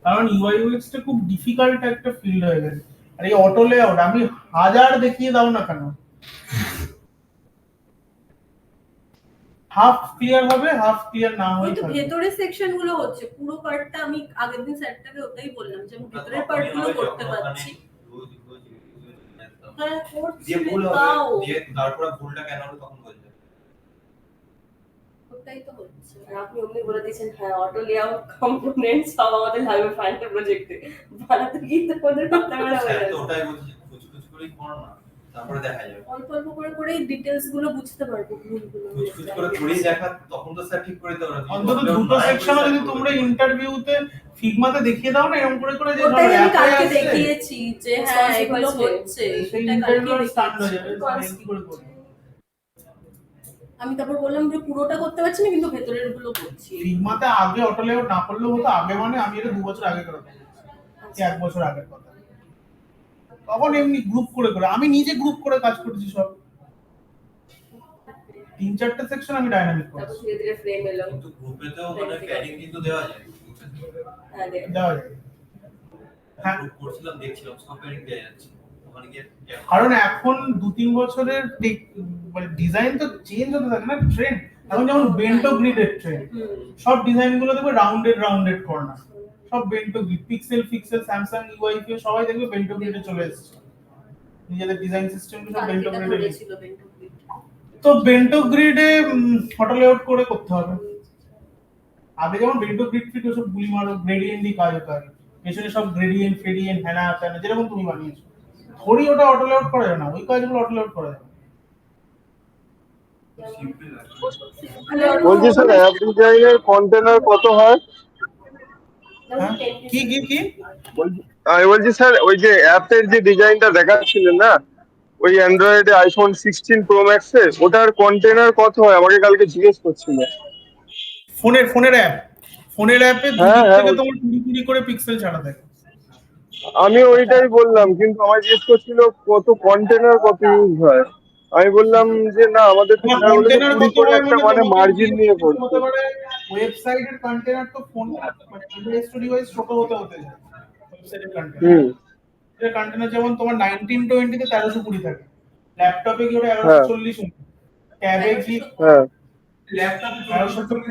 কারণ ইউআই ইউএক্স টা খুব ডিফিকাল্ট একটা ফিল্ড হয়ে গেছে। আর এই অটো লেআউট আমি হাজার দেখিয়ে দাও না কেন, হাফ ক্লিয়ার হবে, হাফ ক্লিয়ার না ওই হয় তো ভেতরের সেকশন গুলো হচ্ছে, পুরো পার্টটা আমি আগের দিন স্যারটাকে ওটাই বললাম যে আমি ভেতরের পার্ট গুলো করতে পারছি। হ্যাঁ দিয়ে করছি ভুল তাও হবে, দিয়ে তারপরে ভুলটা কেন হলো তখন বলবে। ওটাই তো হচ্ছে। আর আপনি অমনি বলে দিয়েছেন হ্যাঁ অটো লেআউট কম্পোনেন্টস সব আমাদের লাগবে ফাইনাল প্রজেক্টে, বানাতে গিয়ে তো ওদের করতে পারা হয়ে স্যার তো যাবে। ওটাই বলছি, খুচখুচ করেই করো না, তারপরে দেখা যাবে। অল্প অল্প করে ডিটেইলস গুলো বুঝতে পারবো, ভুলগুলো খুচখুচ করে করেই দেখা, তখন তো স্যার ঠিক করে দিতে পারবে। অন্তত দুটো সেকশনও যদি তোমরা ইন্টারভিউতে ফিগমাতে দেখিয়ে দাও না এরকম করে করে যে ওটাই আমি অ্যাপে কালকে আসছে, দেখিয়েছি যে হ্যাঁ এগুলো হচ্ছে, সেই সেটা ইন্টারভিউ কালকে স্টার্ট হয়ে দেখিয়েছি। যাবে, তাহলে কি করে করবে? আমি তারপর বললাম যে পুরোটা করতে পারছি না কিন্তু ভেতরের গুলো করছি। ফিগমাতে আগে অটো লেআউট না করলেও হতো, আগে মানে আমি এটা 2 বছর আগে করা, 1 বছর আগের কথা। তখন এমনি গ্রুপ করে করে আমি নিজে গ্রুপ করে কাজ করেছি, সব 3-4টা সেকশন আমি ডাইনামিক তারপর করেছি, ধীরে ধীরে ফ্রেম এলো। কিন্তু গ্রুপেতেও মানে প্যাডিং কিন্তু দেওয়া যায়। হ্যাঁ দেখ দেওয়া যায়। হ্যাঁ, গ্রুপ করছিলাম, দেখছিলাম সব প্যাডিং দেওয়া যাচ্ছে। ওখানে গিয়ে কারণ এখন 2-3 বছরের মানে ডিজাইন তো চেঞ্জ হতে থাকে না, ট্রেন্ড এখন যেমন বেন্টো গ্রিডের ট্রেন্ড, সব ডিজাইন গুলো দেখবে রাউন্ডেড কর্নার, সব bento grid, pixel Samsung UIP সবাই দেখবে বেন্টো গ্রিডে চলে এসেছে, নিজেদের ডিজাইন সিস্টেম সব বেন্টো কালকে গ্রিডে। বলেছিল বেন্টো গ্রিড। তো বেন্টো গ্রিডে অটো লেআউট করে করতে হবে। আগে যেমন বেন্টো গ্রিড ফিট ওসব গুলি মারো, গ্রেডিয়েন্ট দিয়ে কাজ হতো আগে, পেছনে সব গ্রেডিয়েন্ট ফেডিয়েন্ট হ্যানা ত্যানা যেরকম তুমি বানিয়েছো, থোড়ি ওটা অটো লেআউট করা যায় না, ওই কাজগুলো অটো লেআউট করা যায় না। সিম্পল আছে। বলছি স্যার অ্যাপ ডিজাইনের কন্টেনার কত হয়? হ্যাঁ? কি আমি বলছি স্যার ওই যে অ্যাপের যে ডিজাইনটা দেখাচ্ছিলেন না ওই অ্যান্ড্রয়েডে আইফোন 16 প্রো ম্যাক্স এর, ওটার কন্টেনার কত হয় আমাকে কালকে জিজ্ঞেস করছিল। ফোনের অ্যাপে হ্যাঁ, দুদিক হ্যাঁ, থেকে তোমার কুড়ি করে পিক্সেল ছাড়া থাকে। আমি ওইটাই বললাম, কিন্তু আমার জিজ্ঞেস করছিল কত কন্টেনার কত ইউজ হয়। আমি বললাম যে না আমাদের তো স্যার বলেছে কন্টেনার 20 কত করে হয় একটা মানে মানে তোমাকে মার্জিন নিয়ে করতে। হতে পারে ওয়েবসাইটের কন্টেনার তো ফোন মানে ডিভাইস টু ডিভাইস ছোট হতে যায় ওয়েবসাইটের কন্টেনার। হুম, এর কন্টেনার যেমন তোমার 1920 তে 1320 থাকে, ল্যাপটপে কি ওটা হ্যাঁ 1140 হয়, ট্যাবে কি হ্যাঁ, ল্যাপটপে 1240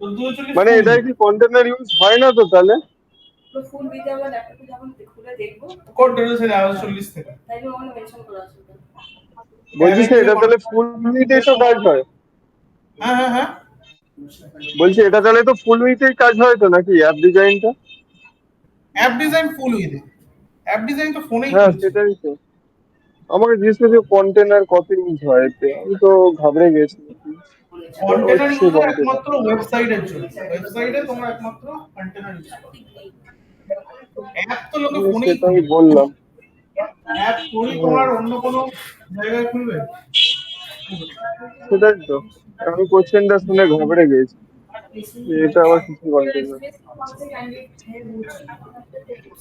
তো 240 মানে এটাই কি কন্টেনার ইউজ হয় না তো তাহলে? তো ফুল বিতে আমরা ল্যাপটপে যখন খুলে দেখবো কন্টেনার সেটা 1240 থেকে। তাই জন্য ওখানে মেনশন করা আছে ওটা। বলছি স্যার এটা তাহলে ফুল মিনিটেই তো কাজ হয়? হ্যাঁ বলছি এটা তাহলে তো ফুল উইথেই কাজ হয় তো নাকি অ্যাপ ডিজাইনটা? App design full with, app design তো ফোনেই হ্যাঁ খুলছে। সেটাই তো। আমাকে জিজ্ঞেস করছে কন্টেনার কত ইউজ হয় এতে, আমি তো ঘাবড়ে গেছি। কন্টেনার হচ্ছে ইউজ হয় কন্টেনার। একমাত্র ওয়েবসাইটের জন্য, ওয়েবসাইটে তোমরা একমাত্র কন্টেনার ইউজ করো। অ্যাপ তো লোকে ফোনেই সেটা আমি খুলবে, বললাম। অ্যাপ থোড়ি তোমার অন্য কোনো জায়গায় খুলবে। সেটাই তো, আমি কোশ্চেনটা শুনে ঘাবড়ে গেছি যে এটা আবার কিছু কন্টেনার।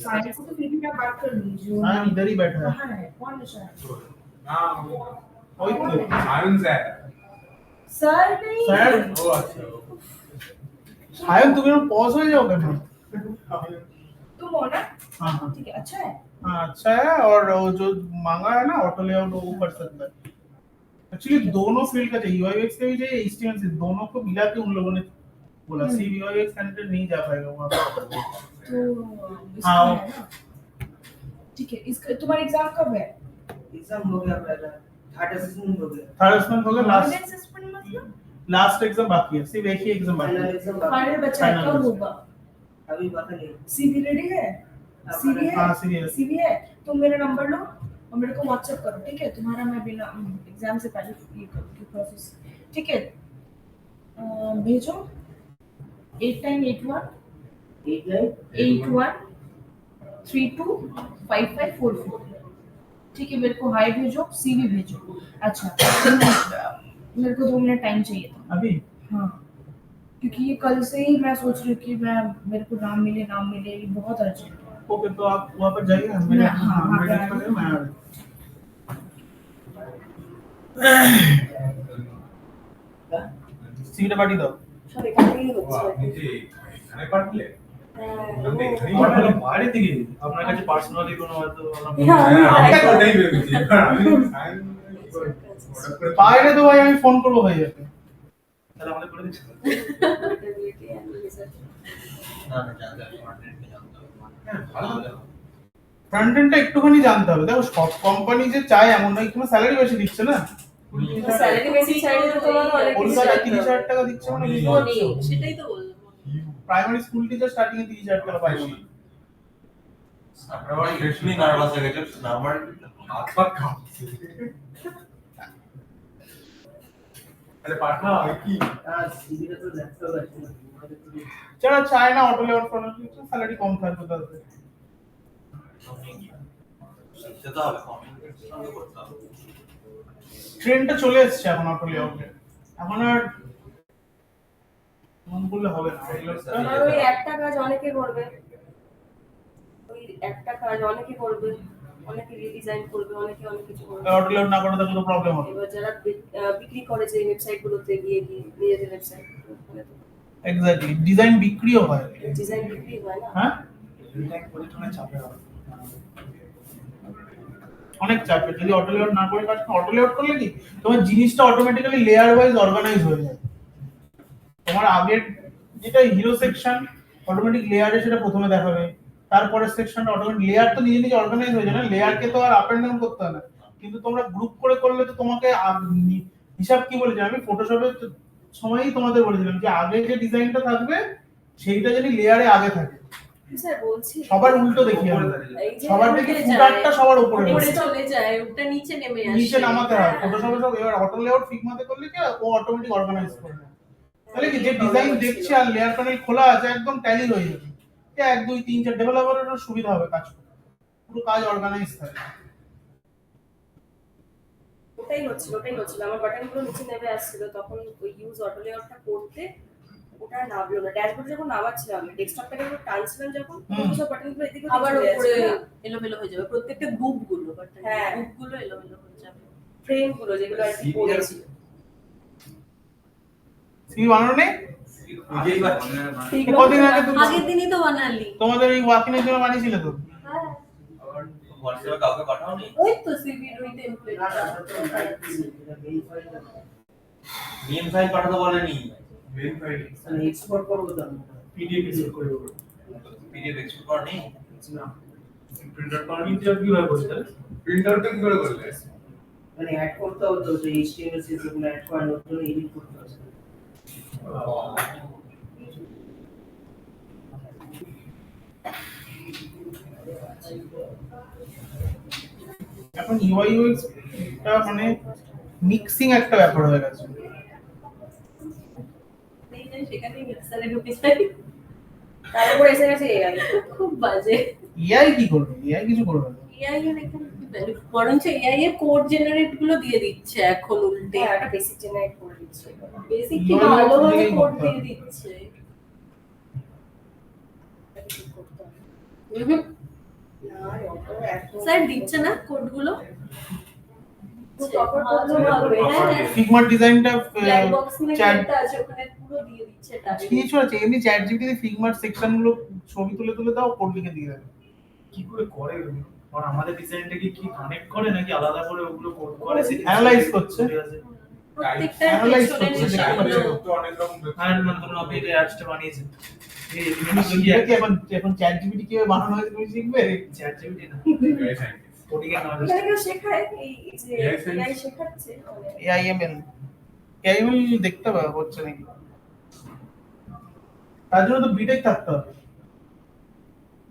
साइंस तो फिर भी मैं बात कर ली जो हाँ इधर ही बैठा है। कहाँ है कौन है सर? हाँ वही तो सायन सर। सर नहीं सर ओ अच्छा। सायन तुम लोग पॉज हो जाओ करना। तुम हो ना? हाँ हाँ ठीक है अच्छा है। हाँ अच्छा है। और वो जो मांगा है ना ऑटो लेआउट वो कर सकता है। एक्चुअली दोनों फील्ड का चाहिए, यूआईएक्स का भी चाहिए, एचटीएमएल से, दोनों को मिला के उन लोगों ने बोला। सी यूआईएक्स कैंडिडेट नहीं जा पाएगा वहाँ पे। तो इसका हाँ। है ना? ठीक है इसका तुम्हारा एग्जाम कब है? एग्जाम हो गया पहला, थर्ड असेसमेंट हो गया, थर्ड असेसमेंट हो गया, फाइनल लास्ट असेसमेंट मतलब लास्ट एग्जाम बाकी है, सिर्फ एक ही एग्जाम बाकी फाइनल है। एग्जाम फाइनल बचा है Final कब बचा। होगा? अभी पता नहीं। सीवी रेडी है? सीवी है? हाँ सीवी है। सीवी है। तुम मेरा नंबर लो और मेरे को व्हाट्सएप करो ठीक है? तुम्हारा मैं बिना एग्जाम से पहले ये करूँगी प्रोसेस ठीक है? भेजो 8981325544 ठीक है? मेरे को हाय भेजो, सीवी भेजो। अच्छा मेरे को 2 मिनट टाइम चाहिए था। अभी हाँ क्योंकि ये कल से ही मैं सोच रही हूँ कि मैं मेरे को नाम मिले ये बहुत अर्जेंट है। ओके तो आप वहाँ पर जाइए, मेरे हाँ, हाँ, मेरे हाँ, पर मैं आ रहा हूँ। सीट पार्टी दो। সব এখানেই ও হচ্ছে। আপনি যে এখানে পাঠলে? হ্যাঁ, ওটা তো এখানেই আমার পাঠলে। বাইরে দিকে আপনার কাছে পার্সোনালি কোনো হয়তো হ্যাঁ, হ্যাঁ, আমি তাই তো তো। ওটাই ভেবেছি। এবার আমি সায়ন হঠাৎ করে বাইরে তো ভাই আমি ফোন করবো হয়ে যাবে। তাহলে আমাদের করে দিচ্ছি। Availability and research. না না জানতে হবে, কন্টেন্ট জানতে হবে। ভালো হলো। ফ্রন্ট এন্ডটা একটুখানি জানতে হবে। দেখো সব কোম্পানি যে চায় এমন নয়, কোনো স্যালারি বেশি দিচ্ছে না। স্যালারি বেশি চাইলে তো তোমার অনেক কিছু কলকাতা চাইতে হবে। 30,000 টাকা দিচ্ছে মানে বুঝতে ও নেই, পারছো? সেটাই তো বললাম। প্রাইমারি স্কুল টিচার স্টার্টিং এ 30,000 টাকা পায় না। আপনার বাড়ি লিটারালি নার্ভাস হয়ে গেছে, নাম্বার হাত পা কাঁপছে। আরে পাঠাও কি? हाँ सीवी तो देखते हो अच्छा। যারা চায় না অটো লেআউট করার জন্য স্যালারি কম থাকবে তাদের। শিখতে তো হবে, কমিউনিকেট সঙ্গে করতে হবে। ট্রেনটা চলে এসেছে এখন অটো লেআউটে। এখন আর মন করলে হবে না। আমার ওই একটা কাজ অনেকে করবে, ওই একটা কাজ অনেকে করবে, অনেকে রিডিজাইন করবে, অনেকে অনেক কিছু করবে। অটো লেআউট না করলে তাহলে তো প্রবলেম হবে। এবার যারা বিক্রি করে যে ওয়েবসাইট গুলোতে গিয়ে নিজেদের ওয়েবসাইট এক্স্যাক্টলি, ডিজাইন বিক্রিও হয়। ডিজাইন বিক্রি হয় না। হ্যাঁ ডিজাইন পজিশনে চাপে হবে। অনেক চাপে। যদি অটো লেআউট না করে কাজ, অটো লেআউট করলে কি তোমার জিনিসটা অটোমেটিক্যালি লেয়ার ওয়াইজ অর্গানাইজ হয়ে যায়। তোমার আগের যেটা হিরো সেকশন অটোমেটিক লেয়ারে সেটা প্রথমে দেখাবে, তারপরে সেকশনটা অটোমেটিক লেয়ার তো নিজে নিজে অর্গানাইজ হয়ে যায় না, লেয়ারকে তো আর আপ এন্ড ডাউন করতে হয় না। কিন্তু তোমরা গ্রুপ করে করলে তো তোমাকে হিসাব কি বলেছি আমি ফটোশপের সময়ই তোমাদের বলেছিলাম যে আগে যে ডিজাইনটা থাকবে সেইটা যদি লেয়ারে আগে থাকে। স্যার বলছি সবার উল্টো দেখি আমরা। এই যে সবার থেকে উল্টে ফুটারটা যায়, সবার উপরে উপরে রয়েছে। চলে যায়, ওটা নিচে নেমে আসে। নিচে নামাতে হয় ফটোশপে সব। এবার অটো লেআউট ফিগমাতে করলে কি ও অটোমেটিক অর্গানাইজ করে নেয়। তাহলে কি যে ডিজাইন দেখছে আর লেয়ার প্যানেল খোলা আছে একদম ট্যালি হয়ে যাবে। 1 2 3 4 ডেভেলপারেরও সুবিধা হবে কাজ করতে, পুরো কাজ অর্গানাইজ থাকে। ওটাই হচ্ছিল আমার বাটনগুলো নিচে নেমে আসছিল, তখন ওই ইউজ অটো লেআউটটা করতে ওটা নামলো না। ড্যাশবোর্ড যখন নামাচ্ছিলাম আমি ডেস্কটপটাকে পুরো টানছিলাম যখন সব বাটনগুলো এদিকে ওদিকে আবার চলে উপরে যাচ্ছে না? এলোমেলো হয়ে যাবে প্রত্যেকটা গ্রুপ গুলো, বাট হ্যাঁ। গ্রুপ গুলো এলোমেলো হয়ে যাবে। ফ্রেম গুলো যেগুলো আর কি করেছি সিভি বানানো নেই? নিজেই বা কদিন আগে তুমি আগের দিনই তো বানালি। তোমাদের এই ওয়াকিনের জন্য বানিয়েছিলে তো? হ্যাঁ আবার হোয়াটসঅ্যাপে কাউকে পাঠাওনি? ওই তো সিভির ওই টেমপ্লেট। ना ना तो मेल फाइल মেন ফাইল পাঠাতে বলেনি, মেইন ফাইল एक्सपोर्ट करो तो পিডিএফ এক্সপোর্ট করে দেবো। পিডিএফ এক্সপোর্ট করা নেই। না প্রিন্টার করা প্রিন্টার কিভাবে করতে হবে? প্রিন্টারটা কি করে করলে? मैंने ऐड करता हो तो HTML से जो ऐड करना होता है एडिट करता है এখন ইউআই ইউএক্স টা মানে মিক্সিং একটা ব্যাপার হয়ে গেছে। সেখানে মিক্সারে ঢুকে যাই, তার উপর এসে গেছে এআই। খুব বাজে। এআই কি করবে? এআই কিছু করবে না। এআই এর এখানে কি ভ্যালু, বরঞ্চ এআই এর কোড জেনারেট গুলো দিয়ে দিচ্ছে এখন উল্টে, একটা বেসিক জেনারেট করে দিচ্ছে। বেসিক কি UI ভালোভাবে দিয়েই কোড করতে দিয়ে হবে। দিচ্ছে। স্যার দিচ্ছে না কোড গুলো ফিগমার ডিজাইনটা ব্ল্যাক বক্স নিয়ে চ্যাট একটা আছে ওখানে পুরো দিয়ে দিচ্ছে কিছু আছে, এমনি চ্যাট জিপিটি ফিগমার সেকশন গুলো ছবি তুলে তুলে দাও, কোড লিখে দিয়ে দেবে। কি করে করে ওগুলো? আর আমাদের ডিজাইনটাকে কি কানেক্ট করে নাকি আলাদা করে ওগুলো কোড করে? অ্যানালাইজ করছে। প্রত্যেকটা Analyze পেছনের করছে, দেখতে বিষয়গুলো। তো অনেক রকম আর মানে ধরুন আপনি এই অ্যাপসটা বানিয়েছেন, এই শিখবে কি এখন চ্যাট জিপিটি কিভাবে বানানো হয়েছে তুমি শিখবে? চ্যাট জিপিটি না, AI scientist। কোডিং এর নলেজ। এখানে কেউ শেখায় এই যে AI science? এআই শেখাচ্ছে মানে এআইএমএল দেখতে হবে হচ্ছে নাকি। তার জন্য তো বিটেক থাকতে হবে।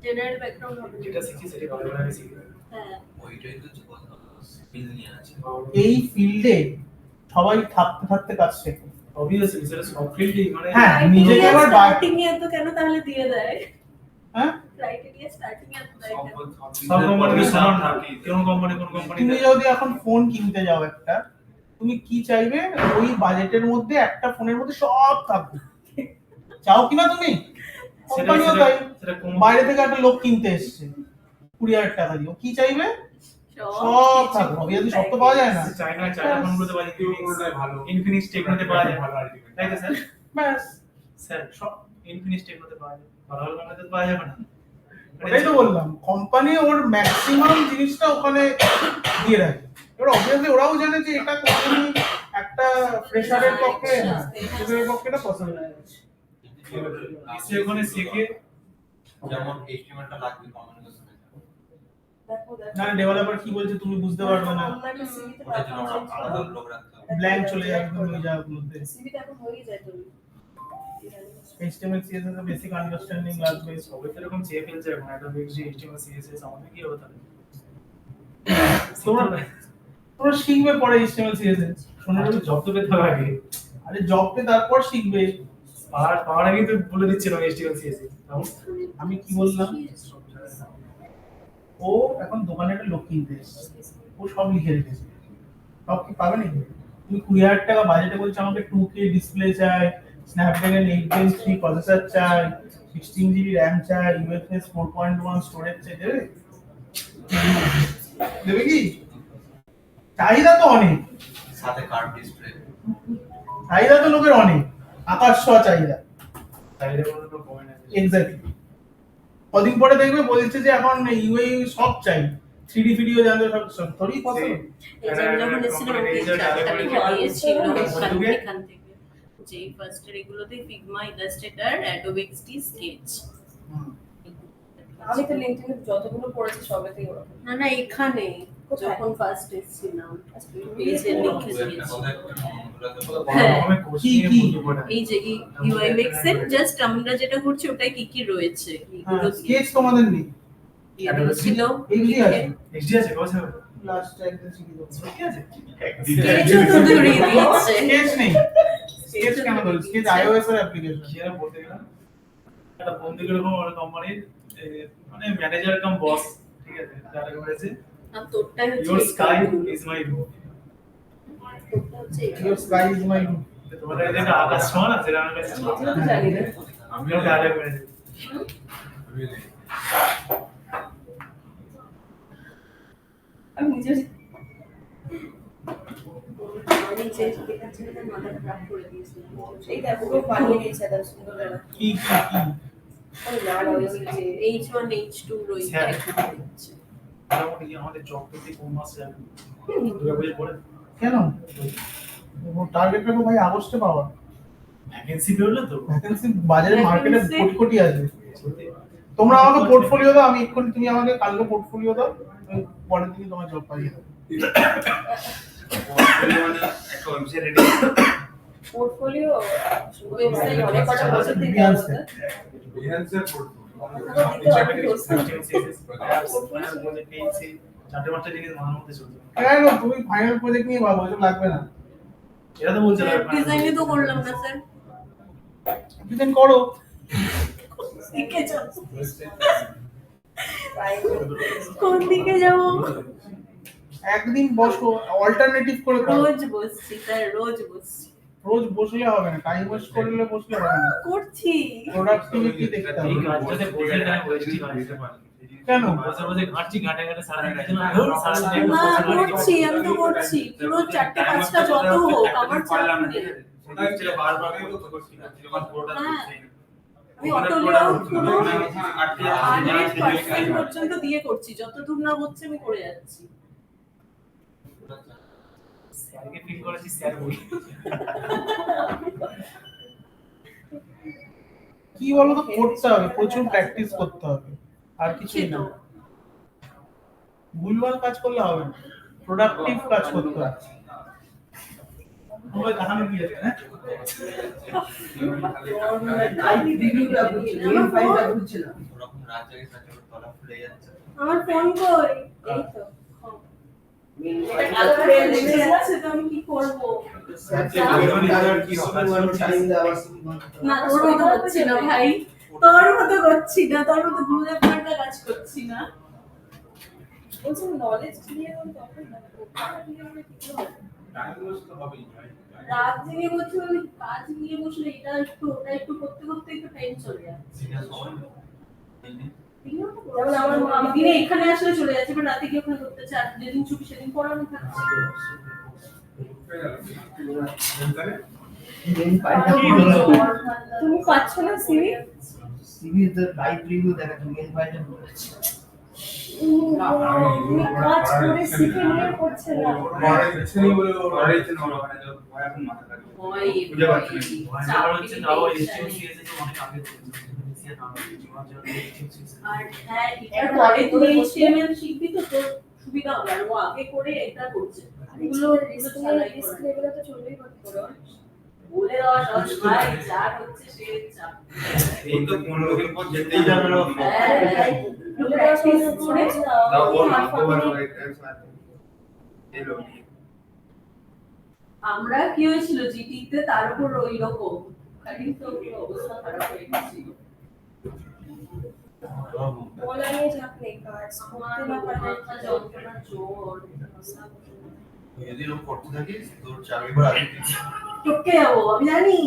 জেনারেল ব্যাকগ্রাউন্ড হবে যেটা শিখি সেটা ভালো লাগে শিখি। হ্যাঁ ওইটাই তো কথা, স্কিল নিয়ে আছে। এই ফিল্ডে সবাই থাকতে থাকতে কাজ শেখে। অবভিয়াসলি সেটা সব ফিল্ডই মানে হ্যাঁ, নিজেকে আবার স্টার্টিং এ তো কেন তাহলে দিয়ে দেয়, হ্যাঁ, ক্রাইটেরিয়া স্টার্টিং এ তো দেয় কেন? সব কোম্পানি সমান না, কোন কোম্পানি তুমি যদি এখন ফোন কিনতে যাও একটা, তুমি কি চাইবে? ওই বাজেটের মধ্যে একটা ফোনের মধ্যে সব থাকবে। চাও কিনা তুমি? কোম্পানিও তাই। বাইরে থেকে একটা লোক কিনতে এসেছে 20,000 টাকা দিয়ে, ও কি চাইবে? সব থাকবে। অবভিয়াসলি সব তো পাওয়া যায় না। চায়না ফোনগুলোতে পাওয়া যায়, পুরোটাই ভালো। ইনফিনিক্স টেকনোতে পাওয়া যায়, ভালো ultimate। তাই তো স্যার? ব্যাস, স্যার সব ইনফিনিক্স টেকনোতে পাওয়া যায়, ভালো ভালো কোম্পানিতে পাওয়া যাবে না। ওটাই তো বললাম, কোম্পানি ওর ম্যাক্সিমাম জিনিসটা ওখানে দিয়ে রাখে। এবার অবভিয়াসলি ওরাও জানে যে এটা কোম্পানি একটা ফ্রেশারের পক্ষে, হ্যাঁ, ফ্রেশারের পক্ষে এটা পছন্দ হয়। এসে ওখানে শিখে যেমন HTML টা লাগবে কমিউনিকেশনে, দেখো না ডেভেলপার কি বলছে তুমি বুঝতে পারবে না, আমরা একটা সিভিতে ওটার জন্য আলাদা লোক রাখতে হবে। ব্ল্যাঙ্ক চলে যাবে তুমি ওই জায়গাগুলোতে। সিভিতে এখন হয়ে যায় তো HTML CSS এর বেসিক আন্ডারস্ট্যান্ডিং লাগবে। সবাই তো এরকম চেয়ে ফেলছে এখন, একটা বেশি HTML CSS আমাদের কি হবে তাহলে? তোমরা শিখবে পরে HTML CSS, শোনো জব তো পেতে হবে আগে, আরে জব পে তারপর শিখবে। পাওয়ার আগে তো বলে দিচ্ছিল HTML CSS। আমি কি বললাম, ও এখন দোকানে একটা লোক কিনতে এসেছে, ও সব লিখে রেখেছে। সব কি পাবে নাকি? তুমি 20,000 টাকা বাজেটে বলছো আমাকে 2K ডিসপ্লে চাই, স্ন্যাপড্রাগন 8 Gen 3 প্রসেসর চাই, 16 GB RAM চাই, UFS 4.1 স্টোরেজ চাই, দেবে? দেবে কি? চাহিদা তো অনেক, সাথে কার্ড ডিসপ্লে। চাহিদা তো লোকের অনেক, আকাশ ছোঁয়া চাহিদা। তাইলে কোনো তো কমে না। এক্স্যাক্টলি। কদিন পরে দেখবে বলছে যে এখন ইউআই সব চাই, 3D ভিডিও জানতে সব থরি পছন্দ। এই যে আমি যখন এসেছিলাম আমাকে চারটা লেখা দিয়েছিল এখান থেকে, যে ফার্স্টের এগুলোতে Figma, Illustrator, Adobe XD, sketch. আমি তো লিংকডইনে যতগুলো পড়েছি সবেতেই ওরকম। না না এখানে যখন ফার্স্ট এসেছিলাম পেজে লিখে দিয়েছি। কি কি এই যে ইউআইএক্স এর জাস্ট আমরা যেটা করছি ওটাই কি কি রয়েছে এগুলো স্কেচ তোমাদের নেই? ছিল। এইগুলি আছে, HD আছে কত আছে? লাস্ট একদিন শিখে দেবো। কি আছে? স্কেচও তো ধরিয়ে দিয়েছে। স্কেচ নেই, স্কেচ কেন ধরো? স্কেচ iOS এর অ্যাপ্লিকেশন। কি আর বলতে গেলাম, একটা বন্ধু এরকম একটা কোম্পানির মানে ম্যানেজার কাম বস, ঠিক আছে, যারা করেছে আর তোরটাই হচ্ছে your sky is my room. তোরটা হচ্ছে Your sky is my room. তোমাদের যেটা আকাশ ছোঁয়া না, সেটা আমার কাছে ছোঁয়া। আমি তো জানি না। আমিও ডায়লগ মেরেছি। আমি নিজে আমি যে দেখাচ্ছি না মাথা খারাপ করে দিয়েছি। এই দেখো পুরো বানিয়ে দিয়েছে এত সুন্দর করে। কি কি কি ওই না না ওই যে H1 H2 রয়েছে হ্যাঁ। এখন হচ্ছে। মোটামুটি আমাদের জব পেতে কোন মাস যাবে? দুর্গাপূজার পরে কেন? টার্গেট রাখো ভাই আগস্টে পাওয়া। ভ্যাকেন্সি বেরোলো তো, ভ্যাকেন্সি বাজারে মার্কেটে Vacancy? কোটি কোটি আছে। তোমরা আমাকে পোর্টফোলিও দাও, আমি এক্ষুনি, তুমি আমাকে কালকে পোর্টফোলিও দাও, আমি পরের দিনই তোমার জব পাইয়ে দেবো। একটা ওয়েবসাইট রেডি পোর্টফোলিও ওয়েবসাইট অনেক কটা বছর দিতে হবে। বিহেন্সের চারটে পাঁচটা জিনিস মাথার মধ্যে চলছে। কেন তুমি ফাইনাল প্রজেক্ট নিয়ে ভাবো, এটা লাগবে না। এরা তো বলছে ডিজাইনই তো করলাম না স্যার। ডিজাইন করো। শিখে যাও। কোন দিকে যাবো? একদিন বসো, অল্টারনেটিভ করে করো। রোজ বসছি স্যার, রোজ বসছি। রোজ বসলে হবে না, টাইম ওয়েস্ট করলে বসলে হবে না। করছি। প্রোডাক্টিভিটি দেখতে এই হবে। কাজটাতে বসে টাইম ওয়েস্টই হয়। কেন? বসে বসে ঘাঁটছি, ঘাঁটে ঘাঁটে সারাদিন কিছু না, ধুর, সারাদিন না করছি, আমি তো করছি। পুরো 4টে 5টা যত হোক আমার চাপ নেই। ওটাই ছিল বারবার করছি না, যখন পুরোটা হ্যাঁ। করছি। আমি অটো লেআউট পুরো 100% 100% পর্যন্ত দিয়ে করছি, যত দূর না হচ্ছে আমি করে যাচ্ছি। স্যারকে ফিল করেছি, স্যার বলি। কি বলো তো, করতে হবে, প্রচুর প্র্যাকটিস করতে হবে, আর কিছুই না। ভুলভাল কাজ করলে হবে না, প্রোডাক্টিভ কাজ করতে হবে। তোমার দেখানো কি আছে? হ্যাঁ, রিভিউটা বুঝছি, মেন ফাইলটা বুঝছি না। ওরকম রাত জাগে সাথে তলা ফুলে যাচ্ছে। আমার ফোন কই? এই তো। মেন এটা কালো হয়ে যাচ্ছে তো আমি কি করব? না তোর মতো করছি না ভাই, তোর মতো করছি না, তোর মতো ঘুরে পাল্টা কাজ করছি না। বলছি নলেজ ক্লিয়ার হলে তখন না, ওটা ক্লিয়ার হলে কি হবে? টাইম ওয়েস্ট তো হবেই ভাই। রাত জেগে বলছি আমি কাজ নিয়ে বসলে এটা একটু ওটা একটু করতে করতে একটু টাইম চলে যায়। যেমন আমার মা দিনে এখানে আসলে চলে যাচ্ছে, এবার রাতে গিয়ে ওখানে করতে চায়, যেদিন ছুটি সেদিন পড়ানো থাকছে। মেন ফাইলটা তুমি পাচ্ছ না সিভি? সিভি এর লাইভ রিভিউ দেখাচ্ছি, মেন ফাইলটা বুঝছি। তুমি কাজ করে শিখে নিয়ে করছে না। পড়ার ইচ্ছে নেই বলে পড়ার ইচ্ছে না, ওখানে যত ভয় এখন মাথা থাকে। ওই বুঝে পাচ্ছি না। চাপ হচ্ছে না, ও এসটিএমসিএস এ তো অনেক আগে করেছে। এসটিএমসিএস না, জীবন জীবন এসটিএমসিএস। আর হ্যাঁ এটার পরে তুই HTML শিখবি তো তোর সুবিধা হবে, আর ও আগে করে এটা করছে। এগুলো রিস্ক লেভেলে তো চলবেই করতে পারো। বলে দেওয়া সহজ ভাই, যা হচ্ছে সে চাপ। এই তো 15 দিন পর যেতেই যাবে না। হ্যাঁ প্র্যাকটিস করে তাও ওর মাধ্যমে এলো। আমরা কি হয়েছিল জিটিতে, তার উপর ওই রকম খালি তো অবস্থা খারাপ হয়ে গেছিল। বলা নিয়ে চাপ নেই, কাজ করতে না পারলে মাথা যন্ত্রণা জোর যদি এরকম করতে থাকিস তোর চাকরিবার আগে দিচ্ছি। টপকে যাবো, আমি জানি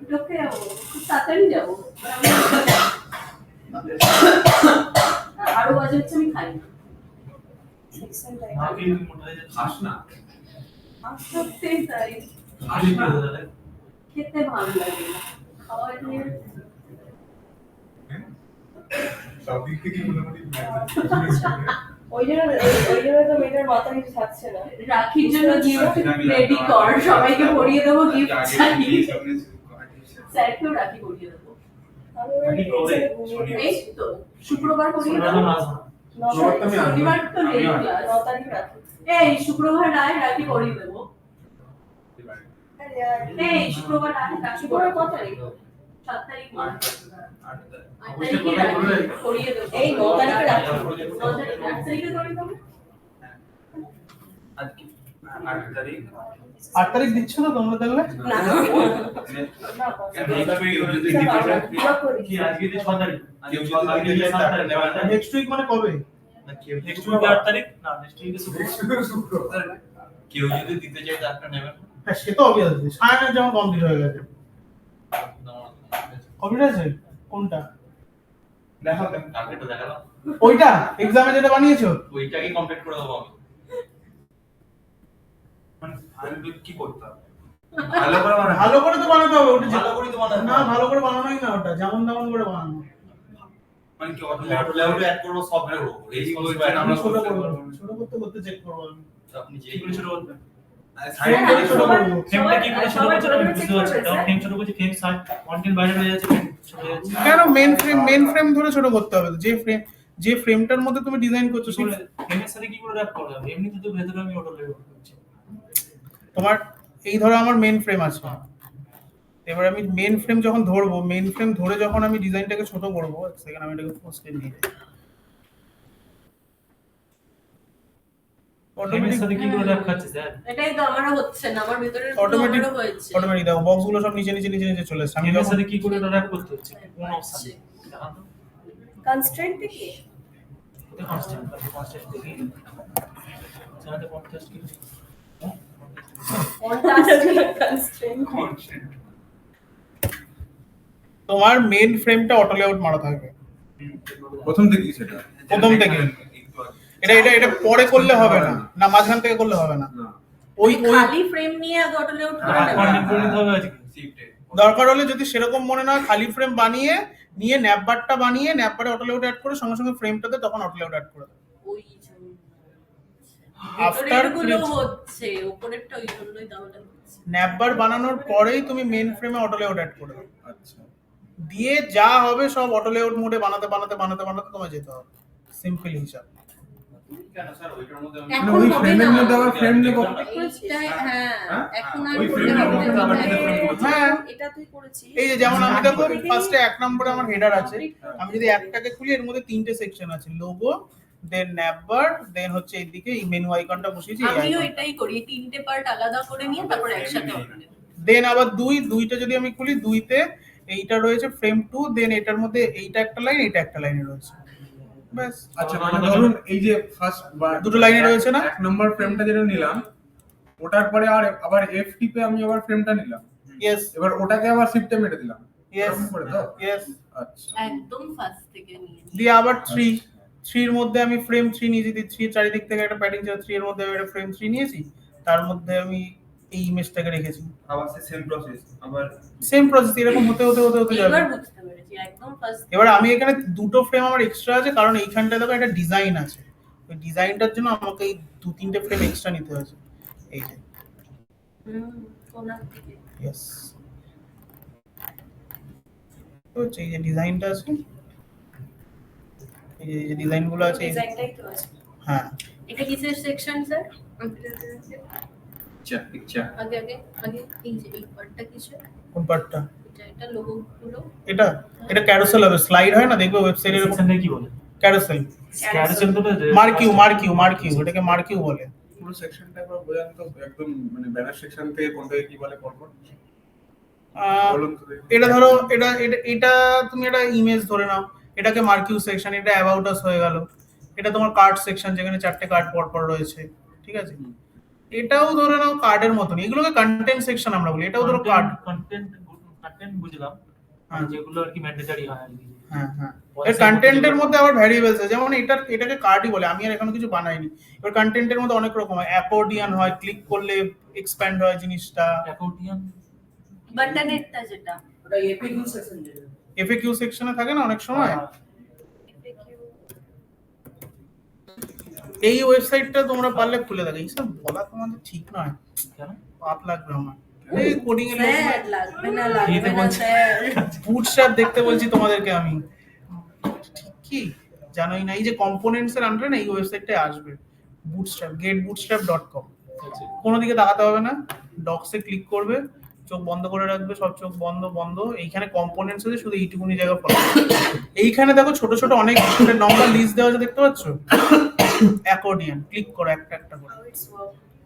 টপকে যাবো, খুব তাড়াতাড়ি যাবো। আরো বাজে হচ্ছে আমি খাই না। সেকশন মা কি মোটা হয়ে যাচ্ছে? খাস না। সত্যিই তাই, খালি কি হয়ে যায়? খেতে ভালো লাগে না, খাওয়ার নিয়ে সব দিক থেকে মোটামুটি ওই জন্য তো মেয়েটার মাথা কিছু থাকছে না। রাখির জন্য গিফট রেডি কর, সবাইকে পরিয়ে দেবো গিফট চাই, স্যারকেও রাখি পরিয়ে দেবো। আমি ওই টেনশনে ঘুমিয়ে এই গেছি। তো শুক্রবার পরিয়ে শোনা দেবো, না আসবে। শনিবার তো নেই ক্লাস। 9 তারিখ রাখি। এই শুক্রবার আয়, রাখি পরিয়ে দেবো। আরে আর এই শুক্রবার আয়, রাখি শুক্রবার পরিয়ে কত তারিখ? 7 তারিখ মাস। 8 তারিখে রাখি পরিয়ে দেবো। এই 9 তারিখে রাখি। 9 তারিখ 8 তারিখে পরিয়ে দেবো। আজকে 8 তারিখ। 8 তারিখ দিচ্ছ না তোমরা তাহলে? না কি আজকে তো 6 তারিখ। কেউ যদি আগে দিলে 7 তারিখ নেওয়া যায়। নেক্সট উইক মানে কবে? নেক্সট উইক 8 তারিখ না, নেক্সট উইকে শুক্রবার। কেউ যদি দিতে চায় তারটা নেবেন। হ্যাঁ সে তো অবভিয়াসলি, সায়নের যেমন কমপ্লিট হয়ে গেছে। কমপ্লিট আছে কোনটা? দেখাও দেখ। টার্গেটটা দেখালাম। ওইটা এক্সামে যেটা বানিয়েছো? ওইটাকে কমপ্লিট করে দেবো আমি। মানে ফাইল কি করতে হবে? ভালো করে বানাতে ভালো করে তো বানাতে হবে ওটা। ভালো করে তো বানাতে না ভালো করে বানানোই না, ওটা যেমন তেমন করে বানানো। মানে কি অটো লেভেলে অ্যাড করব সফটওয়্যার উপর। এই আমরা আমি ছোট করতে করবো, পারবো। ছোট করতে করতে চেক করবো আমি। আপনি যে যেগুলো ছোট করতে ফ্রেম করে ছোট করবো। ফ্রেমটা কি করে ছোট করছে আমি বুঝতে পারছি না। ফ্রেম ছোট করছে, ফ্রেম সাইজ কন্টেন্ট বাইরে হয়ে যাচ্ছে, ফ্রেম ছোট হয়ে যাচ্ছে। কেন মেন ফ্রেম ধরে ছোট করতে হবে তো। যে ফ্রেমটার মধ্যে তুমি ডিজাইন করছো সেই ফ্রেমের সাথে কি করে র‍্যাপ করা যাবে? এমনিতে তো ভেতরে আমি অটো লেভেল করছি। তোমার এই ধরো আমার মেন ফ্রেম আছে, এবার আমি মেন ফ্রেম যখন ধরবো, মেন ফ্রেম ধরে যখন আমি ডিজাইনটাকে ছোট করবো, সেখানে আমি এটাকে পোস্টে নিয়ে যাই। ফ্রেমের সাথে কি করে দেখাচ্ছে স্যার? এটাই তো আমারও হচ্ছে না, আমার ভিতরে অটোমেটিক আমারও হয়েছে। অটোমেটিক দেখো বক্সগুলো সব নিচে নিচে নিচে নিচে চলে আসছে। আমি ফ্রেমের যখন সাথে কি করে র্যাপ করতে হচ্ছে? কোন অপশন? দেখান তো। কনস্ট্রেন্ট থেকে এটা কনস্ট্যান্ট দেখি। জানাতে পডকাস্ট কি? কনস্ট্রেন্ট তোমার মেন ফ্রেমটা অটো লেআউট মারা থাকবে প্রথম থেকেই সেটা। প্রথম থেকে। এটা পরে করলে হবে না, না মাঝখান থেকে করলে হবে না। না। ওই খালি ফ্রেম নিয়ে আগে অটো লেআউট করে নেব। কন্টেন্ট করে নিতে হবে আজকে। শিফটে দরকার হলে যদি সেরকম মনে না হয়, খালি ফ্রেম বানিয়ে নিয়ে ন্যাপবারটা বানিয়ে ন্যাপবারে অটো লেআউট অ্যাড করে সঙ্গে সঙ্গে ফ্রেমটাতে তখন অটো লেআউট অ্যাড করে দেবে। ওই জন্য আফটার গুলো হচ্ছে, উপরেরটা ওই জন্যই তাহলে হচ্ছে। ন্যাপবার বানানোর পরেই তুমি মেন ফ্রেমে অটো লেআউট অ্যাড করে দেবে। আচ্ছা। দিয়ে যা হবে সব অটো লেআউট মোডে বানাতে বানাতে বানাতে বানাতে তোমায় যেতে হবে। সিম্পল হিসাব। কেন স্যার ওইটার মধ্যে আমি এখন ওই হবে ফ্রেমের না। মধ্যে আবার ফ্রেম নেব। হ্যাঁ, এখন আর ওই করতে frame-এর হবে মধ্যে না। আবার একটা frame করতে হ্যাঁ, এটা তুই করেছিস। এই যে যেমন আমি দেখো ফার্স্টে 1 নম্বরে আমার হেডার আছে, আমি যদি একটাকে খুলি এর মধ্যে 3টে সেকশন আছে, লোগো, দেন ন্যাপবার, দেন হচ্ছে এইদিকে এই মেনু আইকনটা বসিয়েছি। আমিও এটাই করি, তিনটে পার্ট আলাদা করে নিয়ে তারপর একসাথে অটো লেআউট। দেন আবার দুইটা যদি আমি খুলি, দুইতে এইটা রয়েছে ফ্রেম 2, দেন এটার মধ্যে এইটা একটা লাইন, এটা একটা লাইনে রয়েছে, ব্যাস। আচ্ছা মানে ধরুন এই যে ফার্স্ট দুটো লাইনে রয়েছে না? 1 নম্বর ফ্রেমটা যেটা নিলাম, ওটার পরে আবার এফ টিপে আমি আবার ফ্রেমটা নিলাম। ইয়েস এবার ওটাকে আবার শিফটে মেরে দিলাম। ইয়েস এরকম করে তো? ইয়েস। আচ্ছা। একদম ফার্স্ট থেকে নিয়ে। দিয়ে আবার 3 এর মধ্যে আমি ফ্রেম 3 নিয়েছি, 3 চারিদিক থেকে একটা প্যাডিং ছিল, 3 এর মধ্যে আমি একটা ফ্রেম 3 নিয়েছি, তার মধ্যে আমি এই ইমেজটাকে রেখেছি। আবার সেম প্রসেস আবার সেম প্রসেস, এরকম হতে হতে হতে হতে যাবে। এবার বুঝতে পেরেছি, একদম ফার্স্ট। এবার আমি এখানে দুটো ফ্রেম আমার এক্সট্রা আছে, কারণ এইখানটায় দেখো একটা ডিজাইন আছে, ওই ডিজাইনটার জন্য আমাকে এই 2-3টে ফ্রেম এক্সট্রা নিতে হয়েছে। এই যে কোনার দিকে। ইয়েস, তো এই যে ডিজাইনটা আছে, এই যে ডিজাইনগুলো আছে, ডিজাইনটাই তো আছে। হ্যাঁ। এটা কিসের সেকশন স্যার? পিকচার আগে আগে আগে এই যে এই পার্টটা কিসের? কোন পার্টটা? এটা লোগো গুলো। এটা ক্যারোসেল হবে, স্লাইড হয় না, দেখবে ওয়েবসাইটে এরকম সেকশনটা কি বলে? ক্যারোসেল। ক্যারোসেল তো মার্কিউ, এটাকে মার্কিউ বলে। পুরো সেকশনটা একবার বোঝান তো, একদম মানে ব্যানার সেকশন থেকে কোনটাকে কি বলে পরপর বলুন তো দেখি। এটা ধরো এটা তুমি একটা ইমেজ ধরে নাও, এটাকে মার্কিউ সেকশন, এটা অ্যাবাউট আস হয়ে গেল, এটা তোমার কার্ড সেকশন যেখানে 4টে কার্ড পরপর রয়েছে, ঠিক আছে। এটাও ধরে নাও কার্ডের মতন, এগুলোকে কন্টেন্ট সেকশন আমরা বলি, এটাও ধরো কার্ড। কন্টেন্ট বুঝলাম, যেগুলো আর কি ম্যান্ডেটরি হয় আর কি। হ্যাঁ হ্যাঁ, এর কন্টেন্টের মধ্যে আবার ভ্যারিয়েবলস আছে, যেমন এটাকে কার্ডই বলে, আমি আর এখনো কিছু বানাইনি। এবার কন্টেন্টের মধ্যে অনেক রকম হয়, অ্যাকর্ডিয়ান হয়, ক্লিক করলে এক্সপ্যান্ড হয় জিনিসটা। অ্যাকাউন্টিয়ান বাটনেরটা যেটা ওটা এফএকিউ সেকশন যেটা। এফএকিউ সেকশনে থাকে না অনেক সময়। এই ওয়েবসাইটটা তোমরা পারলে খুলে দেখো, এইসব বলা তোমাদের ঠিক নয়, কেন? পাপ লাগবে আমার। এই কোডিং এর স্যার লাগবে না লাগবে না স্যার। বুটস্ট্র্যাপ দেখতে বলছি তোমাদেরকে আমি, ঠিক কি জানোই না? এই যে কম্পোনেন্টস এর আন্ডারে না এই ওয়েবসাইটটায় আসবে, বুটস্ট্র্যাপ, getbootstrap.com। কোনো দিকে তাকাতে হবে না, ডক্সে ক্লিক করবে, চোখ বন্ধ করে রাখবে, সব চোখ বন্ধ বন্ধ। এইখানে কম্পোনেন্টস আছে, শুধু এইটুকুনি জায়গা ফলো। এইখানে দেখো ছোট ছোট অনেক নম্বর লিস্ট দেওয়া আছে, দেখতে পাচ্ছ? অ্যাকর্ডিয়ান, ক্লিক করো একটা একটা করে।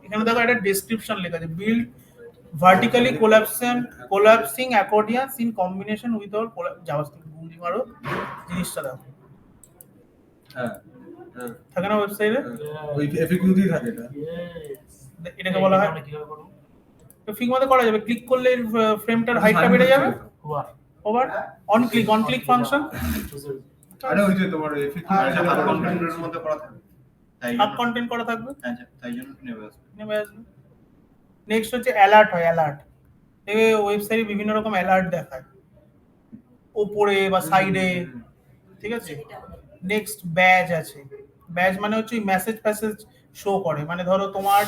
এখানে দেখো একটা ডেসক্রিপশন লেখা আছে, build vertically collapsing accordions in combination with our JavaScript. গুগলি মারো, জিনিসটা দেখো। হ্যাঁ হ্যাঁ, থাকে না ওয়েবসাইটে? ওই এফএকিউ দিয়ে থাকে এটা। এটাকে বলা হয় কিভাবে করব? তো ফিগমাতে করা যাবে, ক্লিক করলে ফ্রেমটার হাইটটা বেড়ে যাবে। Over on click function. আরে ওই যে তোমার এফএকিউ হাফ কন্টেন্টের মধ্যে করা থাকে, তাই সাব কন্টেন্ট করা থাকবে, তাই জন্য নেমে আসবে। নেক্সট হচ্ছে অ্যালার্ট হয়, অ্যালার্ট। এই ওয়েবসাইটে বিভিন্ন রকম অ্যালার্ট দেখায়, উপরে বা সাইডে, ঠিক আছে। নেক্সট ব্যাজ আছে, ব্যাজ মানে হচ্ছে মেসেজ শো করে, মানে ধরো তোমার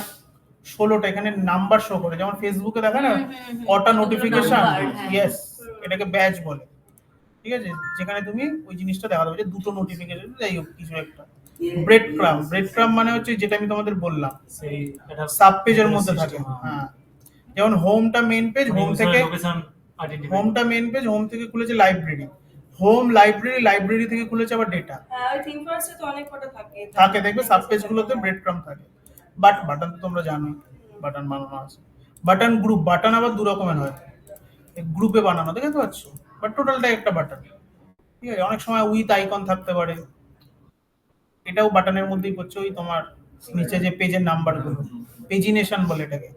16টা এখানে নাম্বার শো করে, যেমন ফেসবুকে দেখা না কটা নোটিফিকেশন, ইয়েস, এটাকে ব্যাজ বলে, ঠিক আছে। যেখানে তুমি ওই জিনিসটা দেখা দেবে যে 2টো নোটিফিকেশন, যাই হোক কিছু একটা। ব্রেড ক্রাম মানে হচ্ছে যেটা আমি তোমাদের বললাম, সেই এটা সাব পেজের মধ্যে থাকে। হ্যাঁ, যেমন হোমটা মেইন পেজ, হোম থেকে হোমটা মেন পেজ, হোম থেকে খুলেছে লাইব্রেরি, লাইব্রেরি থেকে খুলেছে আবার ডেটা হ্যাঁ ওই থিম ফার্স্টে তো অনেক কটা থাকে থাকে, দেখবে সাব পেজগুলোতে ব্রেড ক্রাম্ব থাকে। বাটন তো তোমরা জানোই, বাটন বানানো আছে। বাটন গ্রুপ, বাটন আবার দু রকমের হয়, গ্রুপে বানানো, দেখতে পাচ্ছ, বাট টোটালটাই একটা বাটন, ঠিক আছে। অনেক সময় উইথ আইকন থাকতে পারে, এটাও বাটনের মধ্যেই পড়ছে। ওই তোমার নিচে যে পেজের নাম্বারগুলো, পেজিনেশন বলে এটাকে।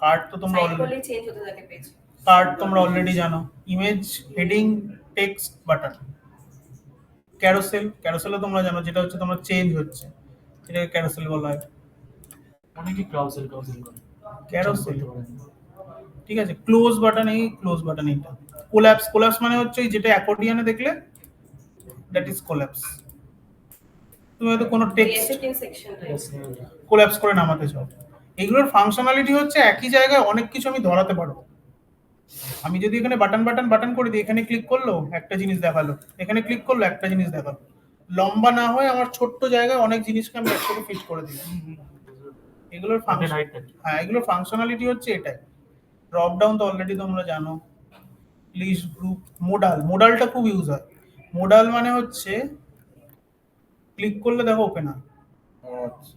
কার্ড তো তোমরা সাইড অলরেডি করলে চেঞ্জ হতে থাকে পেজ। অলরেডি জানো। Image, heading, text, button. ক্যারোসেলও তোমরা জানো, যেটা হচ্ছে তোমার চেঞ্জ হচ্ছে, এটাকে ক্যারোসেল বলা হয়। অনেকে ক্রাউসেল করে ক্যারোসেল, ঠিক আছে। ক্লোজ বাটন এইটা। কোল্যাপস মানে হচ্ছে ওই যেটা অ্যাকর্ডিয়নে দেখলে, দ্যাট ইজ কোল্যাপস। তুমি হয়তো কোনো টেক্সট সেকেন্ড সেকশনটা কোল্যাপস করে নামাতে চাও। এগুলোর ফাংশনালিটি হচ্ছে একই জায়গায় অনেক কিছু আমি ধরাতে পারবো। আমি যদি এখানে বাটন করে দিই, এখানে ক্লিক করলো একটা জিনিস দেখালো, এখানে ক্লিক করলো একটা জিনিস দেখালো, লম্বা না হয় আমার ছোট্ট জায়গায় অনেক জিনিসকে আমি একসাথে ফিট করে দিই। এগুলোর এগুলোর ফাংশনালিটি হচ্ছে এটাই। ড্রপ ডাউন তো অলরেডি তোমরা জানো। লিস্ট, গ্রুপ, মোডালটা খুব ইউজ হয়। মোডাল মানে হচ্ছে ক্লিক করলে দেখো ওপেন হয়।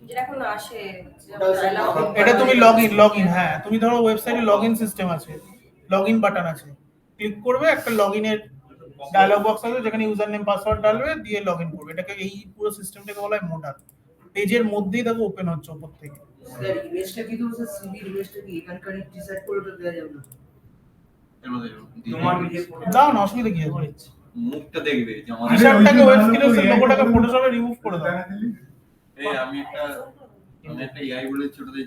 যেটা এখন আসে এটা তুমি লগইন, হ্যাঁ তুমি ধরো ওয়েবসাইটে লগইন সিস্টেম আছে, লগইন বাটন আছে, ক্লিক করবে, একটা লগইনের ডায়লগ বক্স আছে যেখানে ইউজার নেম পাসওয়ার্ড ডালবে, দিয়ে লগইন করবে। এটাকে, এই পুরো সিস্টেমটাকে বলা হয় মোডাল। পেজের মধ্যেই দেখো ওপেন হচ্ছে উপর থেকে। স্যার ইমেজটা কি তুমি স্যার সিভি ইমেজটা কি এখানকার ডিসাইড করে তো দেওয়া যাবে না? তোমার দাও না, অসুবিধা কি আছে? মুখটা দেখবে যে আমার টি-শার্টটাকে ওয়েব স্ক্রিনের লোগোটাকে ফটোশপে রিমুভ করে দাও। এই আমি একটা এআই বলেছি ওটাতে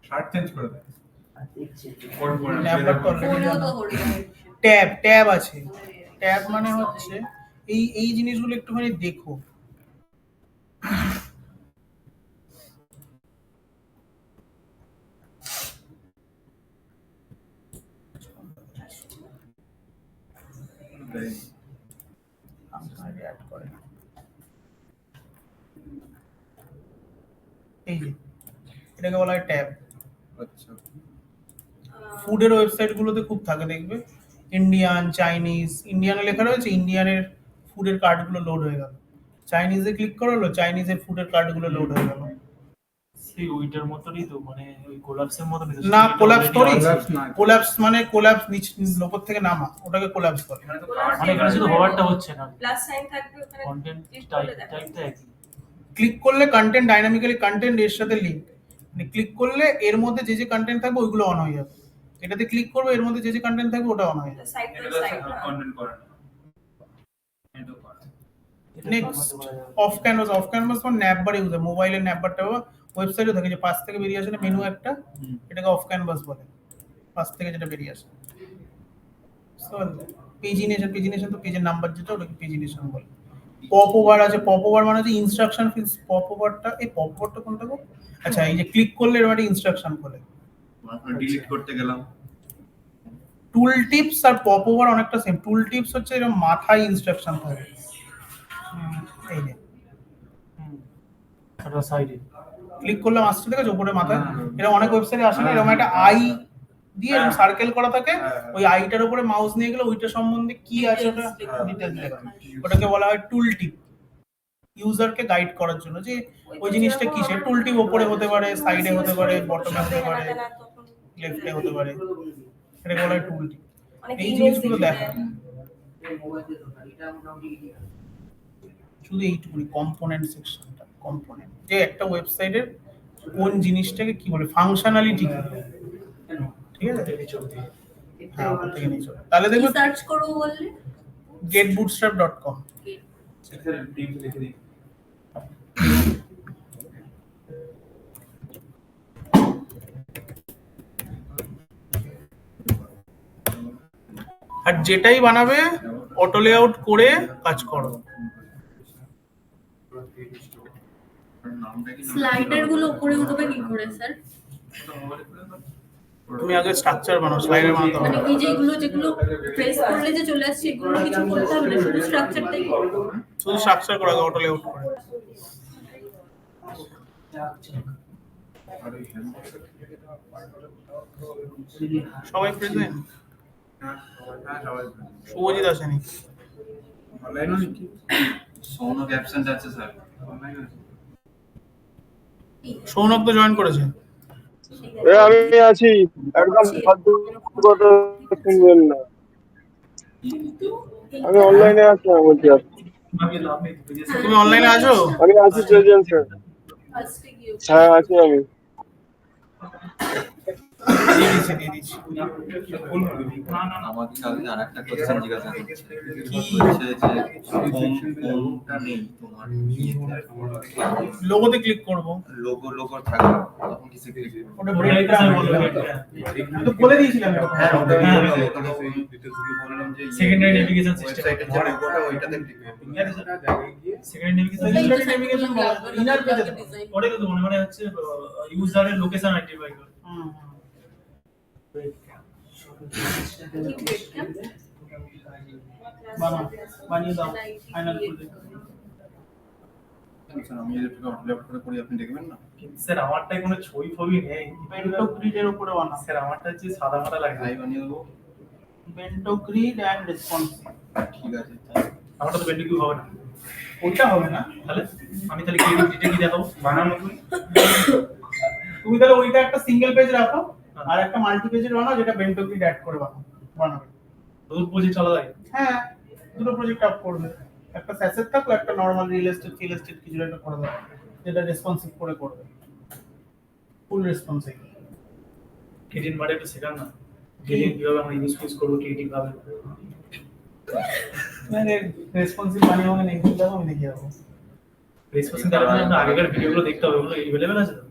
শার্ট চেঞ্জ করে দেয়। ট্যাব আছে। ট্যাব মানে হচ্ছে এই জিনিসগুলো একটুখানি দেখো। এই যে এটাকে বলা হয় ট্যাব। আচ্ছা, ফুডের ওয়েবসাইট গুলোতে খুব থাকে, দেখবে ইন্ডিয়ান, চাইনিজ। ইন্ডিয়ানে লেখা রয়েছে, ইন্ডিয়ানের ফুডের কার্ডগুলো লোড হয়ে গেল। চাইনিজে ক্লিক করলো, চাইনিজের ফুডের কার্ডগুলো লোড হয়ে গেল। সেই ওইটার মতনই তো, মানে ওই কোলাপসের মতন। না, কোল্যাপস মানে উপর থেকে নামা, ওটাকে কোল্যাপস বলে। মানে এখানে শুধু হওয়ারটা হচ্ছে না, প্লাস সাইন থাকবে ওখানে, কন্টেন্ট টাইপটা একই। ক্লিক করলে কন্টেন্ট ডাইনামিক্যালি, কন্টেন্ট এর সাথে লিংক, মানে ক্লিক করলে এর মধ্যে যে যে কন্টেন্ট থাকবে ওইগুলো অন হয়ে যাবে। এটাতে ক্লিক করবে, এর মধ্যে যে যে কন্টেন্ট থাকবে ওটা অন হয়ে যাবে। সাইড বাই সাইড কন্টেন্ট করে না। নেক্সট, অফ ক্যানভাস মানে ন্যাপবার ইউজ হয়। মোবাইলের ন্যাপবারটা ওয়েবসাইটে থাকে, যে পাশ থেকে বেরিয়ে আসে না মেনু একটা, এটাকে অফ ক্যানভাস বলে, পাশ থেকে যেটা বেরিয়ে আসে। পেজিনেশন তো পেজের নাম্বার যেটা, ওটাকে পেজিনেশন বলে। পপ ওভার আছে। পপ ওভার মানে হচ্ছে ইনস্ট্রাকশন ফিল্ডস। পপ ওভারটা কোনটা গো? আচ্ছা, এই যে ক্লিক করলে এর মানে ইনস্ট্রাকশন বলে। ডিলিট করতে গেলাম। টুল টিপস আর পপ ওভার অনেকটা সেম। টুল টিপস হচ্ছে এরকম মাথায় ইনস্ট্রাকশন থাকে, এই যে এটা সাইডে ক্লিক করলাম আসছে, ঠিক আছে, উপরে মাথায়। এরকম অনেক ওয়েবসাইটে আসে না, এরকম একটা আই দিয়ে এরকম সার্কেল করা থাকে, ওই আইটার উপরে মাউস নিয়ে গেলে ওইটা সম্বন্ধে কি আছে ওটা ডিটেইলস লেখা। ওটাকে বলা হয় টুল টিপ, ইউজারকে গাইড করার জন্য যে ওই জিনিসটা কি। সে টুল টিপ উপরে হতে পারে, সাইডে হতে পারে, বটমে হতে পারে, লেফটে হতে পারে, এটাকে বলা হয় টুল টিপ। এই জিনিসগুলো দেখা শুধু এইটুকুনি। কম্পোনেন্ট সেকশনটা, কম্পোনেন্ট যে একটা ওয়েবসাইটের কোন জিনিসটাকে কি বলে, ফাংশনালিটি কি, ঠিক আছে। হ্যাঁ, ওখান থেকে নিয়ে চলো। তাহলে দেখো সার্চ করব বললে getbootstrap.com। স্যার টিম লিখে দিই। আর যেটাই বানাবে অটো লেআউট করে কাজ করো। স্লাইডার গুলো উপরে উঠবে কি করে স্যার? তুমি আগে স্ট্রাকচার বানাও, স্লাইডার বানাতে হবে। মানে এই যেগুলো প্রেস করলে যে চলে আসছে, এগুলো কিছু করতে হবে না, শুধু স্ট্রাকচারটাই করব। শুধু স্ট্রাকচার করা, অটো লেআউট করে। আর ওই হ্যান্ডবক্স সবাই প্রেজেন্ট? সবাই শুভজিৎ আসেনি। অনলাইন কি সৌনক অ্যাবসেন্ট আছে স্যার। অনলাইন আছে সৌনক তো জয়েন করেছে। আমি আছি, একদম ফালতু কথা শুনবেন না। আমি অনলাইনে আছি, আমি বলছি আছি। আমি লাভ নেই তো, যে তুমি অনলাইনে আছো? আমি আছি প্রেজেন্সে। ফার্স্টে গিয়ে হ্যাঁ আছি আমি। দিয়ে দিচ্ছি। না না না আমাকে কালকে আর একটা কোশ্চেন জিজ্ঞাসা করছে বলছে যে হোমটা নেই তোমার লোগোতে ক্লিক করব। লোগো থাকবে তখন কিছু ক্লিক ওটা ব্রেক গ্রাম বলবে। আমি তো বলে দিয়েছিলাম এটা। হ্যাঁ ওটা হ্যাঁ, ওই ডিটেইলসগুলো বললাম যে সেকেন্ডারি নেভিগেশন সিস্টেম ওয়েবসাইটের যে লোগোটা ওইটাতে ক্লিক করতে জায়গায় গিয়ে সেকেন্ডারি নেভিগেশন Secondary navigation বলা হয়, inner page এ। ওটাই তো মানে হচ্ছে ইউজারের লোকেশন আইডেন্টিফাই করে। বানিয়ে দাও ফাইনাল করে। স্যার আমি যদি আপলোড করে করি আপনি দেখবেন না? স্যার আমারটাই কোনো ছবি ফবি নেই। বেন্টো গ্রিডের উপরে বানাও। স্যার আমারটা হচ্ছে সাদা মাটা লাগে। লাইভ বানিয়ে দেবো। Bento grid and responsive. ঠিক আছে। আমারটা তো বেন্ডিং হবে না। ওইটা হবে না। তাহলে আমি তাহলে কি ডিটেইল কি দেখাবো? বানানো তুমি তুমি তাহলে ওইটা একটা সিঙ্গেল পেজ রাখো আর একটা মাল্টি পেজের বানাও যেটা বেন্টো গ্রিড অ্যাড করে বানাবে। দুটো প্রজেক্ট আলাদা। হ্যাঁ, দুটো প্রজেক্ট আপ করবে। একটা স্যাসেট থাকলো, একটা নরমাল রিয়েল এস্টেট ফিল এস্টেট কিছু একটা করে দাও যেটা রেসপন্সিভ করে করবে, ফুল রেসপন্সিভ। ক্রিয়েটিভ মানে একটু শেখান না। ক্রিয়েটিভ কিভাবে আমরা ইউজ করবো ক্রিয়েটিভ ভাবে। মানে রেসপন্সিভ বানিয়ে আমাকে নেই দাও, আমি দেখিয়ে দেবো। রেসপন্সিভ তাহলে আমরা আগেকার ভিডিওগুলো দেখতে হবে, ওগুলো अवेलेबल আছে তো?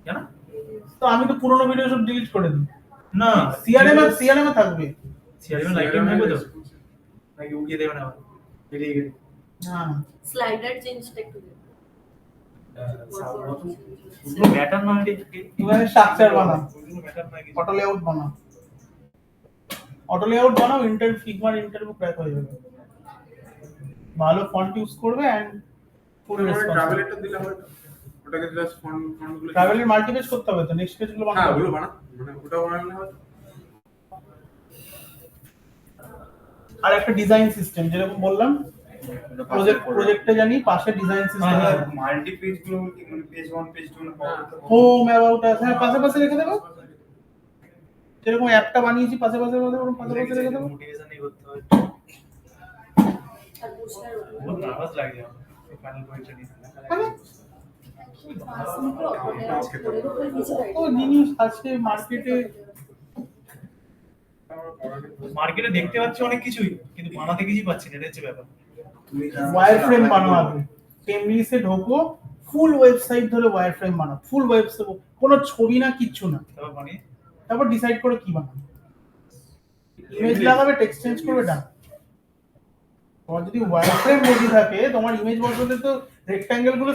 জানা? তো আমি তো পুরোনো ভিডিও সব ডিলিট করে দিই। না সিআরএম এ থাকবে। সিআরএম লাইভ টাইম থাকবে তো? নাকি উঠিয়ে দেবে না? বেরিয়ে গেলে না স্লাইডার চেঞ্জটা একটু পুরো ম্যাটার না এবারে স্ট্রাকচার বানাও, ম্যাটার না কিছু। অটো লেআউট বানাও। অটো লেআউট বানাও, ফিগমার ইন্টারভিউ ক্র্যাক হয়ে যাবে। ভালো ফন্ট ইউজ করবে এন্ড ফুল রেসপন্স। ট্রাভেলেটটা দিলে হবে তো? ওটাকে জাস্ট ফন্টগুলো ট্রাভেলের মাল্টি পেজ করতে হবে তো, নেক্সট পেজগুলো হ্যাঁ বানাতে ওগুলো হবে। বানা, মানে ওটা বানালে হবে। আর একটা ডিজাইন সিস্টেম যেরকম বললাম, প্রজেক্টে জানি পাশে ডিজাইন সিস্টেম আছে। মাল্টি পেজ গুলো কি মানে পেজ 1 পেজ 2 না পাওয়া যেতে পারে? হোম অ্যাবাউট আছে, হ্যাঁ, পাশে রেখে দেবো। যেরকম অ্যাপটা বানিয়েছি পাশে রেখে দেবো। মোটিভেশনই করতে হবে। আর বুঝার বহুত নার্ভাস লাগে আমার ফাইনাল পরীক্ষা নিয়ে। ও জিনিস আজকে মার্কেটে দেখতে পাচ্ছি অনেক কিছুই, কিন্তু বানাতে কিছুই পাচ্ছি না, এটা হচ্ছে ব্যাপার। ওয়্যার ফ্রেম বানাও আগে। টেমরিসে ঢোকো, ফুল ওয়েবসাইট ধরে ওয়্যার ফ্রেম বানাও, ফুল ওয়েবসাইট, কোনো ছবি না, কিচ্ছু না। তারপর বানিয়ে তারপর ডিসাইড করো কি বানাবে। ইমেজ লাগাবে, টেক্সট চেঞ্জ করবে, ডান। তোমার যদি ওয়্যার ফ্রেম রেডি থাকে, তোমার ইমেজ বদলাতে তো রেক্ট্যাঙ্গেল গুলো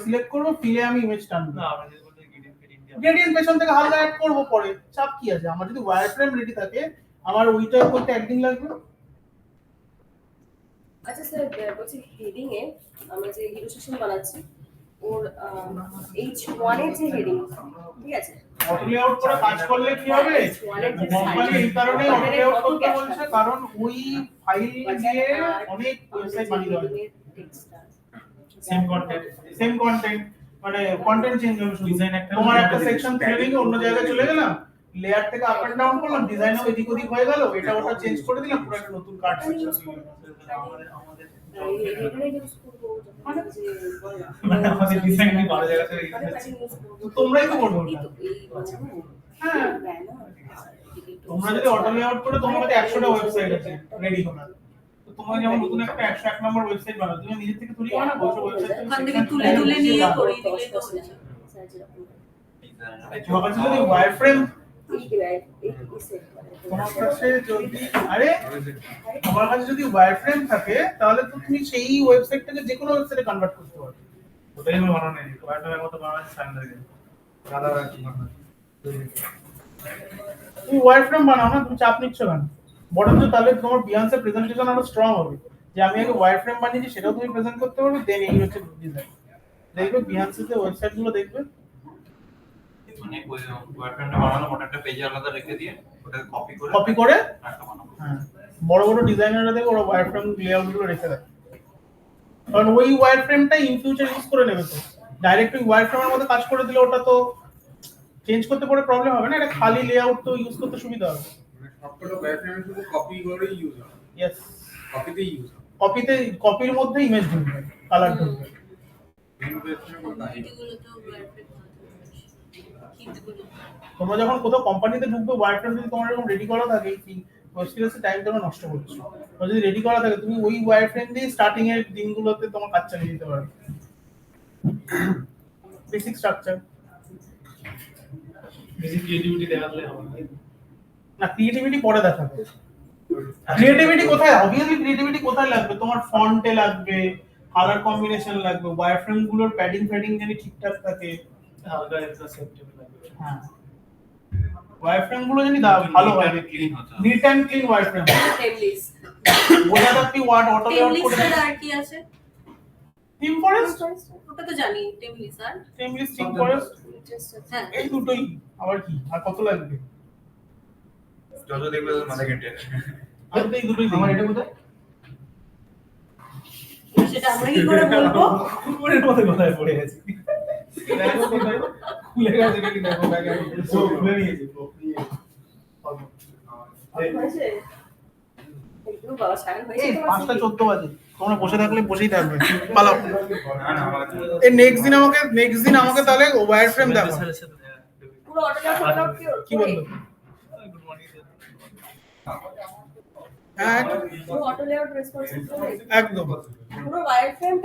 সিলেক্ট করবো, ফিলে আমি ইমেজ টানবো। না আমরা যদি বলতে গ্রেডিয়েন্ট গ্রেডিয়েন্ট পেছন থেকে হালকা অ্যাড করবো পরে, চাপ কি আছে? আমার যদি ওয়্যার ফ্রেম রেডি থাকে, আমার ওইটা করতে একদিন লাগবে। আচ্ছা স্যার, বলছি হেডিং এ আমরা যে হিরো সেকশন বানাচ্ছি ওর H1 এর যে হেডিং, ঠিক আছে, অটো লেআউট করে কাজ করলে কি হবে? কোম্পানি এই কারণে অটো লেআউট করতে বলছে, কারণ ওই ফাইল দিয়ে অনেক ওয়েবসাইট বানিয়ে দেওয়া হয়। সেম কন্টেন্ট মানে কন্টেন্ট চেঞ্জ হবে শুধু। ডিজাইন একটা তোমার একটা সেকশন খুলে নিয়ে অন্য জায়গায় চলে গেলাম, লেয়ার থেকে আপ এন্ড ডাউন করলাম, ডিজাইনও এদিক ওদিক হয়ে গেল, এটা ওটা চেঞ্জ করে দিলাম, পুরো একটা নতুন কার্ড সেকশন হয়ে গেল। আমাদের হেডিং ইউজ করবো যে মানে আমাদের ডিজাইন কি ভালো জায়গা থেকে তোমরাই তো করবে ওটা। হ্যাঁ, তোমরা যদি অটো লেআউট করে, তোমার কাছে 100টা ওয়েবসাইট আছে রেডি করা। তো তোমরা যেমন নতুন একটা 101 নম্বর ওয়েবসাইট বানাও, তুমি নিজে থেকে তৈরি করো না, বসে ওয়েবসাইট ওখান থেকে তুলে নিয়ে করে দিলে তো হয়ে যায়। তোমার কাছে যদি ওয়্যার ফ্রেম তোমার কাছে যদি তোমার কাছে যদি ওয়্যার ফ্রেম থাকে, তাহলে তো তুমি সেই ওয়েবসাইটটাকে যে কোনো ওয়েবসাইটে কনভার্ট করতে পারবে। ওটাই আমার বানানো নেই, ওয়াইফাই মতো বানানো সাইন লাগে দাদা কি বানানো। তুমি ওয়্যার ফ্রেম বানাও না, তুমি চাপ নিচ্ছ কেন? বরঞ্চ তাহলে তোমার বিয়ান্সের প্রেজেন্টেশন আরো স্ট্রং হবে, যে আমি আগে ওয়্যার ফ্রেম বানিয়েছি সেটাও তুমি প্রেজেন্ট করতে পারবে, দেন এই হচ্ছে ডিজাইন। দেখবে বিহান্সের ওয়েবসাইট গুলো দেখবে, মানে ওই ওয়্যারফ্রেমটা বানানো ওটা একটা পেজে আলাদা রেখে দিয়ে ওটাকে কপি করে একটা বানাবো। হ্যাঁ বড় বড় ডিজাইনাররা দেখবে ওরা ওয়্যারফ্রেম লেআউট গুলো রেখে দেয়, কারণ ওই ওয়্যারফ্রেমটা ইন ফিউচার ইউজ করে নেবে। তো ডাইরেক্ট ওই ওয়্যারফ্রেমের মধ্যে কাজ করে দিলে ওটা তো চেঞ্জ করতে পরে প্রবলেম হবে না, এটা খালি লেআউট তো ইউজ করতে সুবিধা হবে। মানে সবকটা ওয়্যারফ্রেমে শুধু কপি করেই ইউজ হয়, ইয়েস, কপিতেই ইউজ হয়। কপির মধ্যে ইমেজ ঢুকবে, কালার ঢুকবে। এগুলো তো কিটগুলো তোমরা যখন কোথাও কোম্পানিতে ঢুকবে ওয়্যারফ্রেম যদি তোমার এরকম রেডি করা থাকে, কি এক্সপিরিয়েন্সের টাইম তোমরা নষ্ট করছো। তো যদি রেডি করা থাকে তুমি ওই ওয়্যারফ্রেম দিয়ে স্টার্টিং এর দিনগুলোতে তোমার কাজ চালিয়ে দিতে পারবে। বেসিক স্ট্রাকচার বেশি ক্রিয়েটিভিটি দেখালে হবে না। না, ক্রিয়েটিভিটি পরে দেখাবে। ক্রিয়েটিভিটি কোথায়, অবভিয়াসলি ক্রিয়েটিভিটি কোথায় লাগবে, তোমার ফন্টে লাগবে, কালার কম্বিনেশন লাগবে, ওয়্যারফ্রেম গুলোর প্যাডিং যেন ঠিকঠাক থাকে। হালকা একটা সেফটি লাগবে। হ্যাঁ, ওয়্যারফ্রেম গুলো যদি ভালো হয়, ক্লিন হতে হবে। নিট অ্যান্ড ক্লিন ওয়্যারফ্রেম, টেমলিস বোঝা যাচ্ছে ওয়াট অটো লেআউট করে টেমলিস আর কি আছে? থিম ফরেস্ট, ওটা তো জানি টেমলিস আর সেমলি থিম ফরেস্ট, হ্যাঁ এই দুটোই। আবার কি আর কত লাগবে? যত দেখবে তোর মাথা কেটে যাবে। আমি তো এই দুটোই আমার দিই। এটা কোথায়? সেটা আমরা কি করে বলবো? ওরের মধ্যে কোথায় পড়ে গেছে, দেখো কোথায় খুলে গেছে নাকি, দেখো ব্যাগে খুলে নিয়েছে। হয়েছে? একটু বাবা সারান হয়েছে এই তোমার 5:14 বাজে, তোমরা বসে থাকলে বসেই থাকবে, পালাও। না না আমার এই নেক্সট দিন আমাকে তাহলে ওয়্যারফ্রেম দেখো। স্যারের সাথে দেখা। পুরো অটো কি বলবো? Good morning sir. হ্যাঁ পুরো অটো লেআউট রেসপন্সিভ একদম। পুরো ওয়্যারফ্রেম